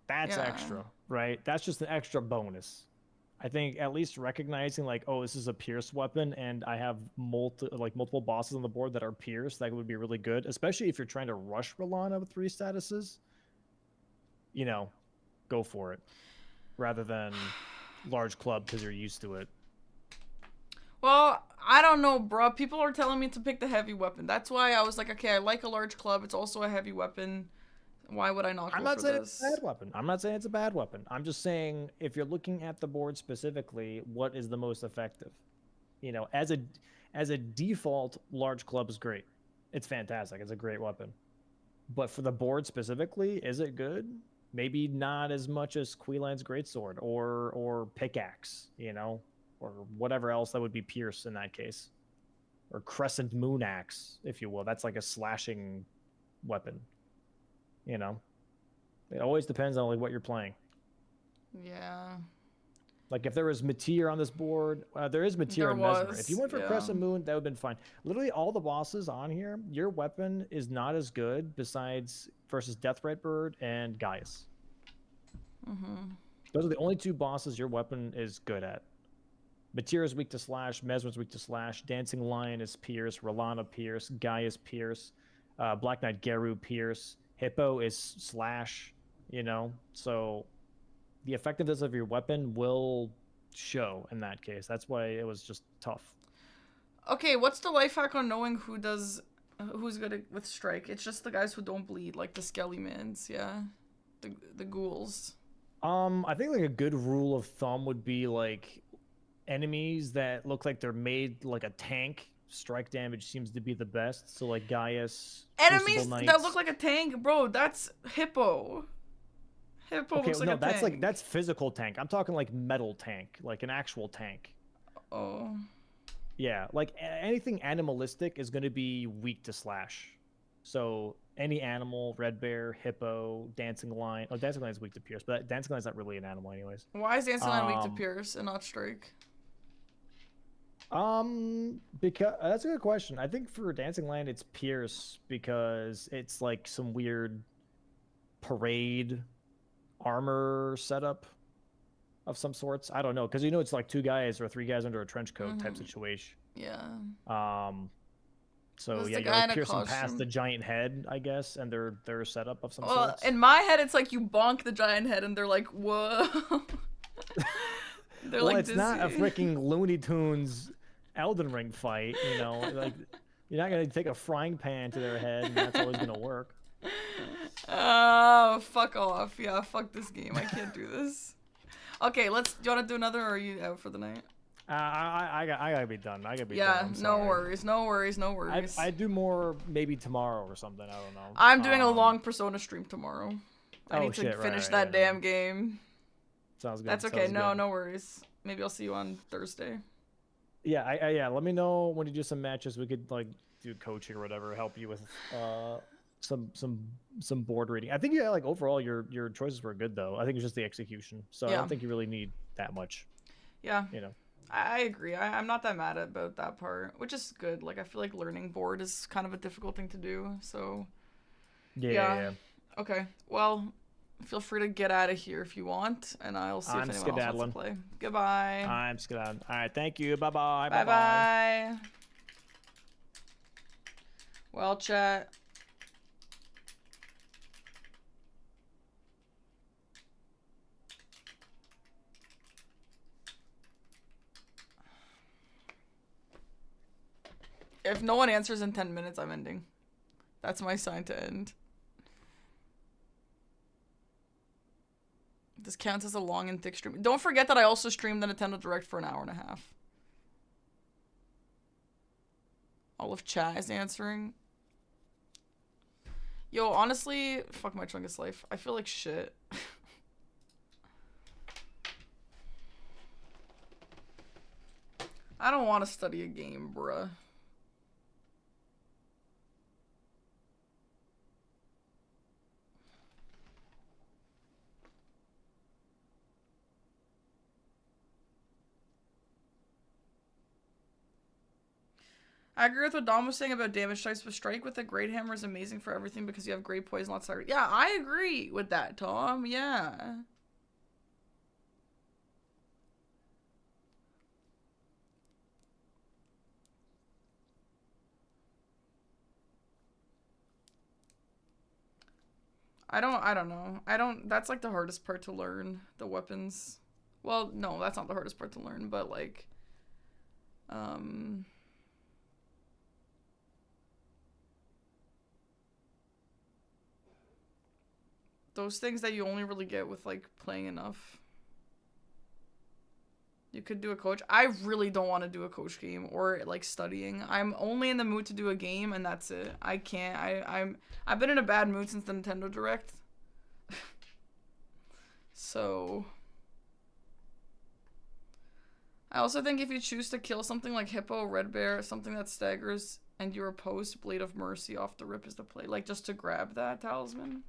Speaker 2: That's
Speaker 1: Yeah.
Speaker 2: extra, right? That's just an extra bonus. I think at least recognizing like, oh, this is a Pierce weapon, and I have multiple bosses on the board that are Pierce, that would be really good, especially if you're trying to rush Rolana with 3 statuses. You know, go for it, rather than large club because you're used to it.
Speaker 1: Well, I don't know, bro. People are telling me to pick the heavy weapon. That's why I was like, okay, I like a large club. It's also a heavy weapon. Why would I not go
Speaker 2: I'm not
Speaker 1: for
Speaker 2: saying
Speaker 1: this?
Speaker 2: it's a bad weapon. I'm not saying it's a bad weapon. I'm just saying if you're looking at the board specifically, what is the most effective? You know, as a default, large club is great. It's fantastic. It's a great weapon. But for the board specifically, is it good? Maybe not as much as Queline's Greatsword or Pickaxe, you know, or whatever else that would be Pierce in that case. Or Crescent Moon Axe, if you will. That's like a slashing weapon. You know? It always depends on like what you're playing.
Speaker 1: Yeah.
Speaker 2: Like if there was Meteor on this board, there is Meteor and Mesmer. If you went for
Speaker 1: yeah.
Speaker 2: Crescent Moon, that would have been fine. Literally all the bosses on here, your weapon is not as good besides versus Deathrite Bird and Gaius.
Speaker 1: Mm-hmm.
Speaker 2: Those are the only 2 bosses your weapon is good at. Meteor is weak to slash, Mesmer's weak to slash, Dancing Lion is Pierce, Rolana Pierce, Gaius Pierce, Black Knight Geru Pierce, Hippo is slash, you know? So the effectiveness of your weapon will show in that case. That's why it was just tough.
Speaker 1: Okay, what's the life hack on knowing who's good with strike? It's just the guys who don't bleed, like the skelly mans, yeah, the ghouls.
Speaker 2: I think like a good rule of thumb would be like enemies that look like they're made like a tank. Strike damage seems to be the best. So like Gaius,
Speaker 1: Enemies
Speaker 2: Crucible
Speaker 1: that look like a tank, bro. That's Hippo. Hippo
Speaker 2: Okay,
Speaker 1: looks like
Speaker 2: no,
Speaker 1: a
Speaker 2: that's
Speaker 1: tank.
Speaker 2: that's physical tank. I'm talking like metal tank, like an actual tank.
Speaker 1: Oh.
Speaker 2: Yeah, like anything animalistic is going to be weak to slash. So any animal, red bear, hippo, dancing lion. Oh, dancing lion is weak to pierce, but dancing lion's not really an animal, anyways.
Speaker 1: Why is Dancing Lion weak to Pierce and not Strike?
Speaker 2: Because that's a good question. I think for dancing lion, it's pierce because it's like some weird parade armor setup of some sorts. I don't know, because you know it's like 2 guys or 3 guys under a trench coat type situation.
Speaker 1: Yeah.
Speaker 2: So
Speaker 1: Was
Speaker 2: yeah,
Speaker 1: the
Speaker 2: you're
Speaker 1: guy
Speaker 2: like
Speaker 1: in a
Speaker 2: piercing past
Speaker 1: costume?
Speaker 2: the giant head, I guess, and their setup of some
Speaker 1: Well,
Speaker 2: sorts.
Speaker 1: in my head, it's like you bonk the giant head and they're like, whoa. They're
Speaker 2: Well,
Speaker 1: like
Speaker 2: it's not a
Speaker 1: dizzy.
Speaker 2: freaking Looney Tunes Elden Ring fight, you know. Like you're not gonna take a frying pan to their head, and that's always gonna work.
Speaker 1: Oh, fuck off. Yeah, fuck this game. I can't do this. Okay, do you want to do another, or are you out for the night?
Speaker 2: I gotta be done. I gotta be done.
Speaker 1: Yeah,
Speaker 2: I'm
Speaker 1: no
Speaker 2: sorry.
Speaker 1: worries, no worries, no worries.
Speaker 2: I do more maybe tomorrow or something. I don't know.
Speaker 1: I'm doing a long Persona stream tomorrow. I need to
Speaker 2: shit,
Speaker 1: finish
Speaker 2: right,
Speaker 1: that
Speaker 2: yeah.
Speaker 1: damn game.
Speaker 2: Sounds good.
Speaker 1: That's okay.
Speaker 2: Sounds
Speaker 1: No,
Speaker 2: good.
Speaker 1: no worries. Maybe I'll see you on Thursday.
Speaker 2: Yeah, yeah. Let me know when you do some matches. We could like do coaching or whatever, help you with some board reading. I think like overall your choices were good though. I think it's just the execution. So I
Speaker 1: Yeah.
Speaker 2: don't think you really need that much.
Speaker 1: Yeah.
Speaker 2: You know.
Speaker 1: I agree. I'm not that mad about that part, which is good. Like, I feel like learning board is kind of a difficult thing to do, so...
Speaker 2: Yeah.
Speaker 1: Okay, well, feel free to get out of here if you want, and I'll see if anyone else wants to play. Goodbye.
Speaker 2: I'm skedaddling. All right, thank you. Bye-bye.
Speaker 1: Bye-bye. Well, chat... If no one answers in 10 minutes, I'm ending. That's my sign to end. This counts as a long and thick stream. Don't forget that I also streamed the Nintendo Direct for an hour and a half. All of chat is answering. Yo, honestly, fuck my Chungus life. I feel like shit. I don't want to study a game, bruh. I agree with what Dom was saying about damage types, but Strike with a Great Hammer is amazing for everything because you have great poison, lots of... Yeah, I agree with that, Tom. Yeah. I don't know. That's like the hardest part to learn, the weapons. Well, no, that's not the hardest part to learn, but like, those things that you only really get with like playing enough. You could do a coach. I really don't want to do a coach game or like studying. I'm only in the mood to do a game and that's it. I can't. I've been in a bad mood since the Nintendo Direct. So I also think if you choose to kill something like Hippo, Red Bear, something that staggers, and you're opposed, Blade of Mercy off the rip is the play. Like just to grab that talisman.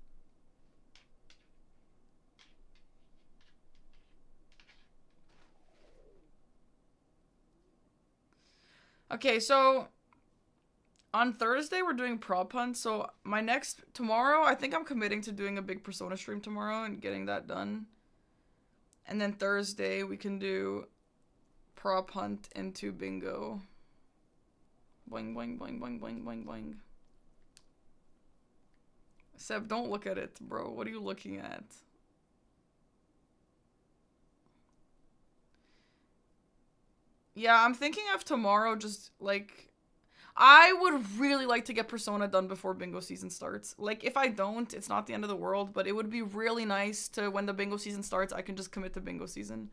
Speaker 1: Okay, so on Thursday we're doing prop hunt, so tomorrow I think I'm committing to doing a big Persona stream tomorrow and getting that done. And then Thursday we can do prop hunt into bingo. Boing boing boing boing boing boing boing. Seb, don't look at it, bro. What are you looking at? Yeah, I'm thinking of tomorrow just, like... I would really like to get Persona done before bingo season starts. Like, if I don't, it's not the end of the world, but it would be really nice to, when the bingo season starts, I can just commit to bingo season.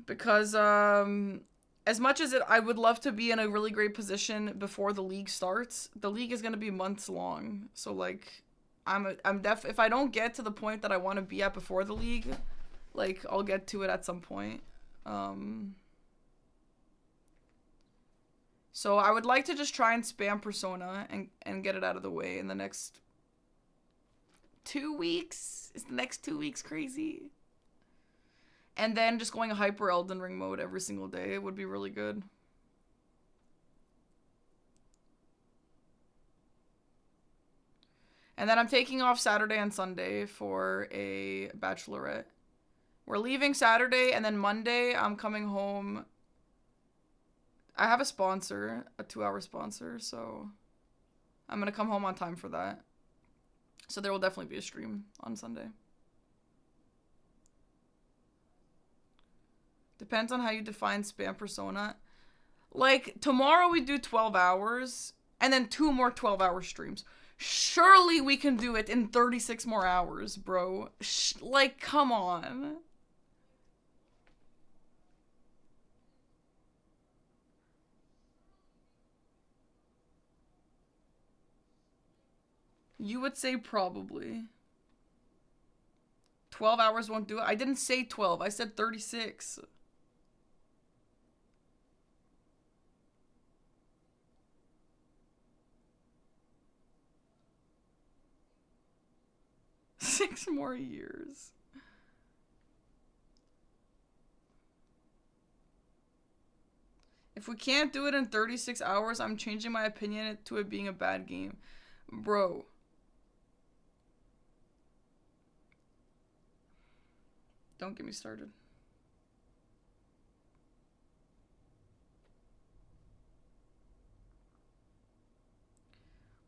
Speaker 1: Because, as much as I would love to be in a really great position before the league starts, the league is going to be months long. So, like, if I don't get to the point that I want to be at before the league, like, I'll get to it at some point. So I would like to just try and spam Persona and get it out of the way in the next 2 weeks. Is the next 2 weeks crazy? And then just going hyper Elden Ring mode every single day would be really good. And then I'm taking off Saturday and Sunday for a bachelorette. We're leaving Saturday, and then Monday I'm coming home. I have a sponsor, a 2-hour sponsor, so I'm going to come home on time for that. So there will definitely be a stream on Sunday. Depends on how you define spam Persona. Like, tomorrow we do 12 hours, and then 2 more 12-hour streams. Surely we can do it in 36 more hours, bro. Like, come on. You would say probably. 12 hours won't do it. I didn't say 12. I said 36. Six more years. If we can't do it in 36 hours, I'm changing my opinion to it being a bad game. Bro. Don't get me started.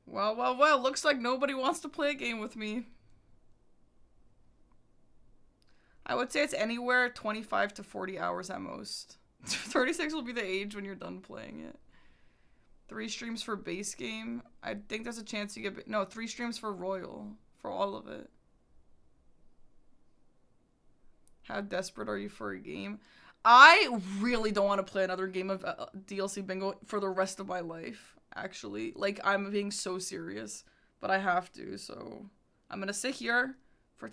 Speaker 1: Well, well, well. Looks like nobody wants to play a game with me. I would say it's anywhere 25 to 40 hours at most. 36 will be the age when you're done playing it. 3 streams for base game. I think there's a chance you get... No, 3 streams for Royal. For all of it. How desperate are you for a game? I really don't want to play another game of DLC bingo for the rest of my life, actually. Like, I'm being so serious, but I have to, so I'm gonna sit here for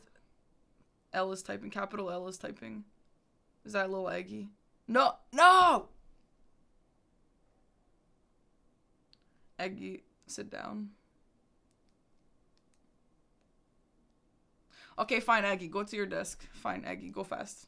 Speaker 1: L is typing, capital L is typing. Is that little Aggy? No, no! Aggy, sit down. Okay, fine, Aggy, go to your desk. Fine, Aggy, go fast.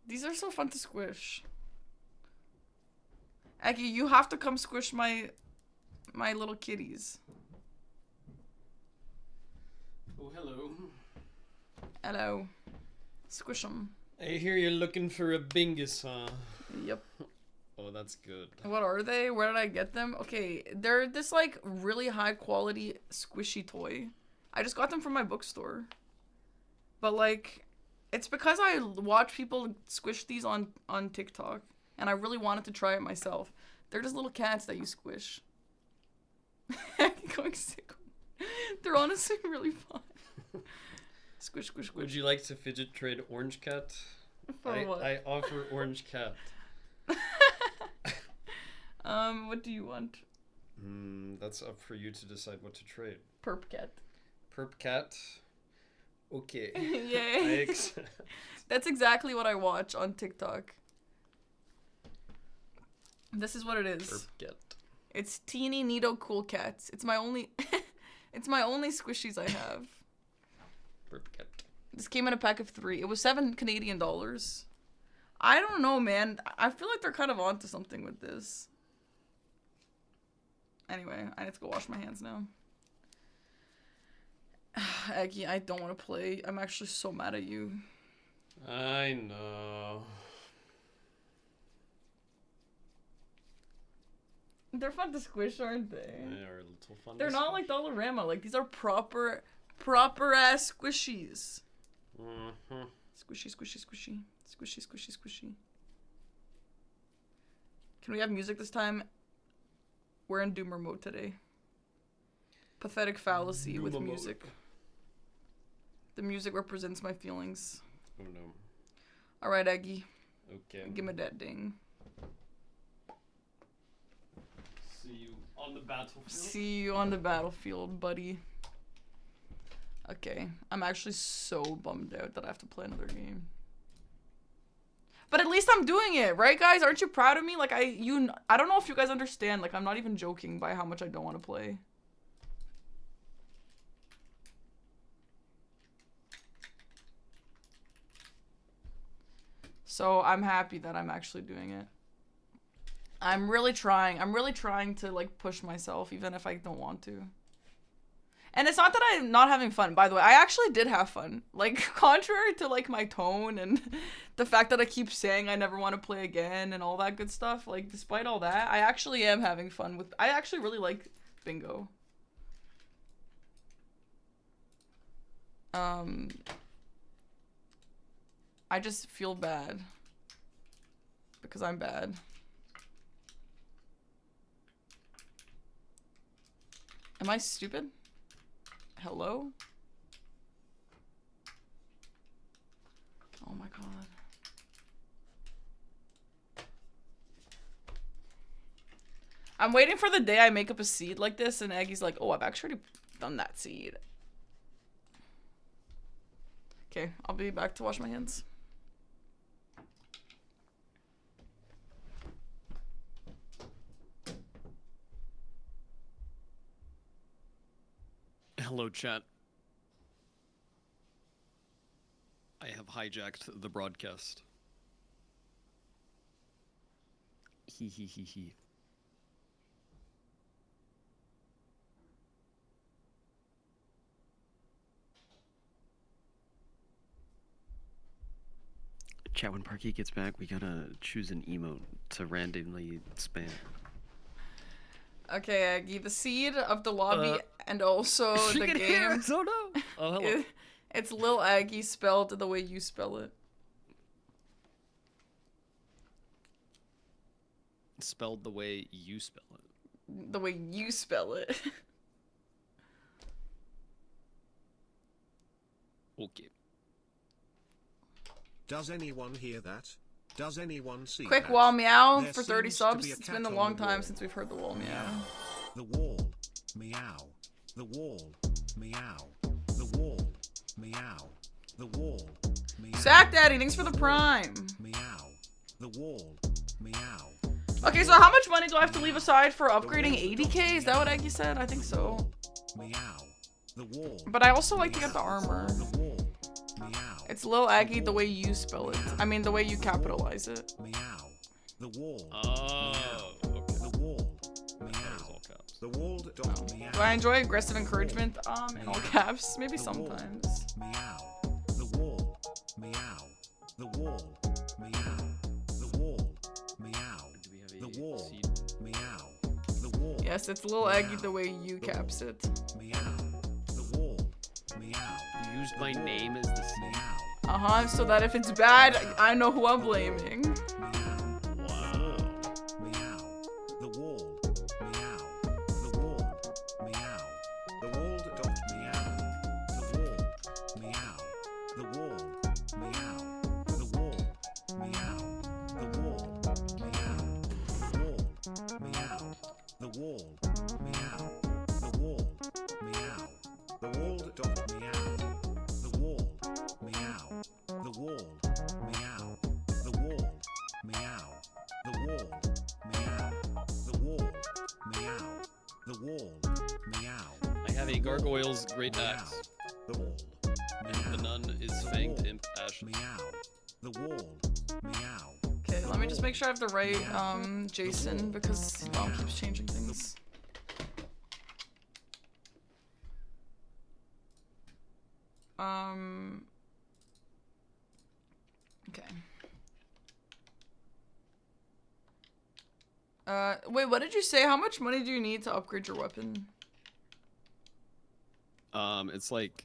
Speaker 1: These are so fun to squish. Aggy, you have to come squish my little kitties.
Speaker 7: Oh, hello.
Speaker 1: Hello. Squish them.
Speaker 7: I hear you're looking for a bingus, huh?
Speaker 1: Yep.
Speaker 7: Oh, that's good.
Speaker 1: What are they? Where did I get them? Okay, they're this like really high quality squishy toy. I just got them from my bookstore. But like, it's because I watch people squish these on TikTok, and I really wanted to try it myself. They're just little cats that you squish. Going sick. They're honestly really fun. Squish, squish, squish.
Speaker 7: Would you like to fidget trade Orange Cat?
Speaker 1: For what?
Speaker 7: I offer Orange Cat.
Speaker 1: What do you want?
Speaker 7: That's up for you to decide what to trade.
Speaker 1: Perp cat.
Speaker 7: Perp Cat? Okay.
Speaker 1: Yay.
Speaker 7: I accept.
Speaker 1: That's exactly what I watch on TikTok. This is what it is.
Speaker 7: Perp Cat.
Speaker 1: It's teeny neato cool cats. It's my only it's my only squishies I have.
Speaker 7: Perp Cat.
Speaker 1: This came in a pack of 3. It was $7 Canadian. I don't know, man. I feel like they're kind of onto something with this. Anyway, I need to go wash my hands now. Aggy, I don't want to play. I'm actually so mad at you.
Speaker 7: I know.
Speaker 1: They're fun to squish, aren't they?
Speaker 7: They are a little fun.
Speaker 1: They're
Speaker 7: to
Speaker 1: not like
Speaker 7: squish.
Speaker 1: Dollarama. Like, these are proper ass squishies.
Speaker 7: Mm-hmm.
Speaker 1: Squishy, squishy, squishy. Squishy, squishy, squishy. Can we have music this time? We're in doomer mode today. Pathetic fallacy with
Speaker 7: Doomer
Speaker 1: music.
Speaker 7: mode.
Speaker 1: The music represents my feelings.
Speaker 7: Oh no.
Speaker 1: Alright, Aggy.
Speaker 7: Okay.
Speaker 1: Give me that ding.
Speaker 7: See you on the battlefield.
Speaker 1: See you on the battlefield, buddy. Okay. I'm actually so bummed out that I have to play another game. But at least I'm doing it, right, guys? Aren't you proud of me? Like, I don't know if you guys understand. Like, I'm not even joking by how much I don't want to play. So I'm happy that I'm actually doing it. I'm really trying. I'm really trying to, like, push myself, even if I don't want to. And it's not that I'm not having fun, by the way. I actually did have fun. Like, contrary to, like, my tone and the fact that I keep saying I never want to play again and all that good stuff. Like, despite all that, I actually am having fun with... I actually really like bingo. I just feel bad. Because I'm bad. Am I stupid? Hello? Oh my god. I'm waiting for the day I make up a seed like this and Aggy's like, oh, I've actually done that seed. Okay, I'll be back to wash my hands.
Speaker 8: Hello, chat. I have hijacked the broadcast. Hee hee hee hee. Chat, when Parky gets back, we gotta choose an emote to randomly spam.
Speaker 1: Okay, Aggy, the seed of the lobby and also the game.
Speaker 8: Oh no! Oh, hello.
Speaker 1: It's Lil Aggy spelled the way you spell it.
Speaker 8: Spelled the way you spell it.
Speaker 1: The way you spell it.
Speaker 8: Okay.
Speaker 9: Does anyone hear that? Does anyone see
Speaker 1: Quick
Speaker 9: that?
Speaker 1: wall meow
Speaker 9: There
Speaker 1: for 30
Speaker 9: seems to be
Speaker 1: subs.
Speaker 9: a
Speaker 1: It's
Speaker 9: cat
Speaker 1: been a
Speaker 9: on
Speaker 1: long
Speaker 9: the
Speaker 1: time
Speaker 9: wall.
Speaker 1: since we've heard the wall meow.
Speaker 9: The wall. Meow. The wall. Meow. The wall. Meow. The wall. Meow.
Speaker 1: Sack Daddy, thanks for the prime.
Speaker 9: Meow. The wall. Meow.
Speaker 1: Okay, so how much money do I have to leave aside for upgrading 80k? Is that what Aggy said? I think so.
Speaker 9: Meow. The wall.
Speaker 1: But I also like to get the armor.
Speaker 9: The wall. Meow.
Speaker 1: It's Lil Aggy the way you spell it. I mean, the way you capitalize it.
Speaker 9: Meow. The wall.
Speaker 8: Oh. Okay.
Speaker 9: The wall.
Speaker 8: That was
Speaker 9: Meow.
Speaker 8: all caps.
Speaker 9: The wall. Dot meow.
Speaker 1: Do I enjoy aggressive encouragement? In all caps. Maybe
Speaker 9: The wall.
Speaker 1: sometimes.
Speaker 9: Meow. The wall. Meow. The wall. Meow. The wall. Meow.
Speaker 8: Do we have a
Speaker 9: The wall.
Speaker 8: seed?
Speaker 9: Meow. The wall.
Speaker 1: Yes, it's Lil Aggy the way you caps it.
Speaker 9: Meow. The wall. Meow.
Speaker 8: You used my name as the seed.
Speaker 9: Meow.
Speaker 1: Uh-huh, so that if it's bad, I know who I'm blaming.
Speaker 8: Wow.
Speaker 9: Meow. The wall. Meow. The wall. Meow. The wall. Dot meow. The wall. Meow. The wall. Meow. The wall. Meow. The wall. Meow. The wall. Meow. The wall. Meow. The wall. Dot meow. The wall. Meow. The wall. Meow. The wall. Meow. The wall. Meow. The wall. Meow. The wall. Meow.
Speaker 8: I have a gargoyle's great axe,
Speaker 9: The wall.
Speaker 8: and the nun is fanged imp ash.
Speaker 9: Meow. The wall. Meow.
Speaker 1: Okay, let me just make sure I have the right, Jason, because Dom keeps changing things. Okay. Wait, what did you say? How much money do you need to upgrade your weapon?
Speaker 8: It's like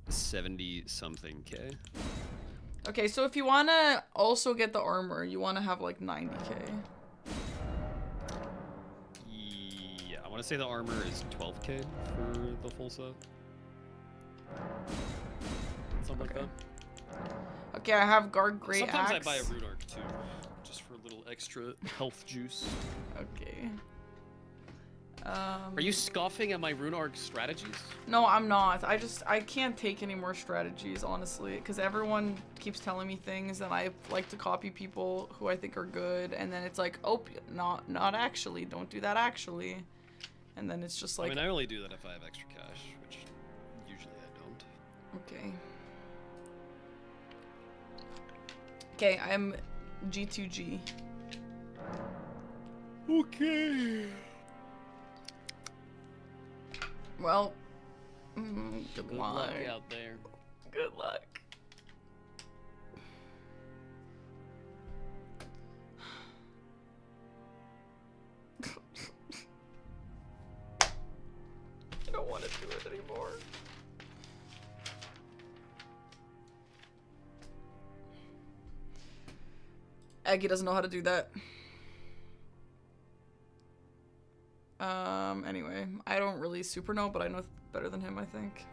Speaker 8: 70 something K.
Speaker 1: Okay, so if you wanna also get the armor, you wanna have like 90k.
Speaker 8: Yeah, I want to say the armor is 12K for the full set. Something like
Speaker 1: Okay.
Speaker 8: that.
Speaker 1: Okay, I have guard great
Speaker 8: Sometimes
Speaker 1: axe.
Speaker 8: I buy a rune arc too, just for a little extra health juice.
Speaker 1: Okay.
Speaker 8: Are you scoffing at my rune arc strategies?
Speaker 1: No, I'm not. I can't take any more strategies, honestly, because everyone keeps telling me things, and I like to copy people who I think are good, and then it's like, oh, not actually. Don't do that actually. And then it's just like,
Speaker 8: I mean, I only do that if I have extra cash, which usually I don't.
Speaker 1: okay. Okay, I'm G2G.
Speaker 8: Okay.
Speaker 1: Well, good
Speaker 8: Good
Speaker 1: luck.
Speaker 8: luck out there.
Speaker 1: Good luck. I don't want to do it anymore. Aggy doesn't know how to do that. Anyway, I don't really super know, but I know better than him, I think.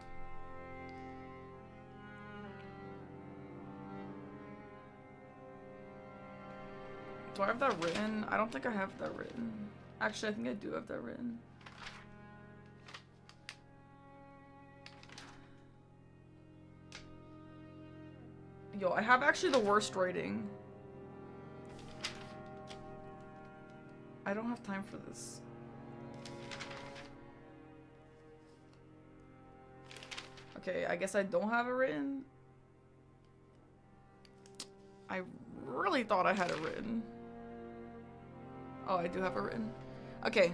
Speaker 1: Do I have that written? I don't think I have that written. Actually, I think I do have that written. Yo, I have actually the worst writing. I don't have time for this. Okay, I guess I don't have it written. I really thought I had it written. Oh, I do have it written. Okay.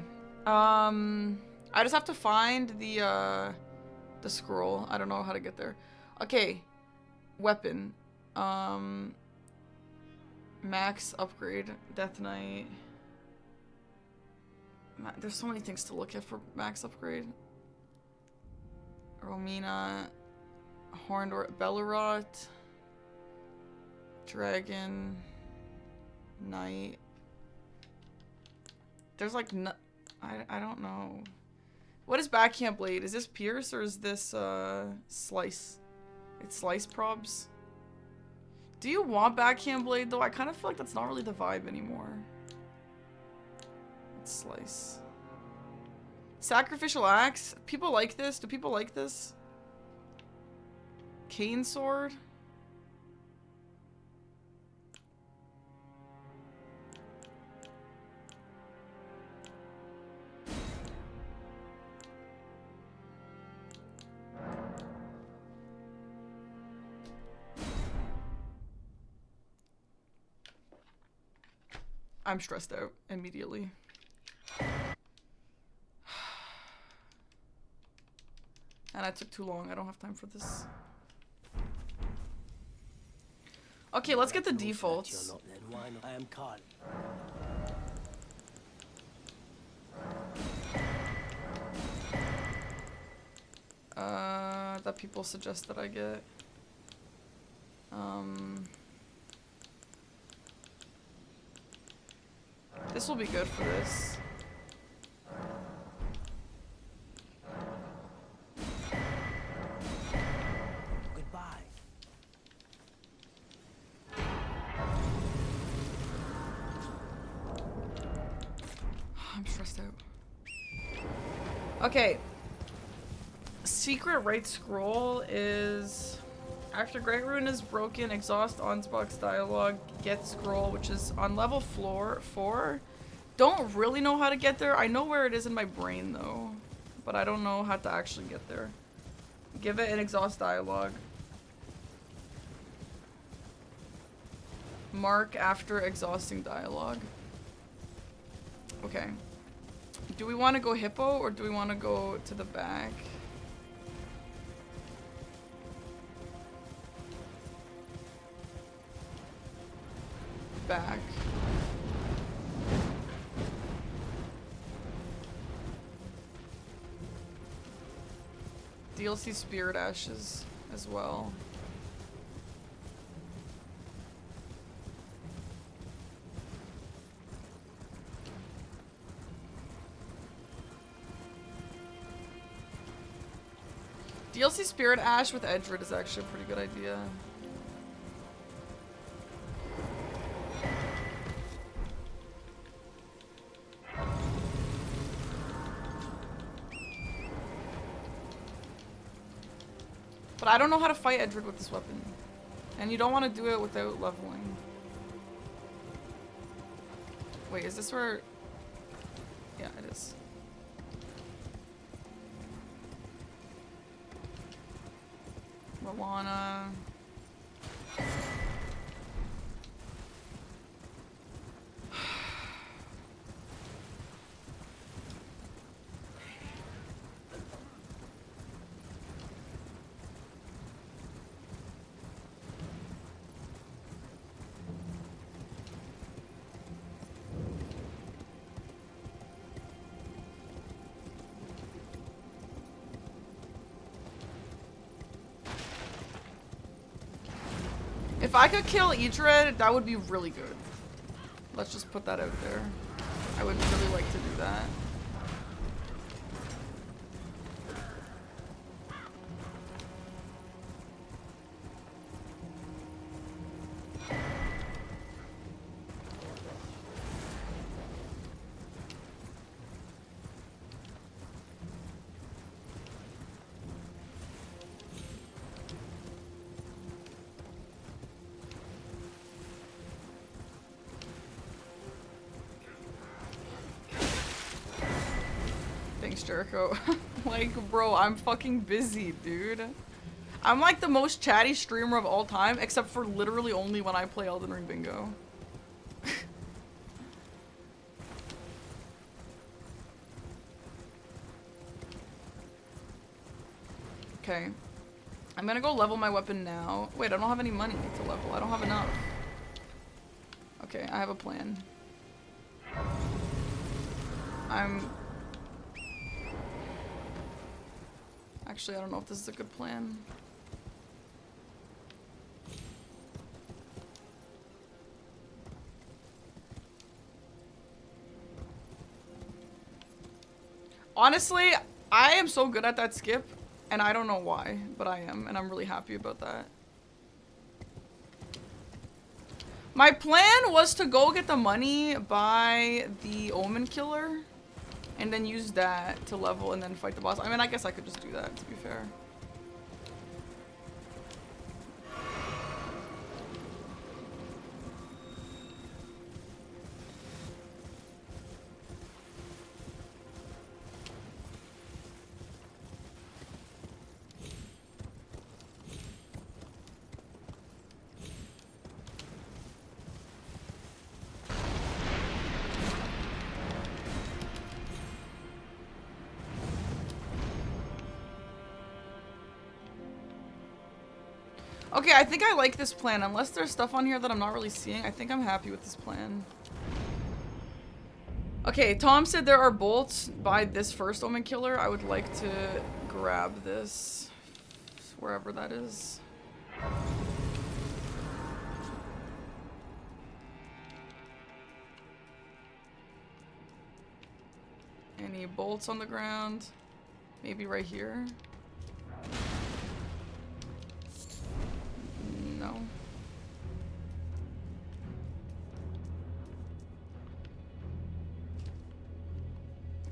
Speaker 1: I just have to find the scroll. I don't know how to get there. Okay. Weapon. Max upgrade. Death Knight. There's so many things to look at for max upgrade. Romina, Horned Bellerot, Dragon, Knight, There's like no... I don't know. What is backhand blade? Is this pierce or is this slice? It's slice probs. Do you want backhand blade though? I kind of feel like that's not really the vibe anymore. It's slice. Sacrificial axe. People like this. Do people like this? Cane sword. I'm stressed out immediately. And I took too long. I don't have time for this. Okay, let's get the defaults.
Speaker 3: You're not then. Why not? I am Carl.
Speaker 1: That people suggest that I get. This will be good for this.
Speaker 3: Goodbye.
Speaker 1: I'm stressed out. Okay. Secret right scroll is after Great Rune is broken, exhaust Onsbox dialogue, get scroll, which is on level 4. Don't really know how to get there. I know where it is in my brain though, but I don't know how to actually get there. Give it an exhaust dialogue. Mark after exhausting dialogue. Okay. Do we want to go hippo or do we want to go to the back? Back. DLC Spirit Ashes as well. DLC Spirit Ash with Edgerid is actually a pretty good idea. But I don't know how to fight Edgerid with this weapon. And you don't want to do it without leveling. Wait, is this where... Yeah, it is. Moana. If I could kill Idred, that would be really good. Let's just put that out there. I would really like to do that. Thanks, Jericho. Like, bro, I'm fucking busy, dude. I'm like the most chatty streamer of all time, except for literally only when I play Elden Ring Bingo. Okay. I'm gonna go level my weapon now. Wait, I don't have any money to level. I don't have enough. Okay, I have a plan. Actually, I don't know if this is a good plan. Honestly, I am so good at that skip, and I don't know why, but I am, and I'm really happy about that. My plan was to go get the money, buy the Omen Killer, and then use that to level and then fight the boss. I mean, I guess I could just do that, to be fair. Okay, I think I like this plan. Unless there's stuff on here that I'm not really seeing, I think I'm happy with this plan. Okay, Tom said there are bolts by this first Omen Killer. I would like to grab this, wherever that is. Any bolts on the ground? Maybe right here? No.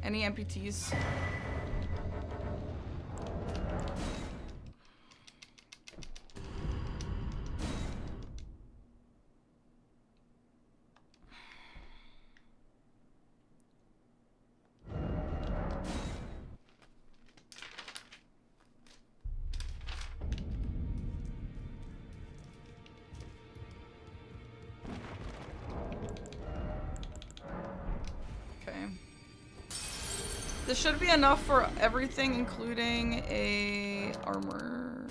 Speaker 1: Any amputees? This should be enough for everything, including a armor.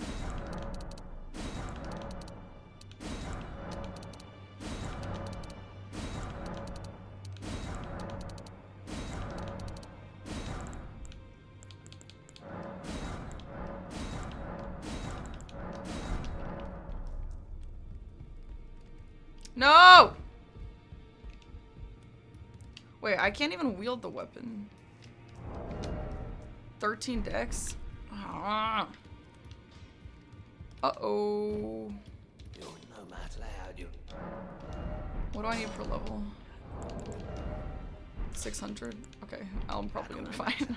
Speaker 1: No! Wait, I can't even wield the weapon. 13 dex? Uh-oh. What do I need per level? 600? Okay, I'm probably gonna be fine.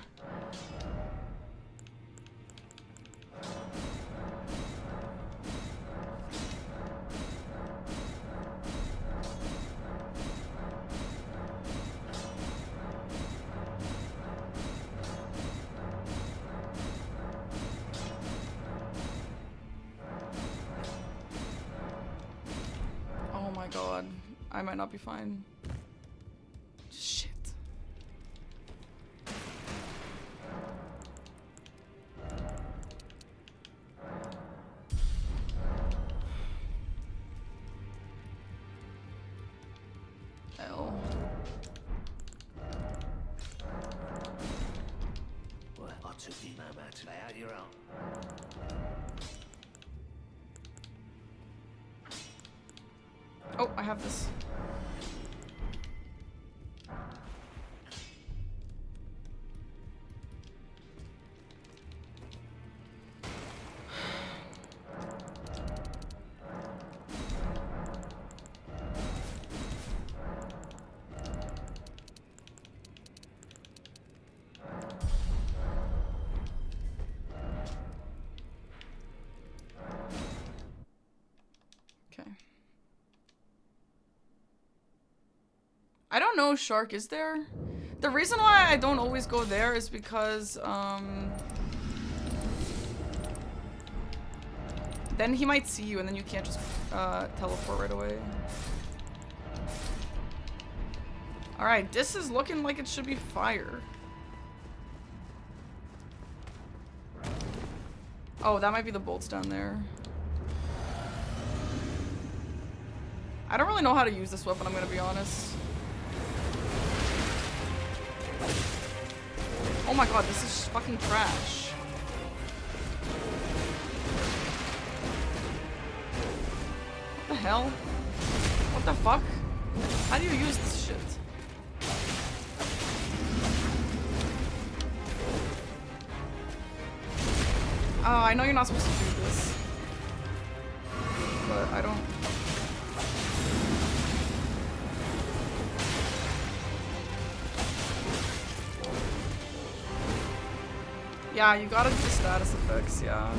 Speaker 1: God, I might not be fine. Shit. L.
Speaker 3: Well, I took you no matter to lay out your own.
Speaker 1: Oh, I have this. I don't know, Shark, is there? The reason why I don't always go there is because, then he might see you and then you can't just, teleport right away. Alright, this is looking like it should be fire. Oh, that might be the bolts down there. I don't really know how to use this weapon, I'm gonna be honest. Oh my god, this is fucking trash. What the hell? What the fuck? How do you use this shit? I know you're not supposed to do this. But I don't... Yeah, you gotta do the status effects, yeah.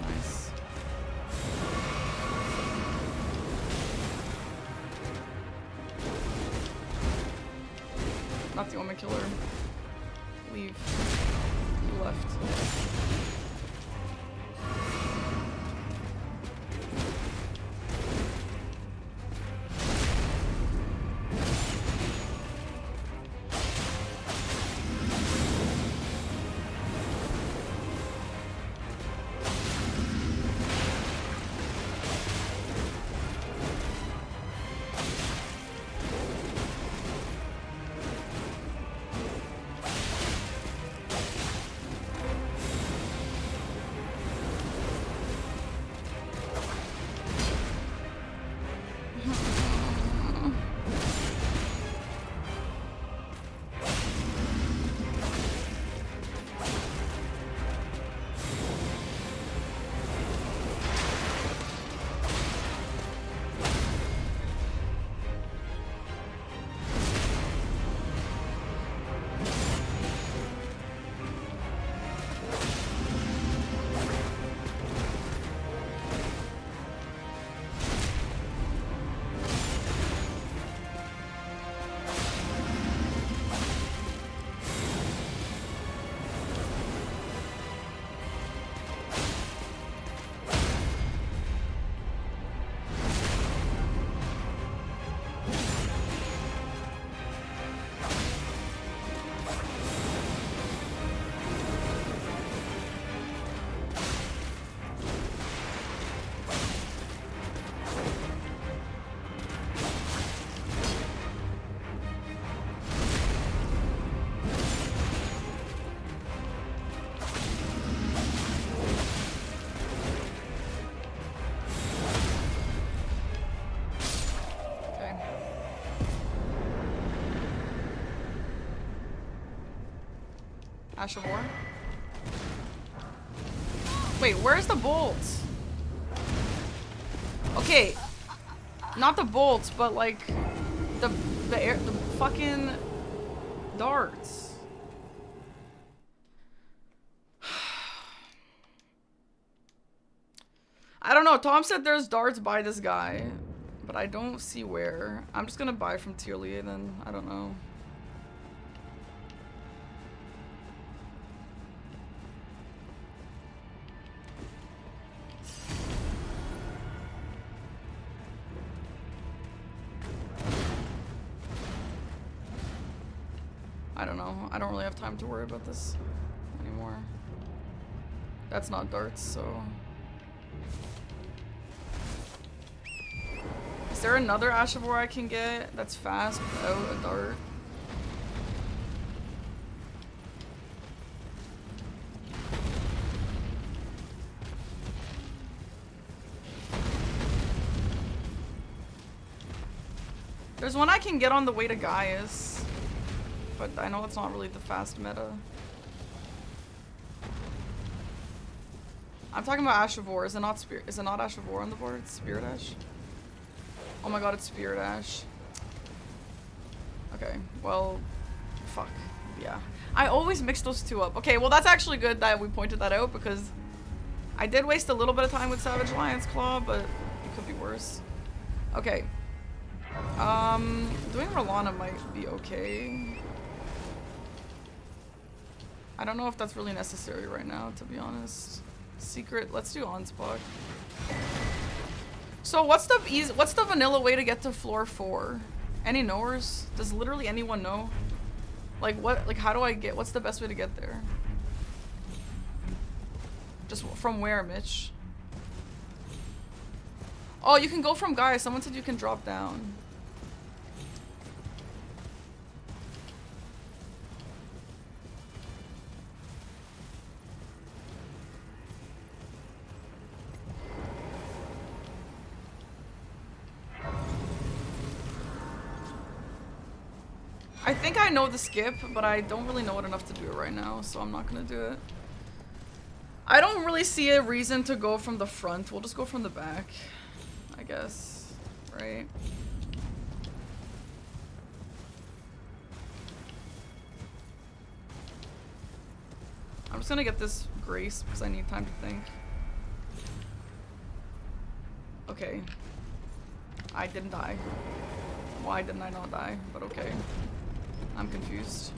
Speaker 1: Nice. Not the Omen Killer. Leave. You left. Ash of War? Wait, where's the bolts? Okay, not the bolts, but like the fucking darts. I don't know. Tom said there's darts by this guy, but I don't see where. I'm just gonna buy from Tierly then. I don't know. I don't know. I don't really have time to worry about this anymore. That's not darts, so... Is there another Ash of War I can get that's fast without a dart? There's one I can get on the way to Gaius, but I know it's not really the fast meta. I'm talking about Ash of War. Is it not Spirit? Is it not Ash of War on the board? It's Spirit Ash. Oh my god, it's Spirit Ash. Okay, well, fuck. Yeah. I always mix those two up. Okay, well that's actually good that we pointed that out because I did waste a little bit of time with Savage Lion's Claw, but it could be worse. Okay. Doing Rolana might be okay. I don't know if that's really necessary right now, to be honest. Secret, let's do Onspot. So what's the vanilla way to get to floor 4? Any knowers? Does literally anyone know? Like how do I get, what's the best way to get there? Just from where, Mitch? Oh, you can go from Gaia. Someone said you can drop down. I think I know the skip, but I don't really know it enough to do it right now, so I'm not gonna do it. I don't really see a reason to go from the front. We'll just go from the back, I guess, right? I'm just gonna get this Grace because I need time to think. Okay. I didn't die. Why didn't I not die? But okay. I'm confused.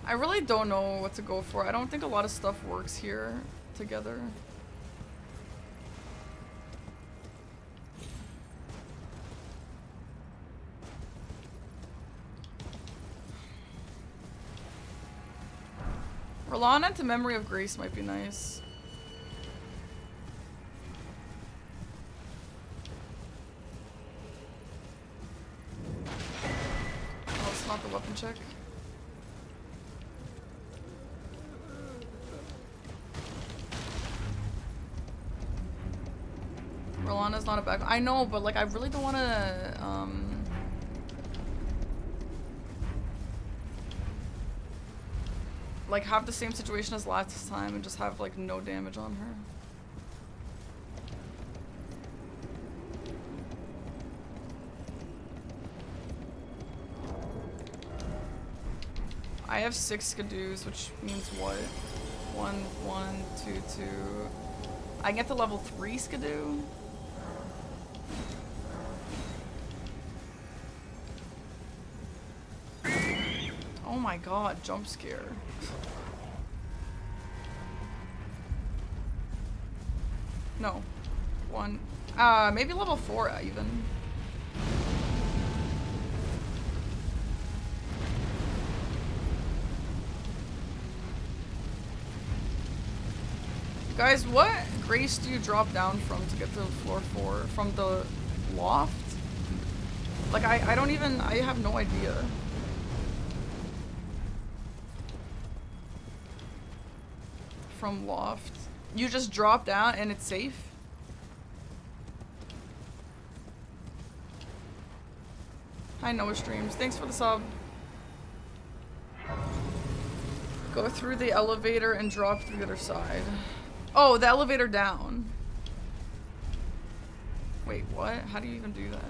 Speaker 1: I really don't know what to go for. I don't think a lot of stuff works here together. Rolana into Memory of Grace might be nice. Oh, it's not the weapon check. Rolana's not a bad. I know, but like I really don't want to. Like have the same situation as last time and just have like no damage on her. I have 6 skidoos, which means what? 1, 1, 2, 2. I get to level 3 skidoo. Oh my god, jump scare. No. 1. Maybe level 4 even. Guys, what Grace do you drop down from to get to floor 4? From the loft? Like, I don't even, I have no idea. From loft. You just drop down and it's safe? Hi, Noah Streams. Thanks for the sub. Go through the elevator and drop through the other side. Oh, the elevator down. Wait, what? How do you even do that?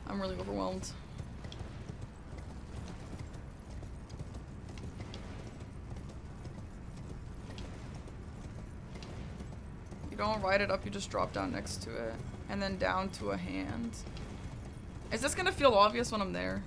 Speaker 1: I'm really overwhelmed. You don't ride it up, you just drop down next to it. And then down to a hand. Is this gonna feel obvious when I'm there?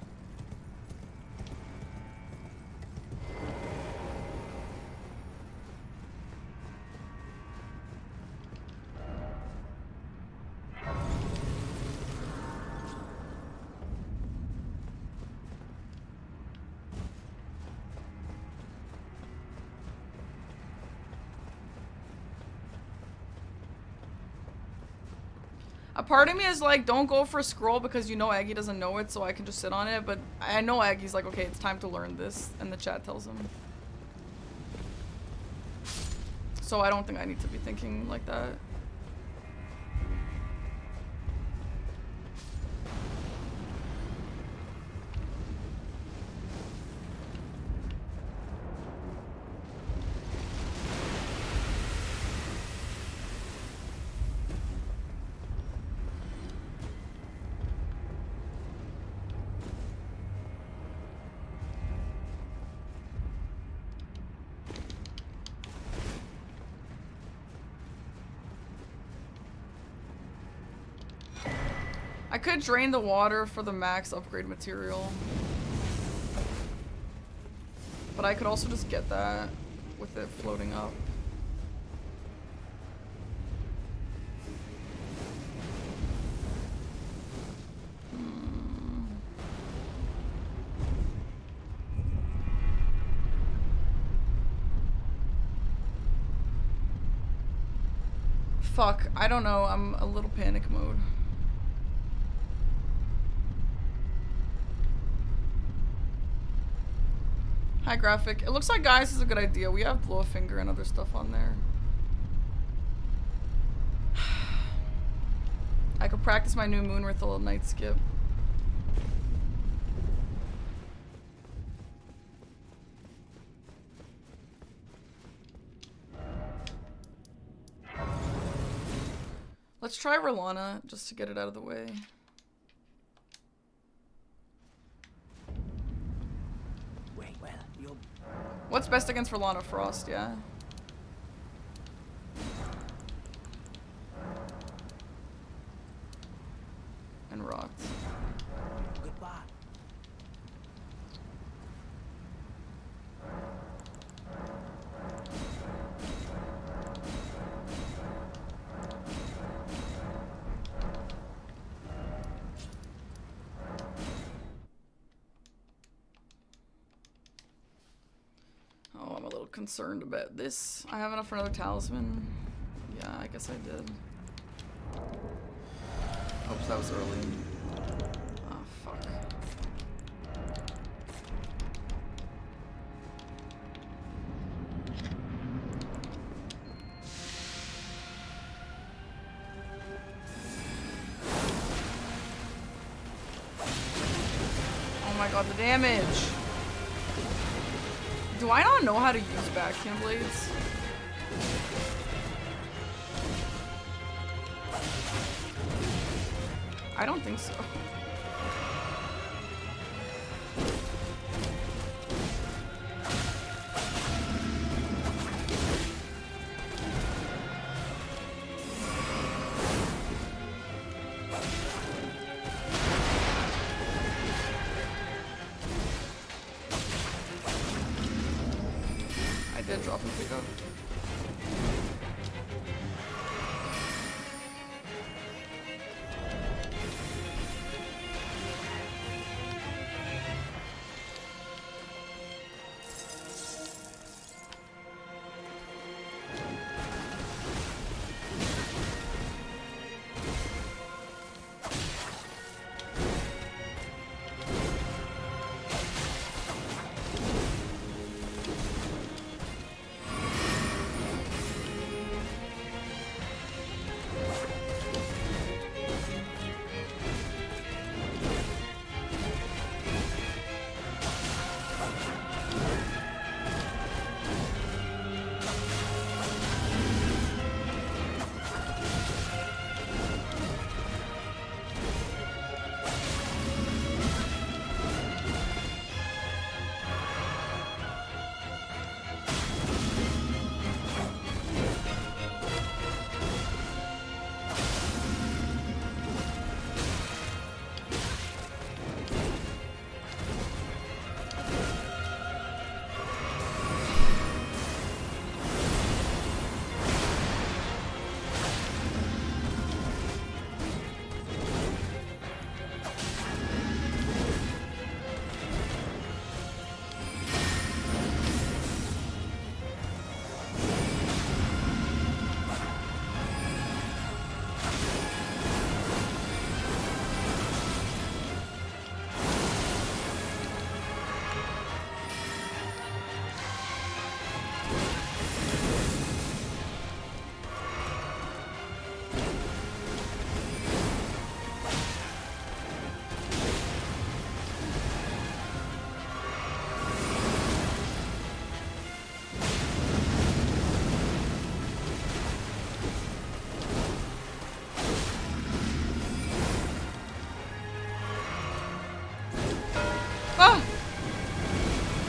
Speaker 1: A part of me is like, don't go for a scroll because you know Aggy doesn't know it, so I can just sit on it. But I know Aggy's like, okay, it's time to learn this, and the chat tells him. So I don't think I need to be thinking like that. I could drain the water for the max upgrade material. But I could also just get that with it floating up. Fuck, I don't know. I'm a little panic mode. Hi, Graphic. It looks like Guys is a good idea. We have Blow a Finger and other stuff on there. I could practice my new Moon Ritual night skip. Let's try Rolana, just to get it out of the way.
Speaker 3: Wait, well, you're...
Speaker 1: What's best against Rolana? Frost, yeah. And rocked.
Speaker 3: Goodbye.
Speaker 1: Oh, I'm a little concerned about this. I have enough for another talisman. Yeah, I guess I did. Oops, that was early. Oh, fuck. Oh my god, the damage! Do I not know how to use backhand blades? I don't think so. I did drop and pick up.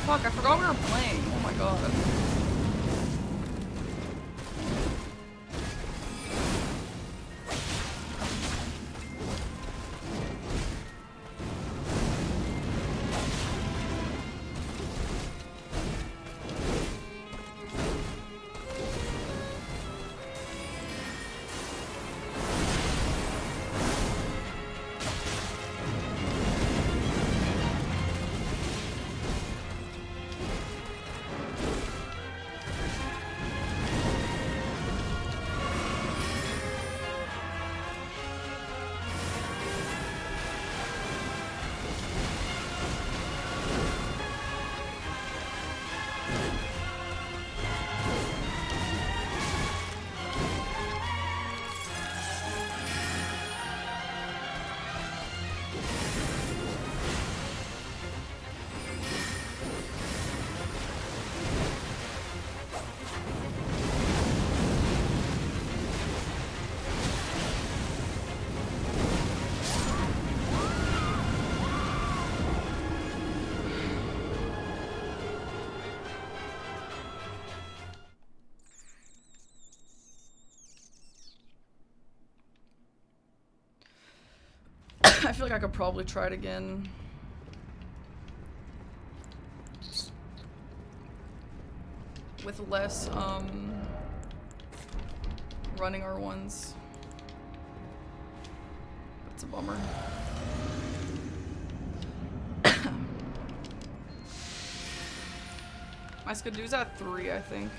Speaker 1: Fuck, I forgot we were playing. Oh my god. I feel like I could probably try it again. With less, running R1s. That's a bummer. My Skidoo's at 3, I think.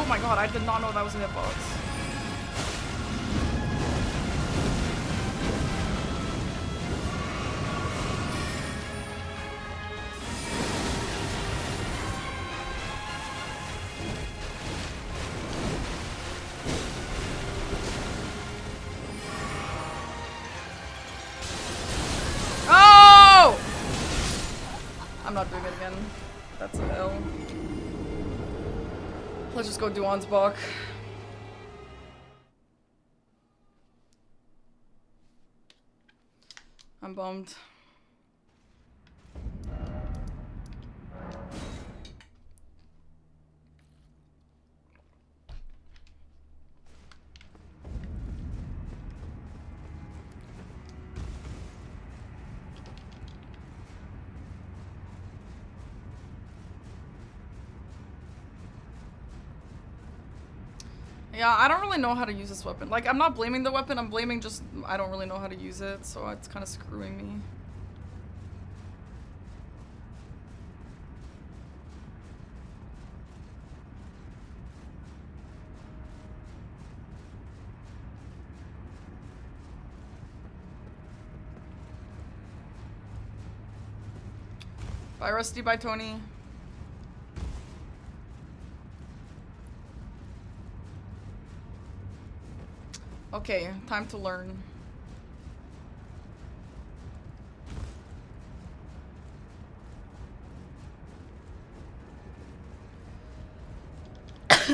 Speaker 1: Oh my god, I did not know that was a hitbox. Oh! I'm not doing it again. That's an L. Let's just go do Ansbach. I'm bummed. Yeah, I don't really know how to use this weapon. Like, I'm not blaming the weapon, I'm blaming just I don't really know how to use it, so it's kind of screwing me. Bye, Rusty. Bye, Tony. Okay, time to learn.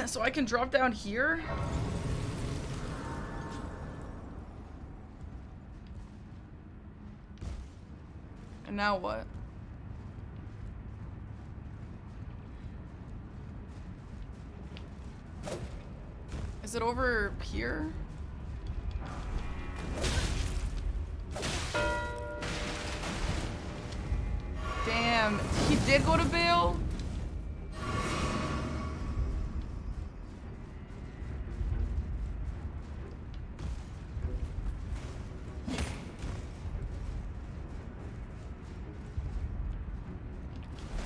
Speaker 1: So I can drop down here. And now what? Is it over here? Damn, he did go to bail?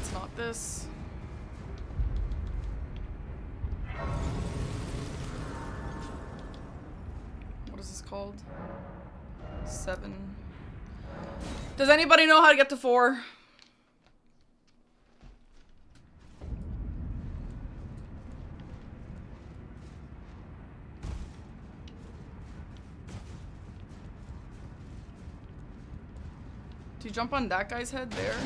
Speaker 1: It's not this. What is this called? 7. Does anybody know how to get to 4? you jump on that guy's head there.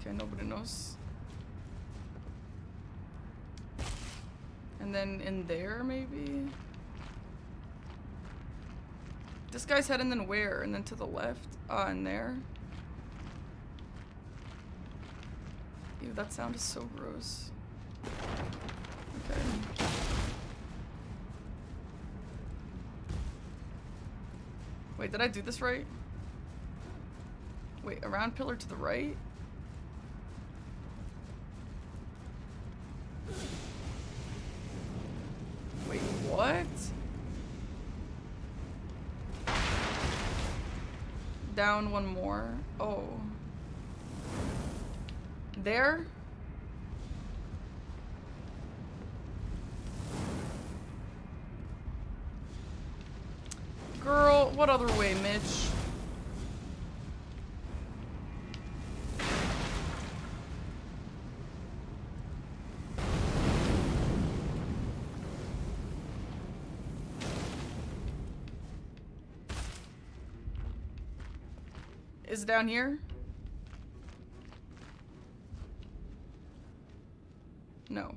Speaker 1: Okay, nobody knows. And then in there, maybe? This guy's head and then where? And then to the left? In there? Ew, that sound is so gross. Okay. Wait, did I do this right? Wait, around pillar to the right? Wait, what? Down one more. Oh. There? Girl, what other way, Mitch? Is it down here? No.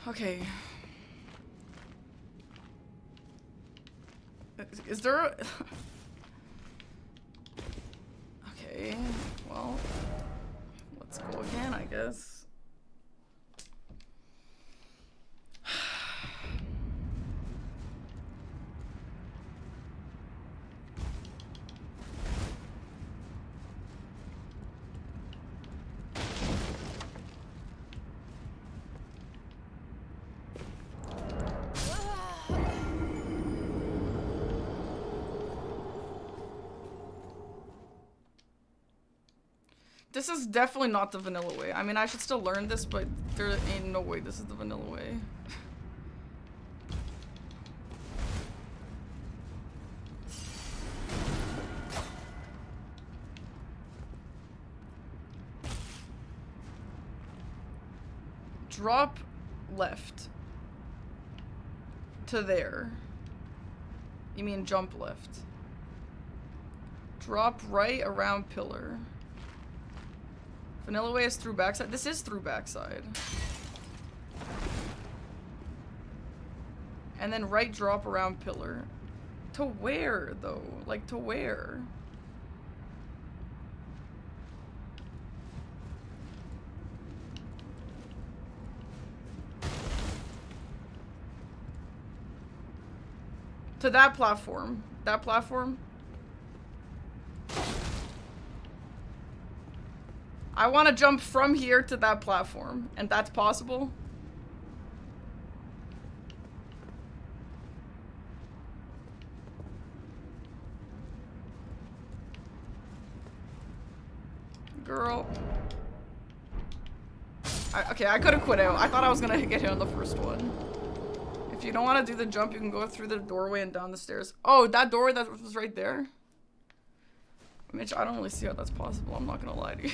Speaker 1: Okay. Is there a... Okay, well, let's go again, I guess. This is definitely not the vanilla way. I mean, I should still learn this, but there ain't no way this is the vanilla way. Drop left to there. You mean jump left. Drop right around pillar. Vanilla way is through backside. This is through backside. And then right drop around pillar. To where, though? Like, to where? To that platform. That platform? I want to jump from here to that platform, and that's possible. Girl. Okay, I could have quit out. I thought I was going to get hit on the first one. If you don't want to do the jump, you can go through the doorway and down the stairs. Oh, that doorway that was right there? Mitch, I don't really see how that's possible. I'm not going to lie to you.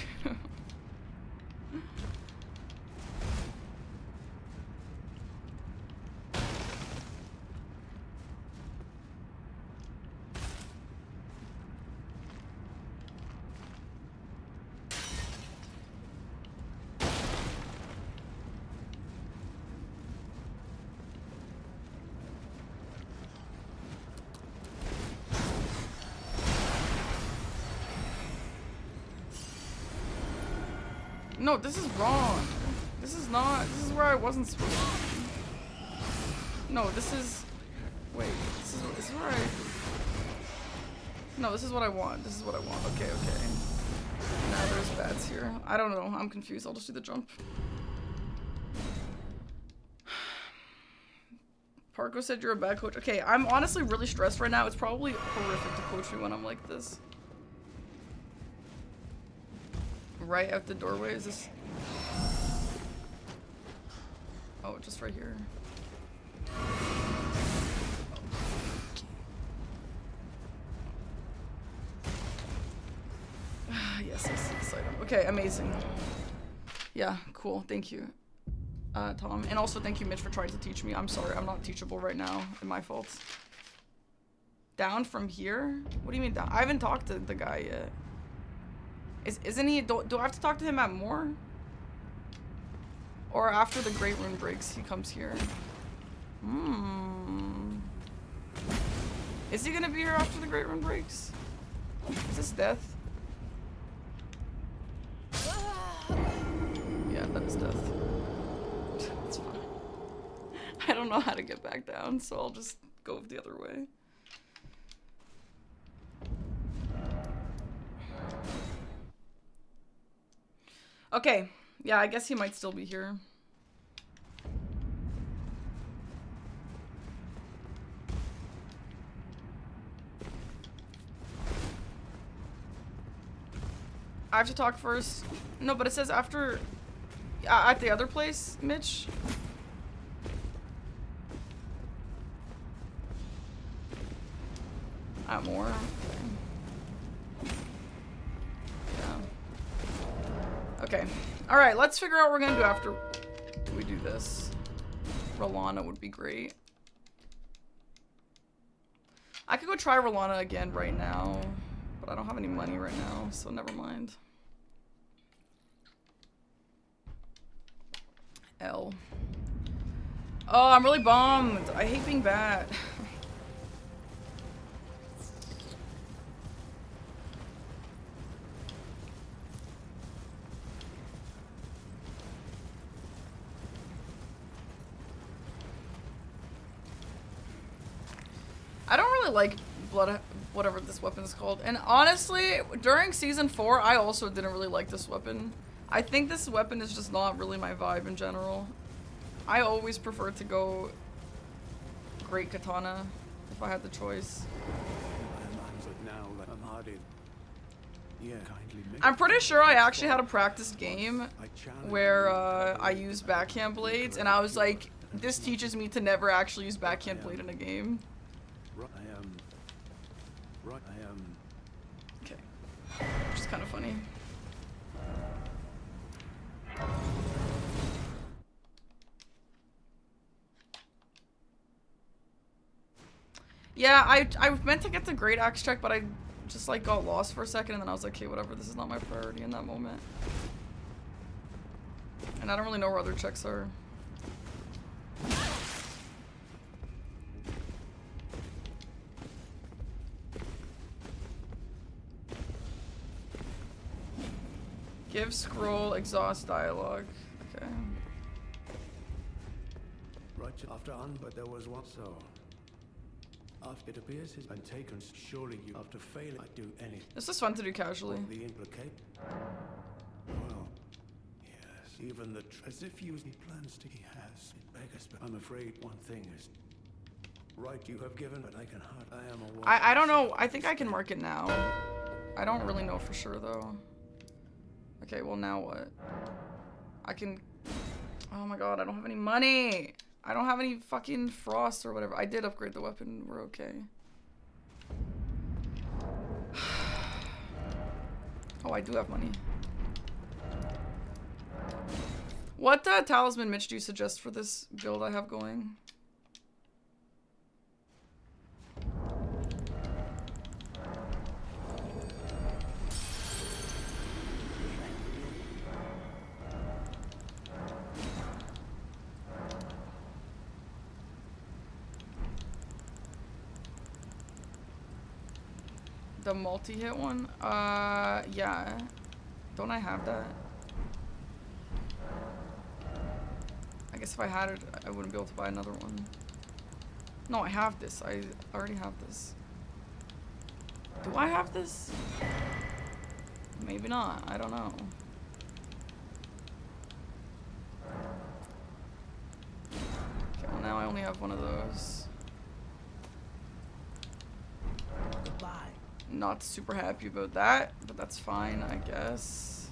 Speaker 1: No, this is wrong. This is not. This is where I wasn't supposed to be. No, this is. Wait. This is where I. No, this is what I want. This is what I want. Okay, okay. Now there's bats here. I don't know. I'm confused. I'll just do the jump. Parko said you're a bad coach. Okay, I'm honestly really stressed right now. It's probably horrific to coach me when I'm like this. Right out the doorway, is this? Oh, just right here. Yes, I see this item. Okay, amazing. Yeah, cool, thank you. Tom. And also thank you, Mitch, for trying to teach me. I'm sorry, I'm not teachable right now. It's my fault. Down from here? What do you mean down? I haven't talked to the guy yet. Isn't he? Do I have to talk to him at more? Or after the Great Rune breaks, he comes here? Is he gonna be here after the Great Rune breaks? Is this death? Yeah, that is death. That's fine. I don't know how to get back down, so I'll just go the other way. Okay, yeah, I guess he might still be here. I have to talk first. No, but it says after... at the other place, Mitch? At more? Okay. Yeah. Okay. Alright, let's figure out what we're gonna do after we do this. Rolana would be great. I could go try Rolana again right now, but I don't have any money right now, so never mind. L. Oh, I'm really bummed. I hate being bad. I don't really like blood, whatever this weapon is called. And honestly, during season 4, I also didn't really like this weapon. I think this weapon is just not really my vibe in general. I always prefer to go Great Katana if I had the choice. I'm pretty sure I actually had a practiced game where I used backhand blades, and I was like, this teaches me to never actually use backhand blade in a game. Okay. Which is kind of funny. Yeah, I meant to get the Great Axe check, but I just like got lost for a second, and then I was like, okay, whatever, this is not my priority in that moment. And I don't really know where other checks are. Give scroll exhaust dialogue. Okay.
Speaker 10: Right after but there was one so. After it appears he's been taken, surely you after failing I do anything.
Speaker 1: This is fun to do casually.
Speaker 10: The implicate. Well, yes, even the as if he plans to he has. Beggars, but I'm afraid one thing is right you have given, but I can hard I am aware.
Speaker 1: I don't know. I think I can mark it now. I don't really know for sure though. Okay, well now what? I can... Oh my god, I don't have any money! I don't have any fucking frost or whatever. I did upgrade the weapon, we're okay. Oh, I do have money. What talisman, Mitch, do you suggest for this build I have going? The multi-hit one? Yeah. Don't I have that? I guess if I had it, I wouldn't be able to buy another one. No, I have this. I already have this. Do I have this? Maybe not. I don't know. Okay, well now I only have one of those.
Speaker 3: Goodbye.
Speaker 1: Not super happy about that, but that's fine, I guess.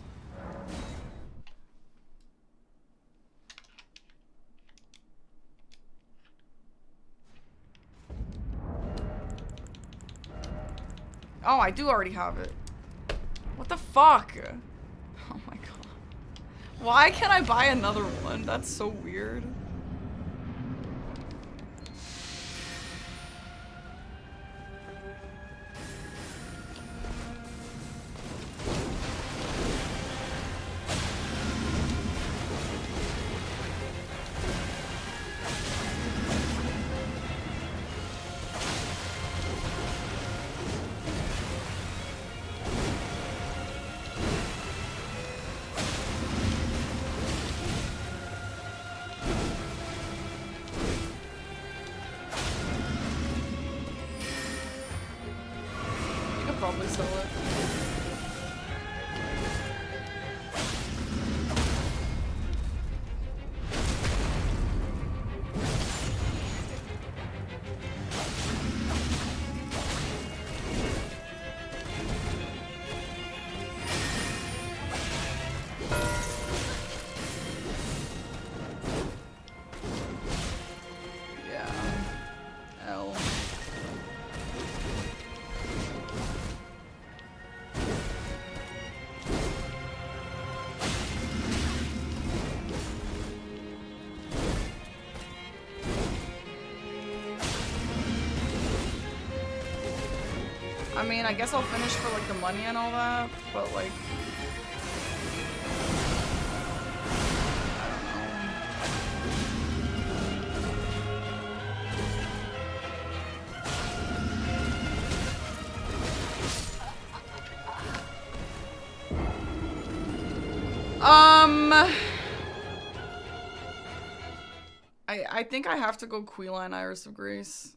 Speaker 1: Oh, I do already have it. What the fuck? Oh my god. Why can't I buy another one? That's so weird. Probably sell it. Yeah. L. I mean, I guess I'll finish for like the money and all that, but like, I don't know. I think I have to go Queeline Iris of Grace.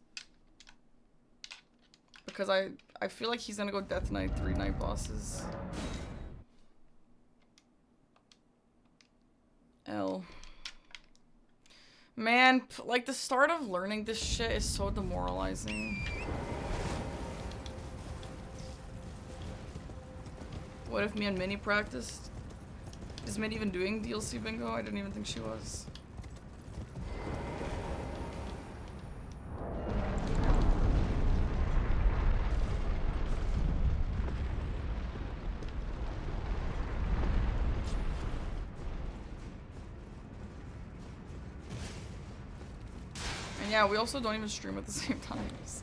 Speaker 1: Because I feel like he's gonna go Death Knight 3 night bosses. L. Man, like the start of learning this shit is so demoralizing. What if me and Minnie practiced? Is Minnie even doing DLC bingo? I didn't even think she was. And yeah, we also don't even stream at the same times.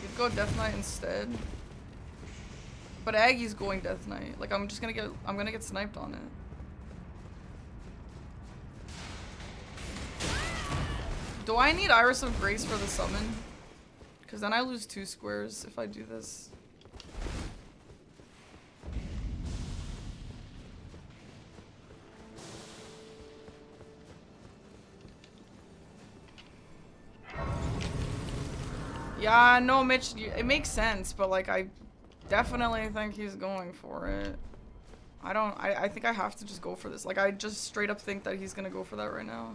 Speaker 1: You'd go Death Knight instead. But Aggy's going Death Knight. Like I'm gonna get sniped on it. Do I need Iris of Grace for the summon? Because then I lose 2 squares if I do this. Yeah, no, Mitch, it makes sense, but like I definitely think he's going for it. I think I have to just go for this. Like I just straight up think that he's gonna go for that right now.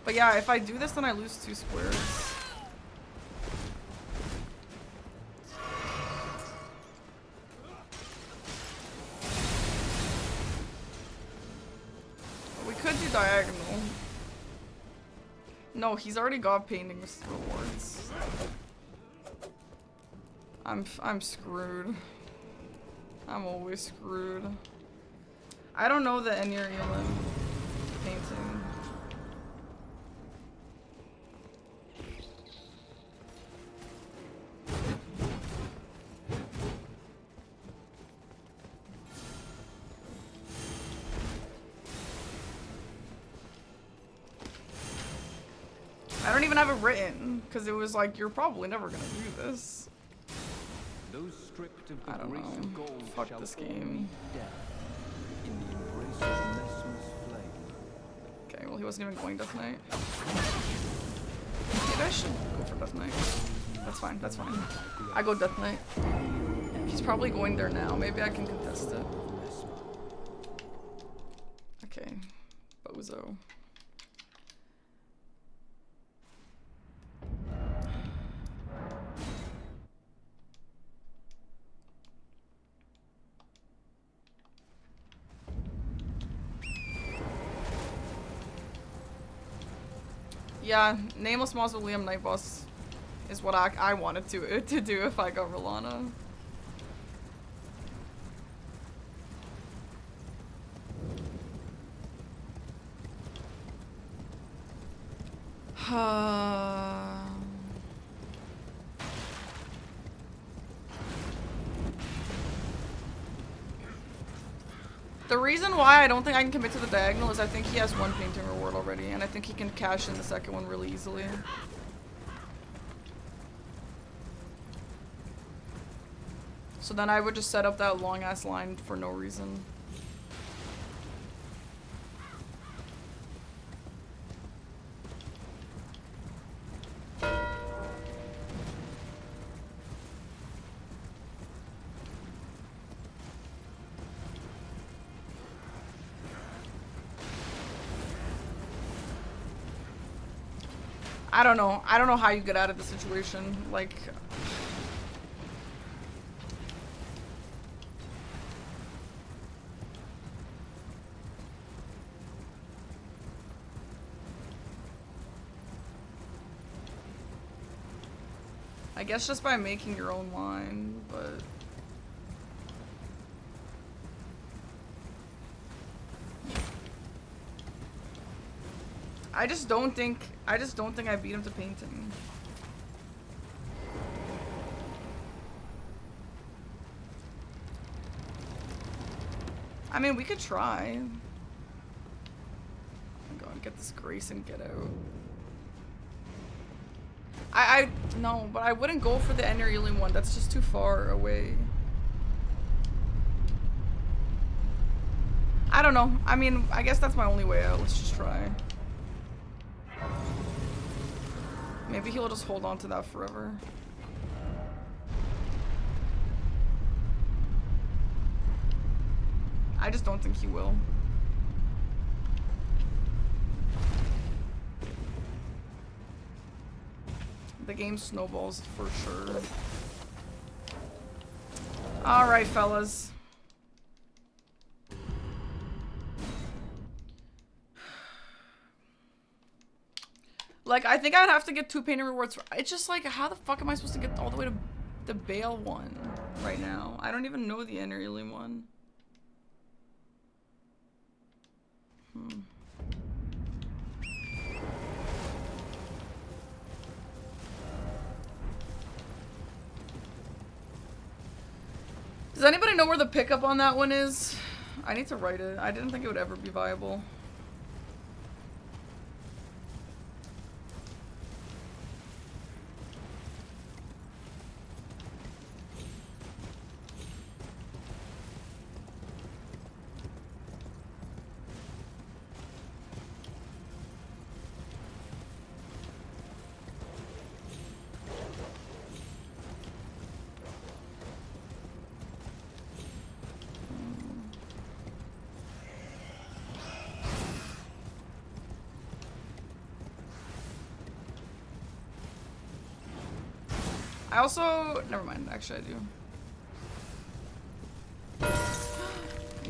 Speaker 1: But yeah, if I do this, then I lose 2 squares. We could do diagonal. No, he's already got painting rewards. I'm screwed. I'm always screwed. I don't know the Enir Elam painting. I don't even have it written, because it was like, you're probably never gonna do this.
Speaker 5: Those stripped of the
Speaker 1: I don't
Speaker 5: grace
Speaker 1: know.
Speaker 5: of gold
Speaker 1: Fuck
Speaker 5: shall
Speaker 1: this
Speaker 5: all
Speaker 1: game.
Speaker 5: meet death in the embrace of Messmer's flame.
Speaker 1: Okay, well he wasn't even going Death Knight. Maybe I should go for Death Knight. That's fine, that's fine. I go Death Knight. He's probably going there now. Maybe I can contest it. Okay. Bozo. Yeah, Nameless Mausoleum Night Boss is what I wanted to do if I got Rolana. The reason why I don't think I can commit to the diagonal is I think he has one painting reward already, and I think he can cash in the second one really easily. So then I would just set up that long ass line for no reason. I don't know. I don't know how you get out of the situation. Like, I guess just by making your own line, but I just don't think I beat him to painting. I mean, we could try. Oh my god, get this grace and get out. No, but I wouldn't go for the Enerealing one. That's just too far away. I don't know. I mean, I guess that's my only way out. Let's just try. Maybe he'll just hold on to that forever. I just don't think he will. The game snowballs for sure. Alright, fellas. Like, I think I'd have to get 2 painting rewards. It's just like, how the fuck am I supposed to get all the way to the Bale one right now? I don't even know the Enerealing one. Does anybody know where the pickup on that one is? I need to write it. I didn't think it would ever be viable. I also, never mind, actually I do.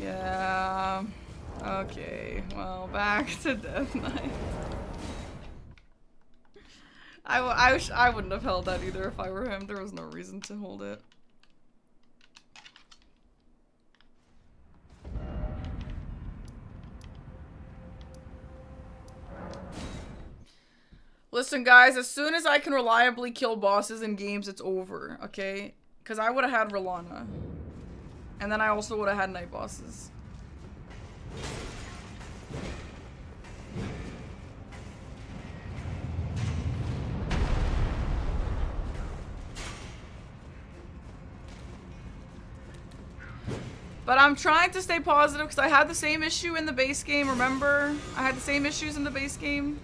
Speaker 1: Yeah, okay, well, back to Death Knight. I wouldn't have held that either if I were him. There was no reason to hold it. Listen, guys, as soon as I can reliably kill bosses in games, it's over, okay? Because I would have had Rolana. And then I also would have had night bosses. But I'm trying to stay positive because I had the same issue in the base game, remember? I had the same issues in the base game.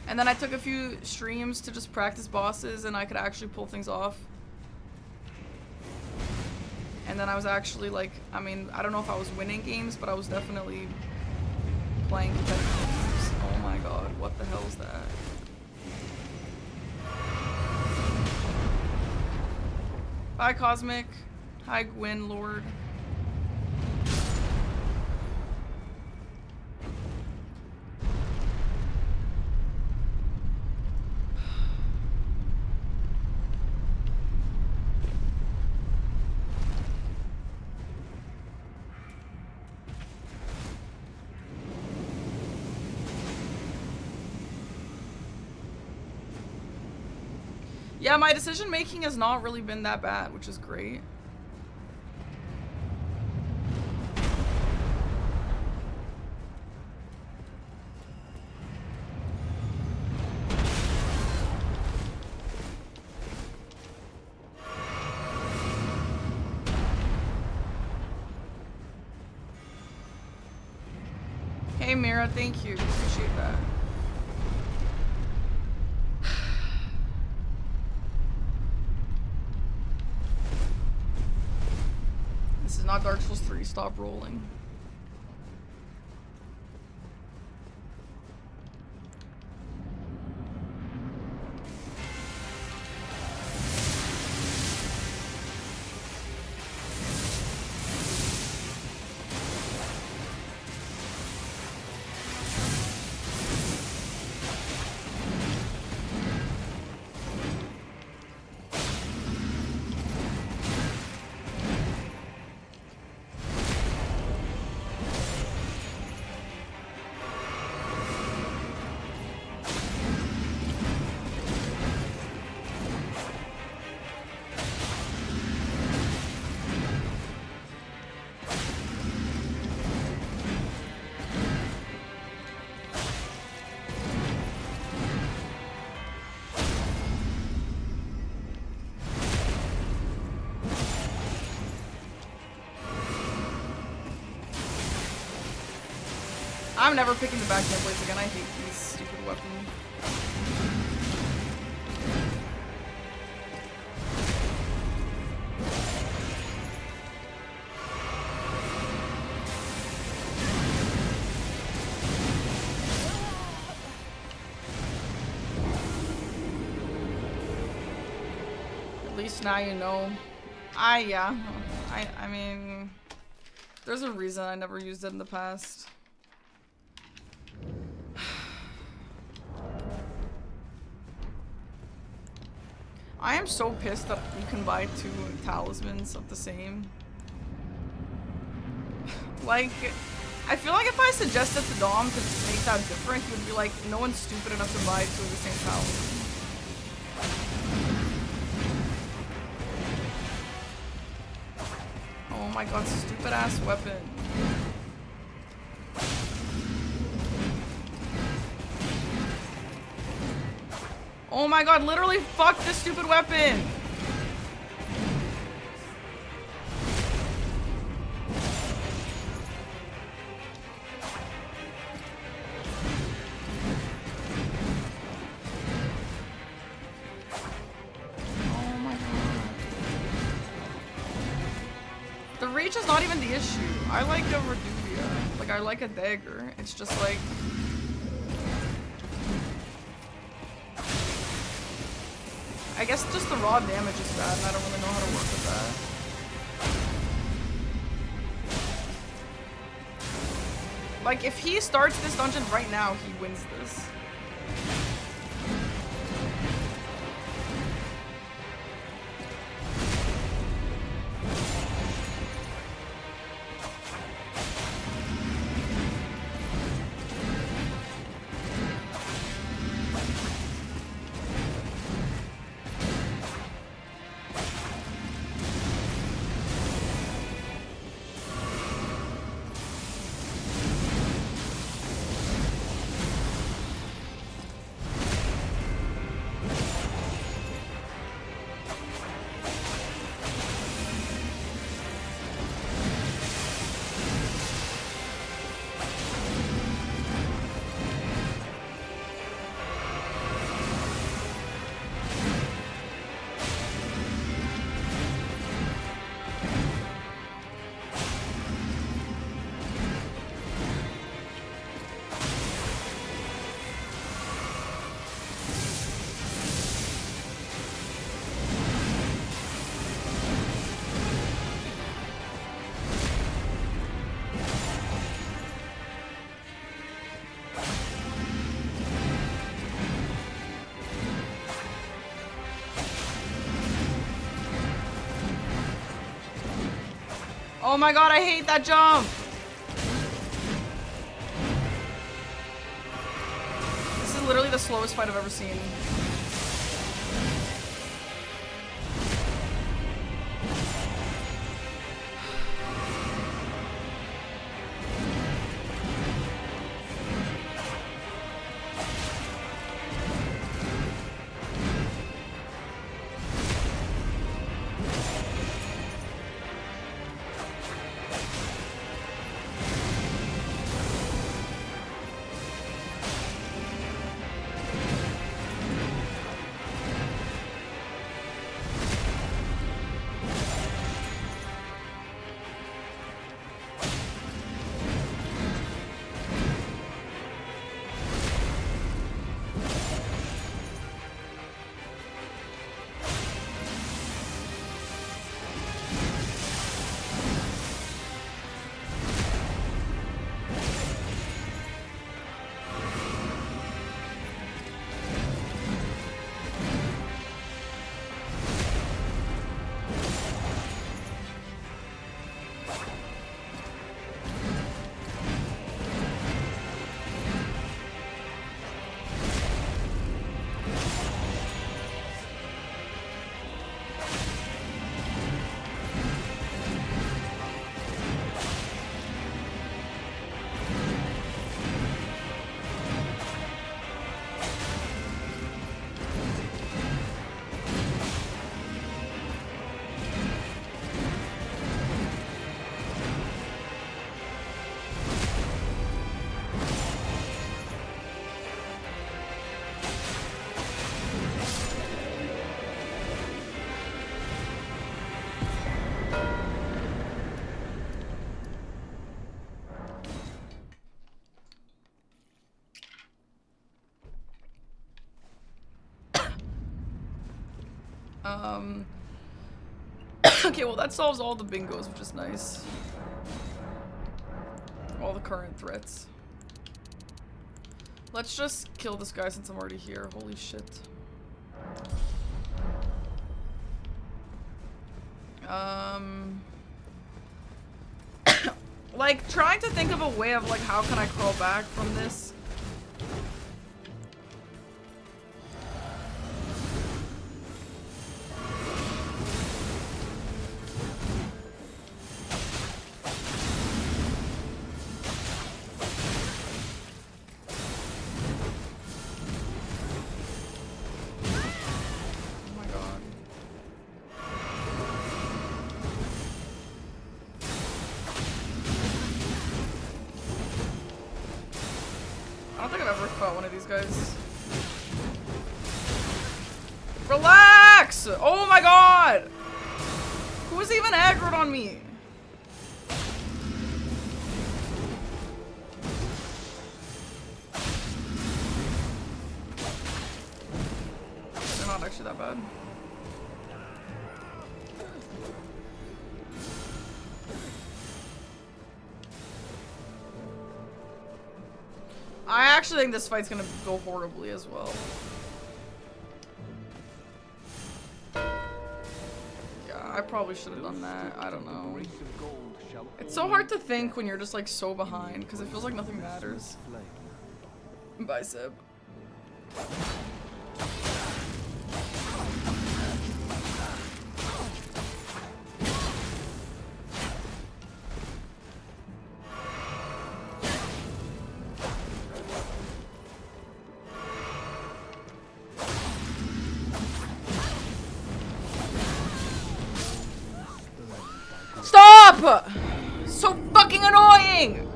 Speaker 1: And then I took a few streams to just practice bosses and I could actually pull things off. And then I was actually like, I mean, I don't know if I was winning games, but I was definitely playing competitive games. Oh my god, what the hell is that? Bye, Cosmic. Hi, Gwyn Lord. Yeah, my decision making has not really been that bad, which is great. Hey Mira, thank you. Appreciate that. This is not Dark Souls 3. Stop rolling. I'm never picking the backhand blades again. I hate these stupid weapons. At least now you know. Yeah. I mean, there's a reason I never used it in the past. I am so pissed that you can buy 2 talismans of the same. Like, I feel like if I suggested to Dom to make that different, he would be like, no one's stupid enough to buy 2 of the same talisman. Oh my god, stupid ass weapon. Oh my god, literally fuck this stupid weapon! Oh my god. The reach is not even the issue. I like a Redudia. Like, I like a dagger. It's just like... I guess just the raw damage is bad, and I don't really know how to work with that. Like, if he starts this dungeon right now, he wins this. Oh my god, I hate that jump! This is literally the slowest fight I've ever seen. Okay, well that solves all the bingos, which is nice. All the current threats. Let's just kill this guy since I'm already here. Holy shit. Like, trying to think of a way of, like, how can I crawl back from this? Oh my god. I don't think I've ever fought one of these guys. Relax! Oh my god! Who is even aggroed on me? They're not actually that bad. I actually think this fight's gonna go horribly as well. Yeah, I probably should have done that. I don't know. It's so hard to think when you're just like so behind because it feels like nothing matters. Bye, Seb. Stop! So fucking annoying!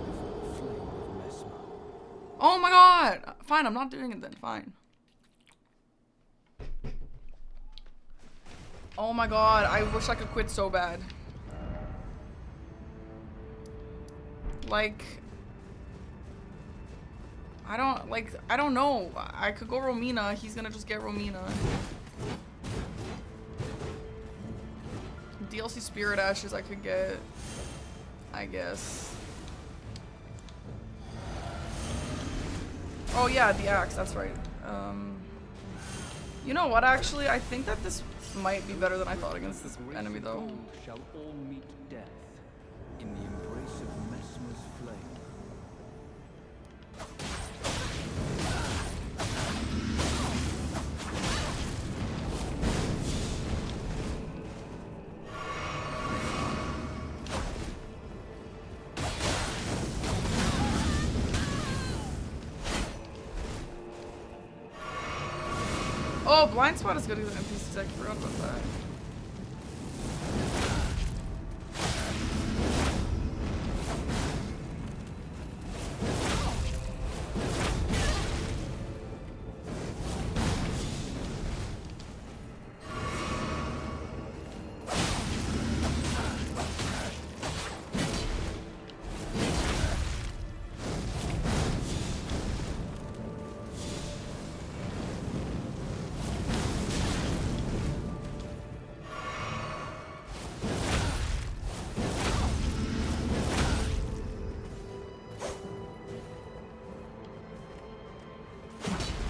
Speaker 1: Oh my god! Fine, I'm not doing it then. Fine. Oh my god, I wish I could quit so bad. Like... I don't know. I could go Romina. He's gonna just get Romina. DLC Spirit Ashes I could get, I guess. Oh yeah, the axe, that's right. You know what, actually? I think that this might be better than I thought against this enemy, though.
Speaker 5: Shall all meet death in the embrace of Messmer's flame.
Speaker 1: Oh, blind spot is good with NPCs. I forgot about that.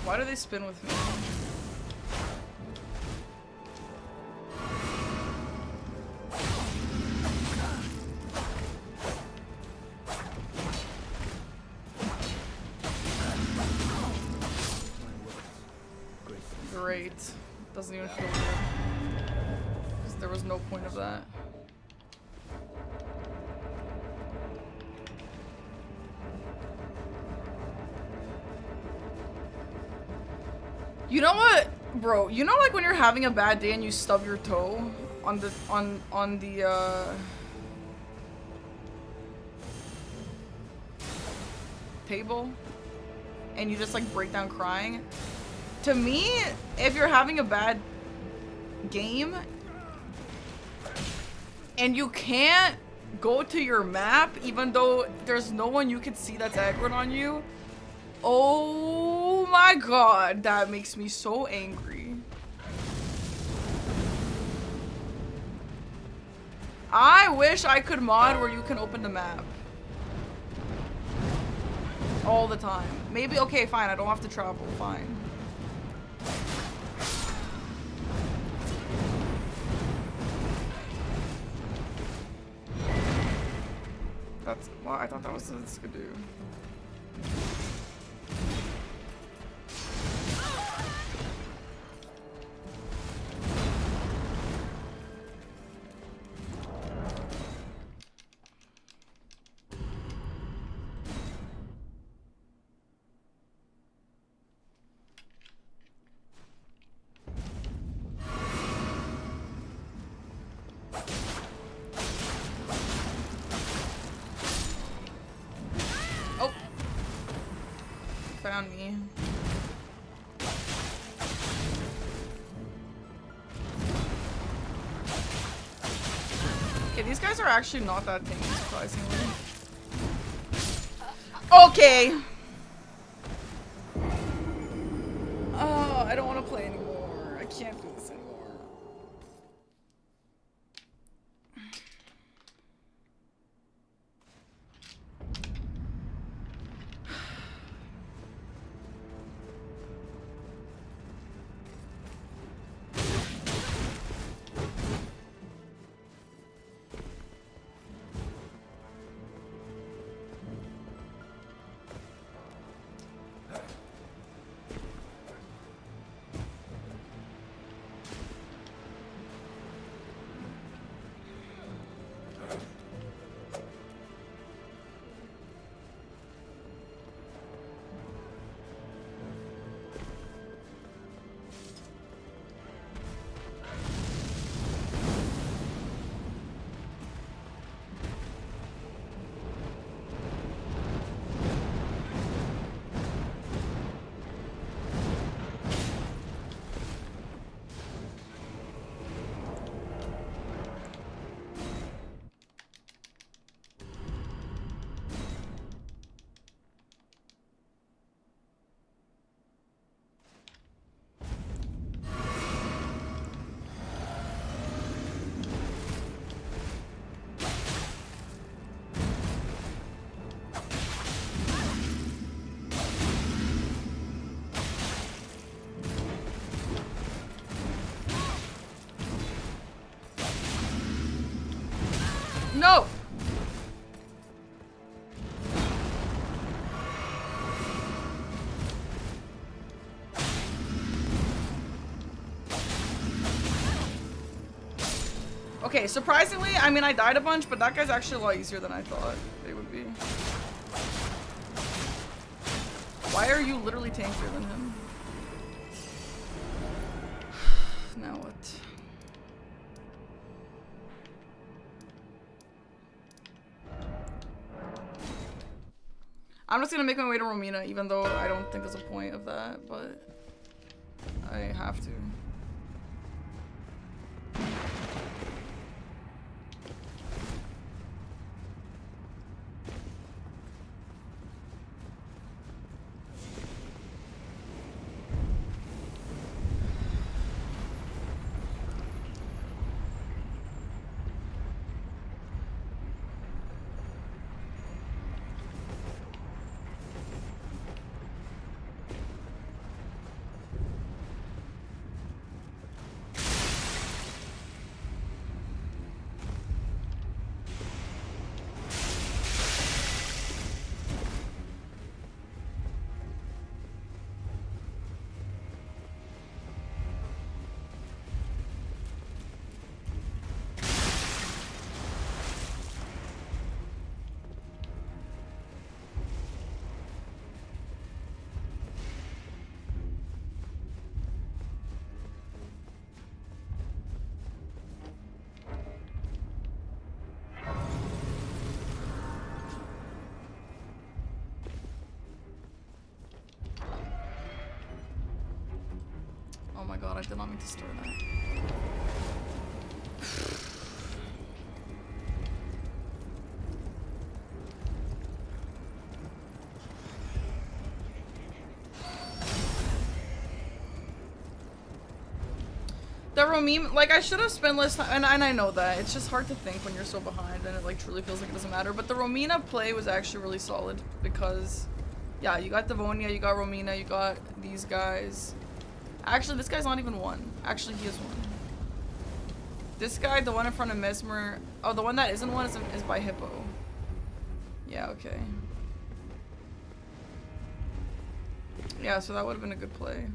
Speaker 1: Why do they spin with me? Great. Doesn't even feel good. Because there was no point of that. You know what, bro? You know, like when you're having a bad day and you stub your toe on the table, and you just like break down crying. To me, if you're having a bad game and you can't go to your map, even though there's no one you can see that's aggroed on you. Oh my god, that makes me so angry. I wish I could mod where you can open the map. All the time. Maybe, okay, fine, I don't have to travel, fine. That's, well, I thought that was what this could do. Found me. Okay, these guys are actually not that tanky, surprisingly. Okay. Oh, I don't want to play anymore. I can't do this anymore. No! Okay, surprisingly, I mean, I died a bunch, but that guy's actually a lot easier than I thought they would be. Why are you literally tankier than him? Now what? I'm just gonna make my way to Romina, even though I don't think there's a point of that, but I have to. Oh my god, I did not mean to store that. The Romina, like, I should have spent less time, and I know that. It's just hard to think when you're so behind and it, like, truly feels like it doesn't matter. But the Romina play was actually really solid because, yeah, you got Devonia, you got Romina, you got these guys. Actually, this guy's not even one. Actually, he is one. This guy, the one in front of Mesmer, oh, the one that isn't one is by Hippo. Yeah, okay. Yeah, so that would have been a good play.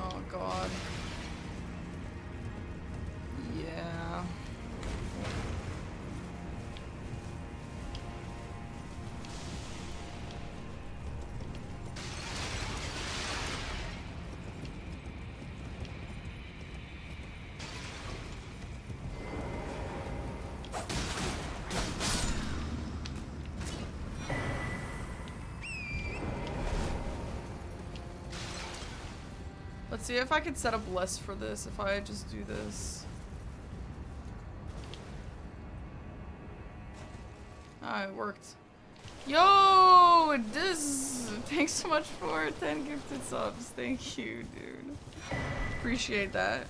Speaker 1: Oh god. Yeah. Let's see if I can set up less for this if I just do this. Ah, it worked. Yo, this. Thanks so much for 10 gifted subs. Thank you, dude. Appreciate that.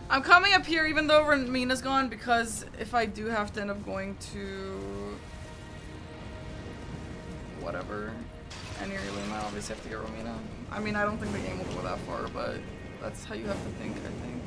Speaker 1: I'm coming up here even though Ramina's gone because if I do have to end up going to whatever, any Elima, I obviously have to get Romina. I mean, I don't think the game will go that far, but that's how you have to think, I think.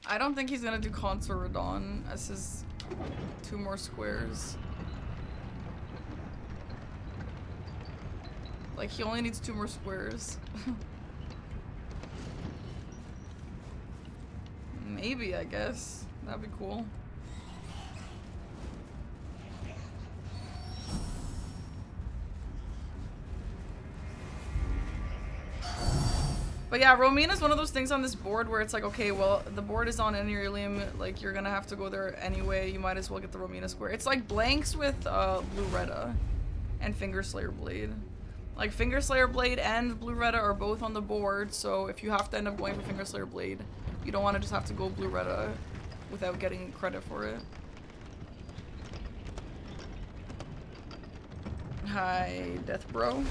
Speaker 1: I don't think he's gonna do Consort Radon as his 2 more squares. Like, he only needs 2 more squares. Maybe, I guess. That'd be cool. But yeah, Romina's one of those things on this board where it's like, okay, well, the board is on Enerium, like, you're gonna have to go there anyway, you might as well get the Romina square. It's like blanks with Blue Retta and Fingerslayer Blade. Like, Fingerslayer Blade and Blue Retta are both on the board, so if you have to end up going for Fingerslayer Blade, you don't want to just have to go Blue Retta without getting credit for it. Hi, Death Bro.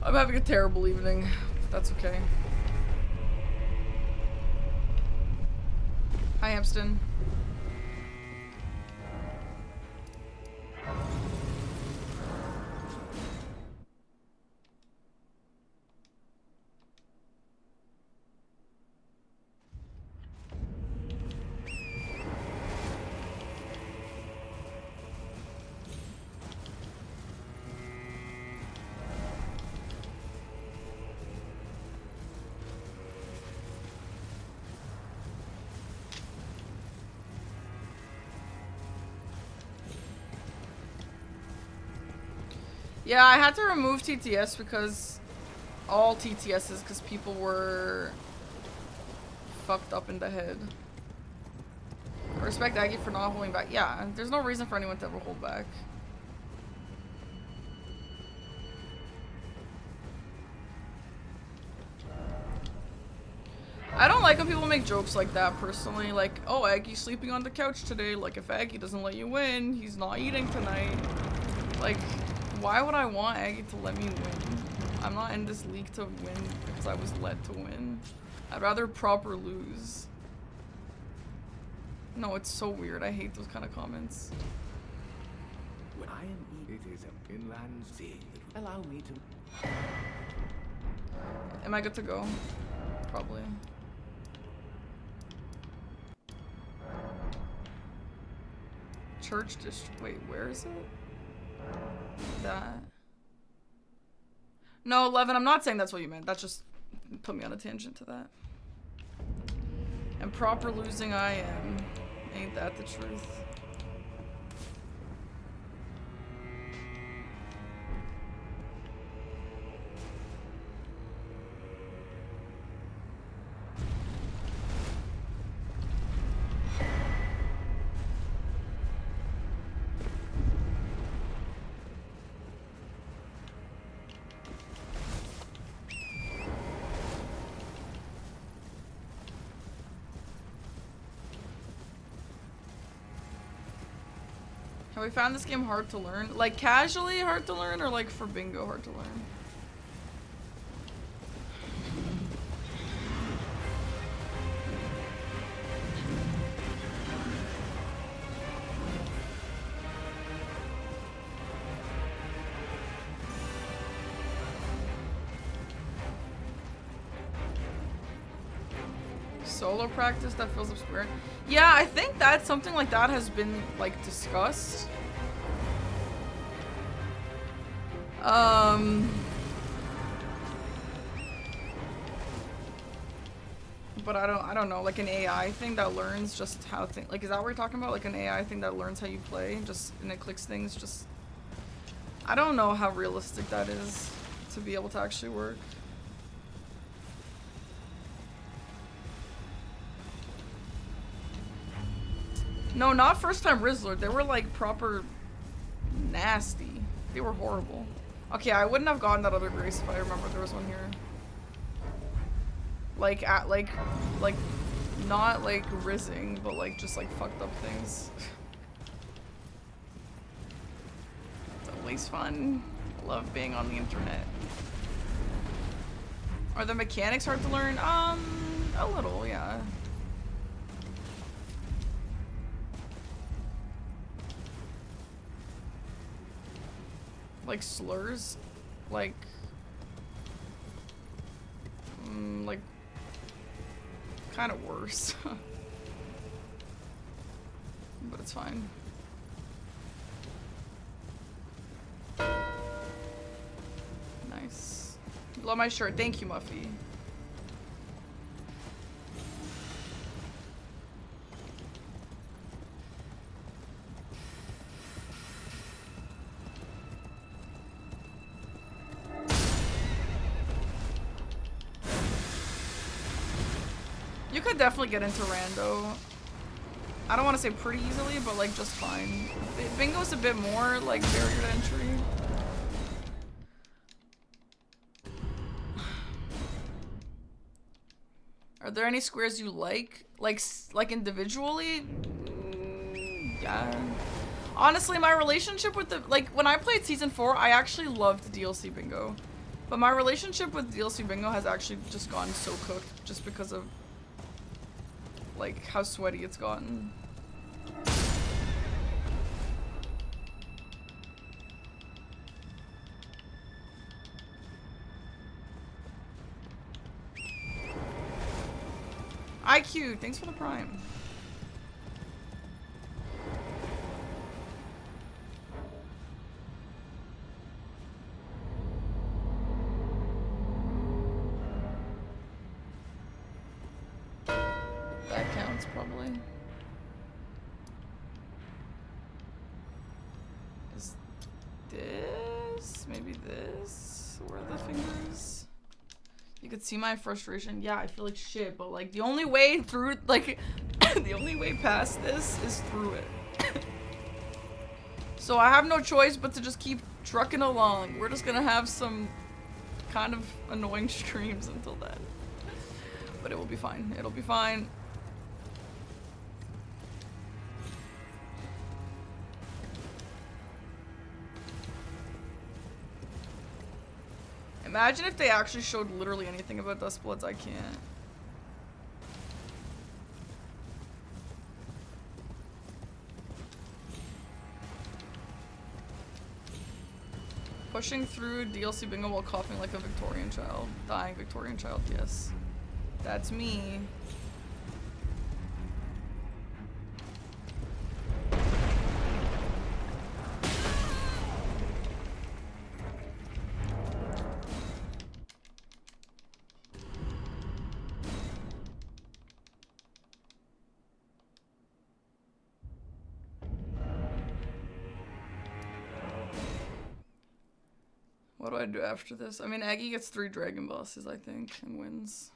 Speaker 1: I'm having a terrible evening. That's okay. Hi, Hampston. Yeah, I had to remove TTS because all TTSs because people were fucked up in the head. I respect Aggy for not holding back. Yeah, there's no reason for anyone to ever hold back. I don't like when people make jokes like that personally, like, oh, Aggy's sleeping on the couch today, like if Aggy doesn't let you win, he's not eating tonight. Like, why would I want Aggy to let me win? I'm not in this league to win because I was led to win. I'd rather proper lose. No, it's so weird. I hate those kind of comments.
Speaker 5: When I am it is a inland sea that will allow me to.
Speaker 1: Am I good to go? Probably. Church district. Wait, where is it? That. No, 11. I'm not saying that's what you meant. That just put me on a tangent to that. And proper losing I am. Ain't that the truth? Have we found this game hard to learn? Like casually hard to learn or like for bingo hard to learn? Solo practice that fills up square. Yeah, I think that something like that has been like discussed. But I don't know, like an AI thing that learns just how like is that what we're talking about? Like an AI thing that learns how you play just and it clicks things just I don't know how realistic that is to be able to actually work. No, not first time Rizzler. They were like proper nasty. They were horrible. Okay, I wouldn't have gotten that other grace if I remember there was one here. Like at like not like rizzing, but like just like fucked up things. It's always fun. Love being on the internet. Are the mechanics hard to learn? A little, yeah. Like slurs, like kind of worse, but it's fine. Nice. Love my shirt. Thank you, Muffy. could definitely get into rando. I don't want to say pretty easily, but like just fine. Bingo's a bit more like barrier to entry. Are there any squares you like individually? Yeah. Honestly, my relationship with the when I played season 4, I actually loved DLC bingo, but my relationship with DLC bingo has actually just gone so cooked just because of like how sweaty it's gotten. IQ, thanks for the prime. That counts probably. Is this maybe this? Where are the fingers? You could see my frustration. Yeah, I feel like shit, but like the only way through, like, the only way past this is through it. So I have no choice but to just keep trucking along. We're just gonna have some kind of annoying streams until then. But it will be fine. It'll be fine. Imagine if they actually showed literally anything about Dustbloods. I can't. Pushing through DLC bingo while coughing like a Victorian child. Dying Victorian child, yes. That's me. What do I do after this? I mean, Aggy gets 3 dragon bosses, I think, and wins.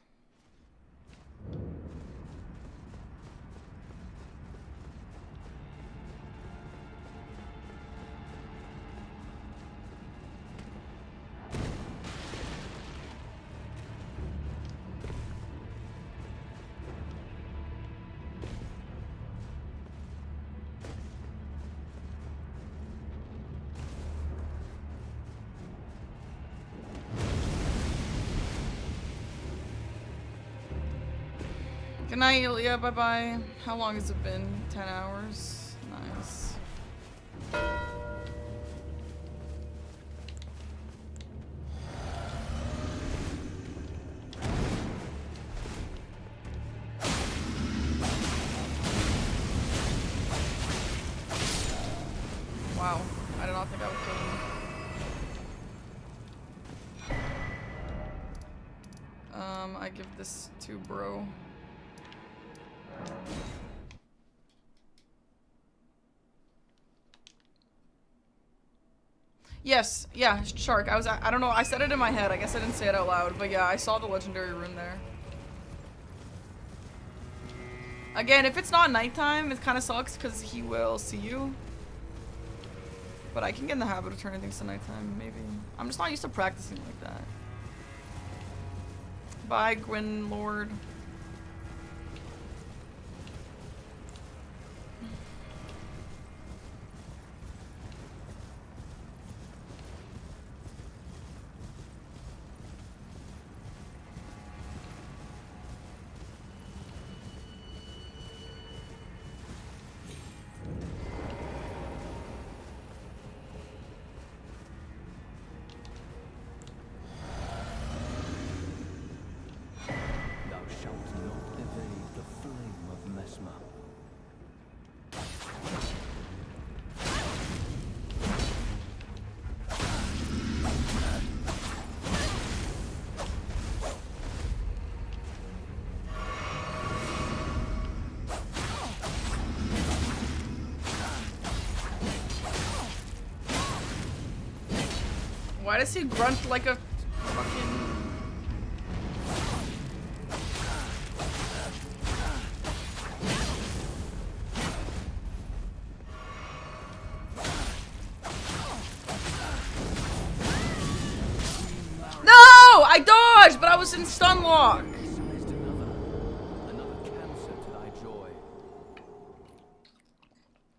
Speaker 1: Good night, Ilya. Bye-bye. How long has it been? 10 hours? Nice. Wow. I did not think I would kill him. I give this to bro. Yes, yeah, Shark. I don't know, I said it in my head. I guess I didn't say it out loud, but yeah, I saw the legendary rune there. Again, if it's not nighttime, it kind of sucks because he will see you. But I can get in the habit of turning things to nighttime, maybe. I'm just not used to practicing like that. Bye, Gwyn Lord. Why does he grunt like a fucking... was in stun lock.
Speaker 5: Sized another cancer to thy joy.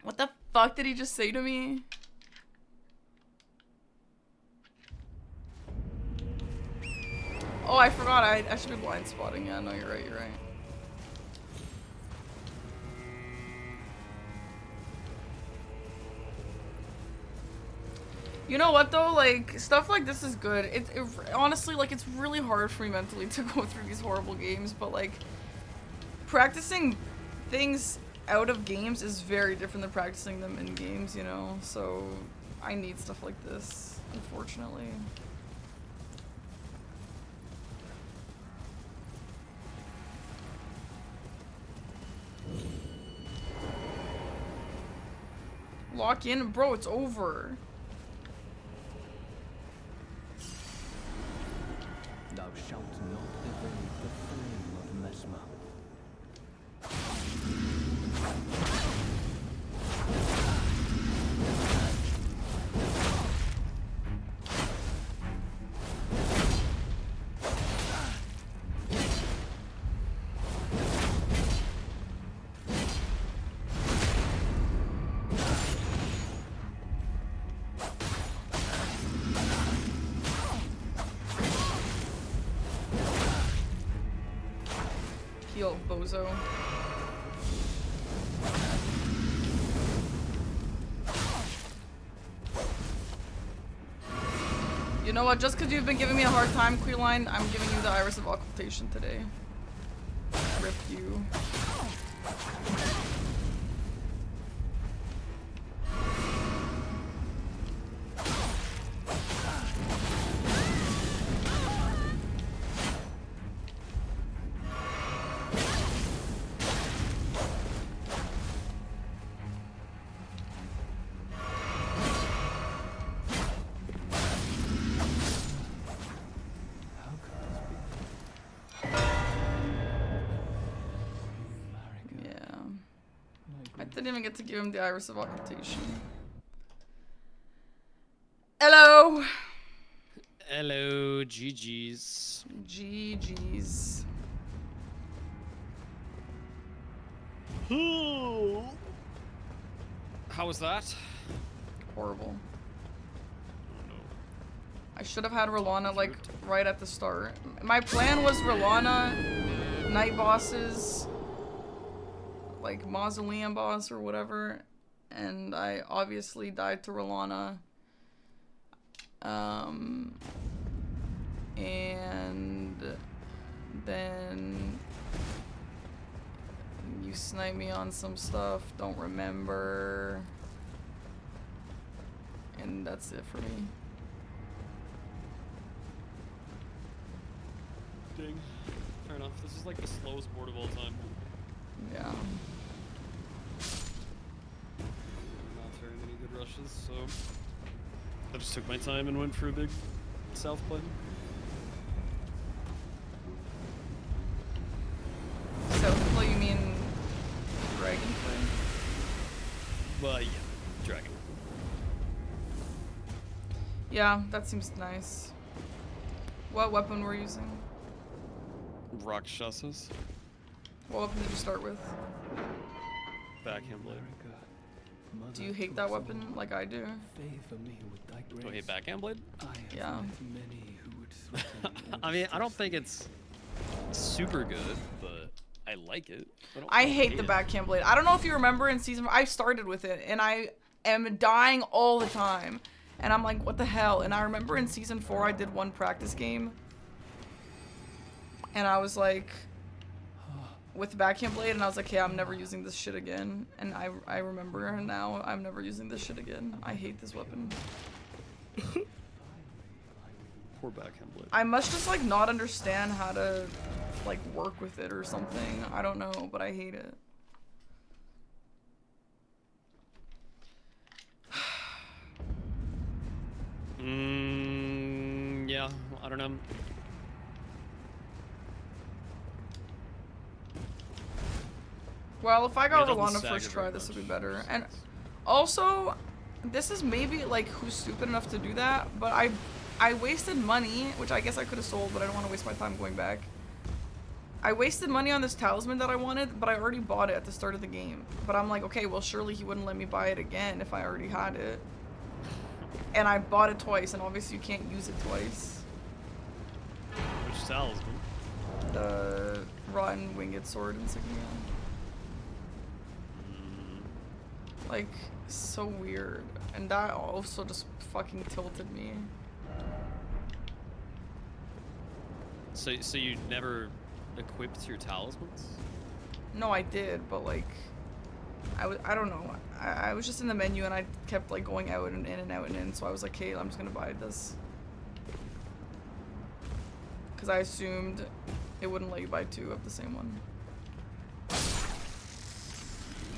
Speaker 1: What the fuck did he just say to me? Oh, I forgot. I should be blind spotting. Yeah, no, you're right. You're right. You know what though? Like, stuff like this is good. It honestly, like, it's really hard for me mentally to go through these horrible games, but like, practicing things out of games is very different than practicing them in games, you know? So, I need stuff like this, unfortunately. Lock in? Bro, it's over.
Speaker 5: Thou shalt not evade the flame of Mesmer.
Speaker 1: Heal, bozo. You know what? Just because you've been giving me a hard time, Queeline, I'm giving you the Iris of Occultation today. Rip you. Didn't even get to give him the Iris of Occultation. Hello!
Speaker 8: Hello, GG's.
Speaker 1: GG's.
Speaker 8: How was that?
Speaker 1: Horrible. I should have had Rolana like right at the start. My plan was Rolana, night bosses, like Mausoleum boss or whatever, and I obviously died to Rolana. And then you snipe me on some stuff, don't remember, and that's it for me.
Speaker 11: Dang. Fair enough. This is like the slowest board of all time.
Speaker 1: Yeah.
Speaker 11: Not very many good rushes, so I just took my time and went for a big south play.
Speaker 1: South play, you mean dragon play?
Speaker 11: Well, yeah, dragon.
Speaker 1: Yeah, that seems nice. What weapon were you using?
Speaker 11: Rakshasas.
Speaker 1: What weapon did you start with?
Speaker 11: Backhand blade.
Speaker 1: Do you hate that weapon like I do?
Speaker 11: Do I hate backhand blade?
Speaker 1: Yeah.
Speaker 11: I mean, I don't think it's super good, but I like it.
Speaker 1: I hate the backhand blade. I don't know if you remember in season 4, I started with it and I am dying all the time. And I'm like, what the hell? And I remember in season 4 I did one practice game. And I was like, with the backhand blade, and I was like, yeah, I'm never using this shit again. And I remember now, I'm never using this shit again. I hate this weapon.
Speaker 11: Poor backhand blade.
Speaker 1: I must just like not understand how to like work with it or something. I don't know, but I hate it.
Speaker 11: Yeah, I don't know.
Speaker 1: Well, if I got
Speaker 11: Yeah, it doesn't
Speaker 1: Rolana
Speaker 11: stagger
Speaker 1: first try,
Speaker 11: very
Speaker 1: this would be
Speaker 11: much.
Speaker 1: better. And also, this is maybe like who's stupid enough to do that, but I I wasted money, which I guess I could have sold, but I don't want to waste my time going back. I wasted money on this talisman that I wanted, but I already bought it at the start of the game. But I'm like, okay, well, surely he wouldn't let me buy it again if I already had it. And I bought it twice, and obviously you can't use it twice.
Speaker 11: Which talisman?
Speaker 1: The rotten winged sword insignia. Like, so weird. And that also just fucking tilted me.
Speaker 11: So you never equipped your talismans?
Speaker 1: No, I did, but like, I don't know. I was just in the menu and I kept like going out and in and out and in, so I was like, hey, I'm just gonna buy this. Because I assumed it wouldn't let you buy two of the same one.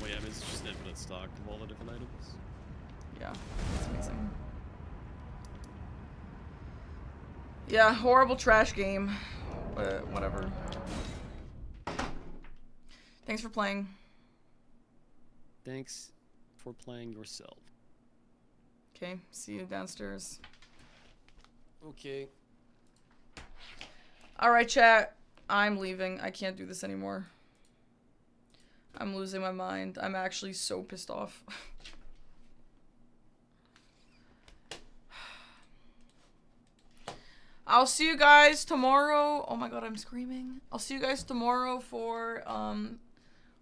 Speaker 11: Well, yeah, I mean, it's just infinite stock of all the different items.
Speaker 1: Yeah, that's amazing. Yeah, horrible trash game. But whatever. Thanks for playing.
Speaker 11: Thanks for playing yourself.
Speaker 1: Okay, see you downstairs.
Speaker 11: Okay.
Speaker 1: Alright, chat. I'm leaving. I can't do this anymore. I'm losing my mind. I'm actually so pissed off. I'll see you guys tomorrow. Oh my god, I'm screaming. I'll see you guys tomorrow for,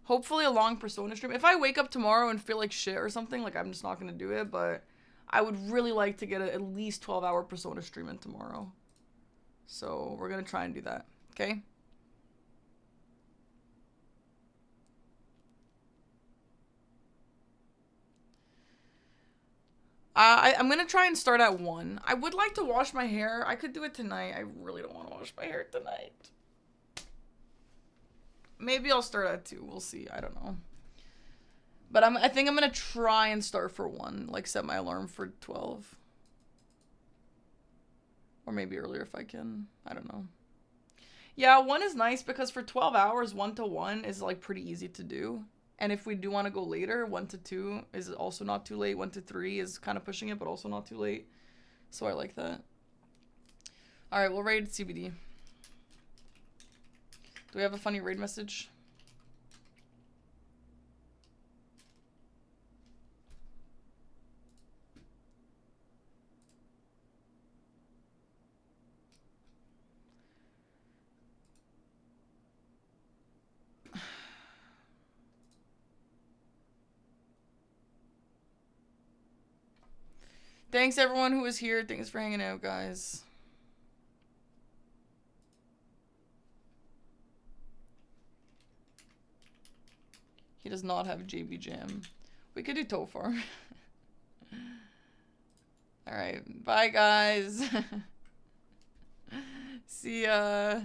Speaker 1: hopefully a long Persona stream. If I wake up tomorrow and feel like shit or something, like, I'm just not gonna do it, but I would really like to get at least 12-hour Persona stream in tomorrow. So, we're gonna try and do that, okay? I'm gonna try and start at 1. I would like to wash my hair. I could do it tonight. I really don't want to wash my hair tonight. Maybe I'll start at 2. We'll see. I don't know. But I think I'm gonna try and start for 1. Like, set my alarm for 12. Or maybe earlier if I can. I don't know. Yeah, 1 is nice because for 12 hours, 1 to 1 is, like, pretty easy to do. And if we do want to go later, 1 to 2 is also not too late. 1 to 3 is kind of pushing it, but also not too late. So I like that. Alright, we'll raid CBD. Do we have a funny raid message? Thanks everyone who was here. Thanks for hanging out, guys. He does not have JB Jam. We could do Toe Farm. Alright, bye guys. See ya.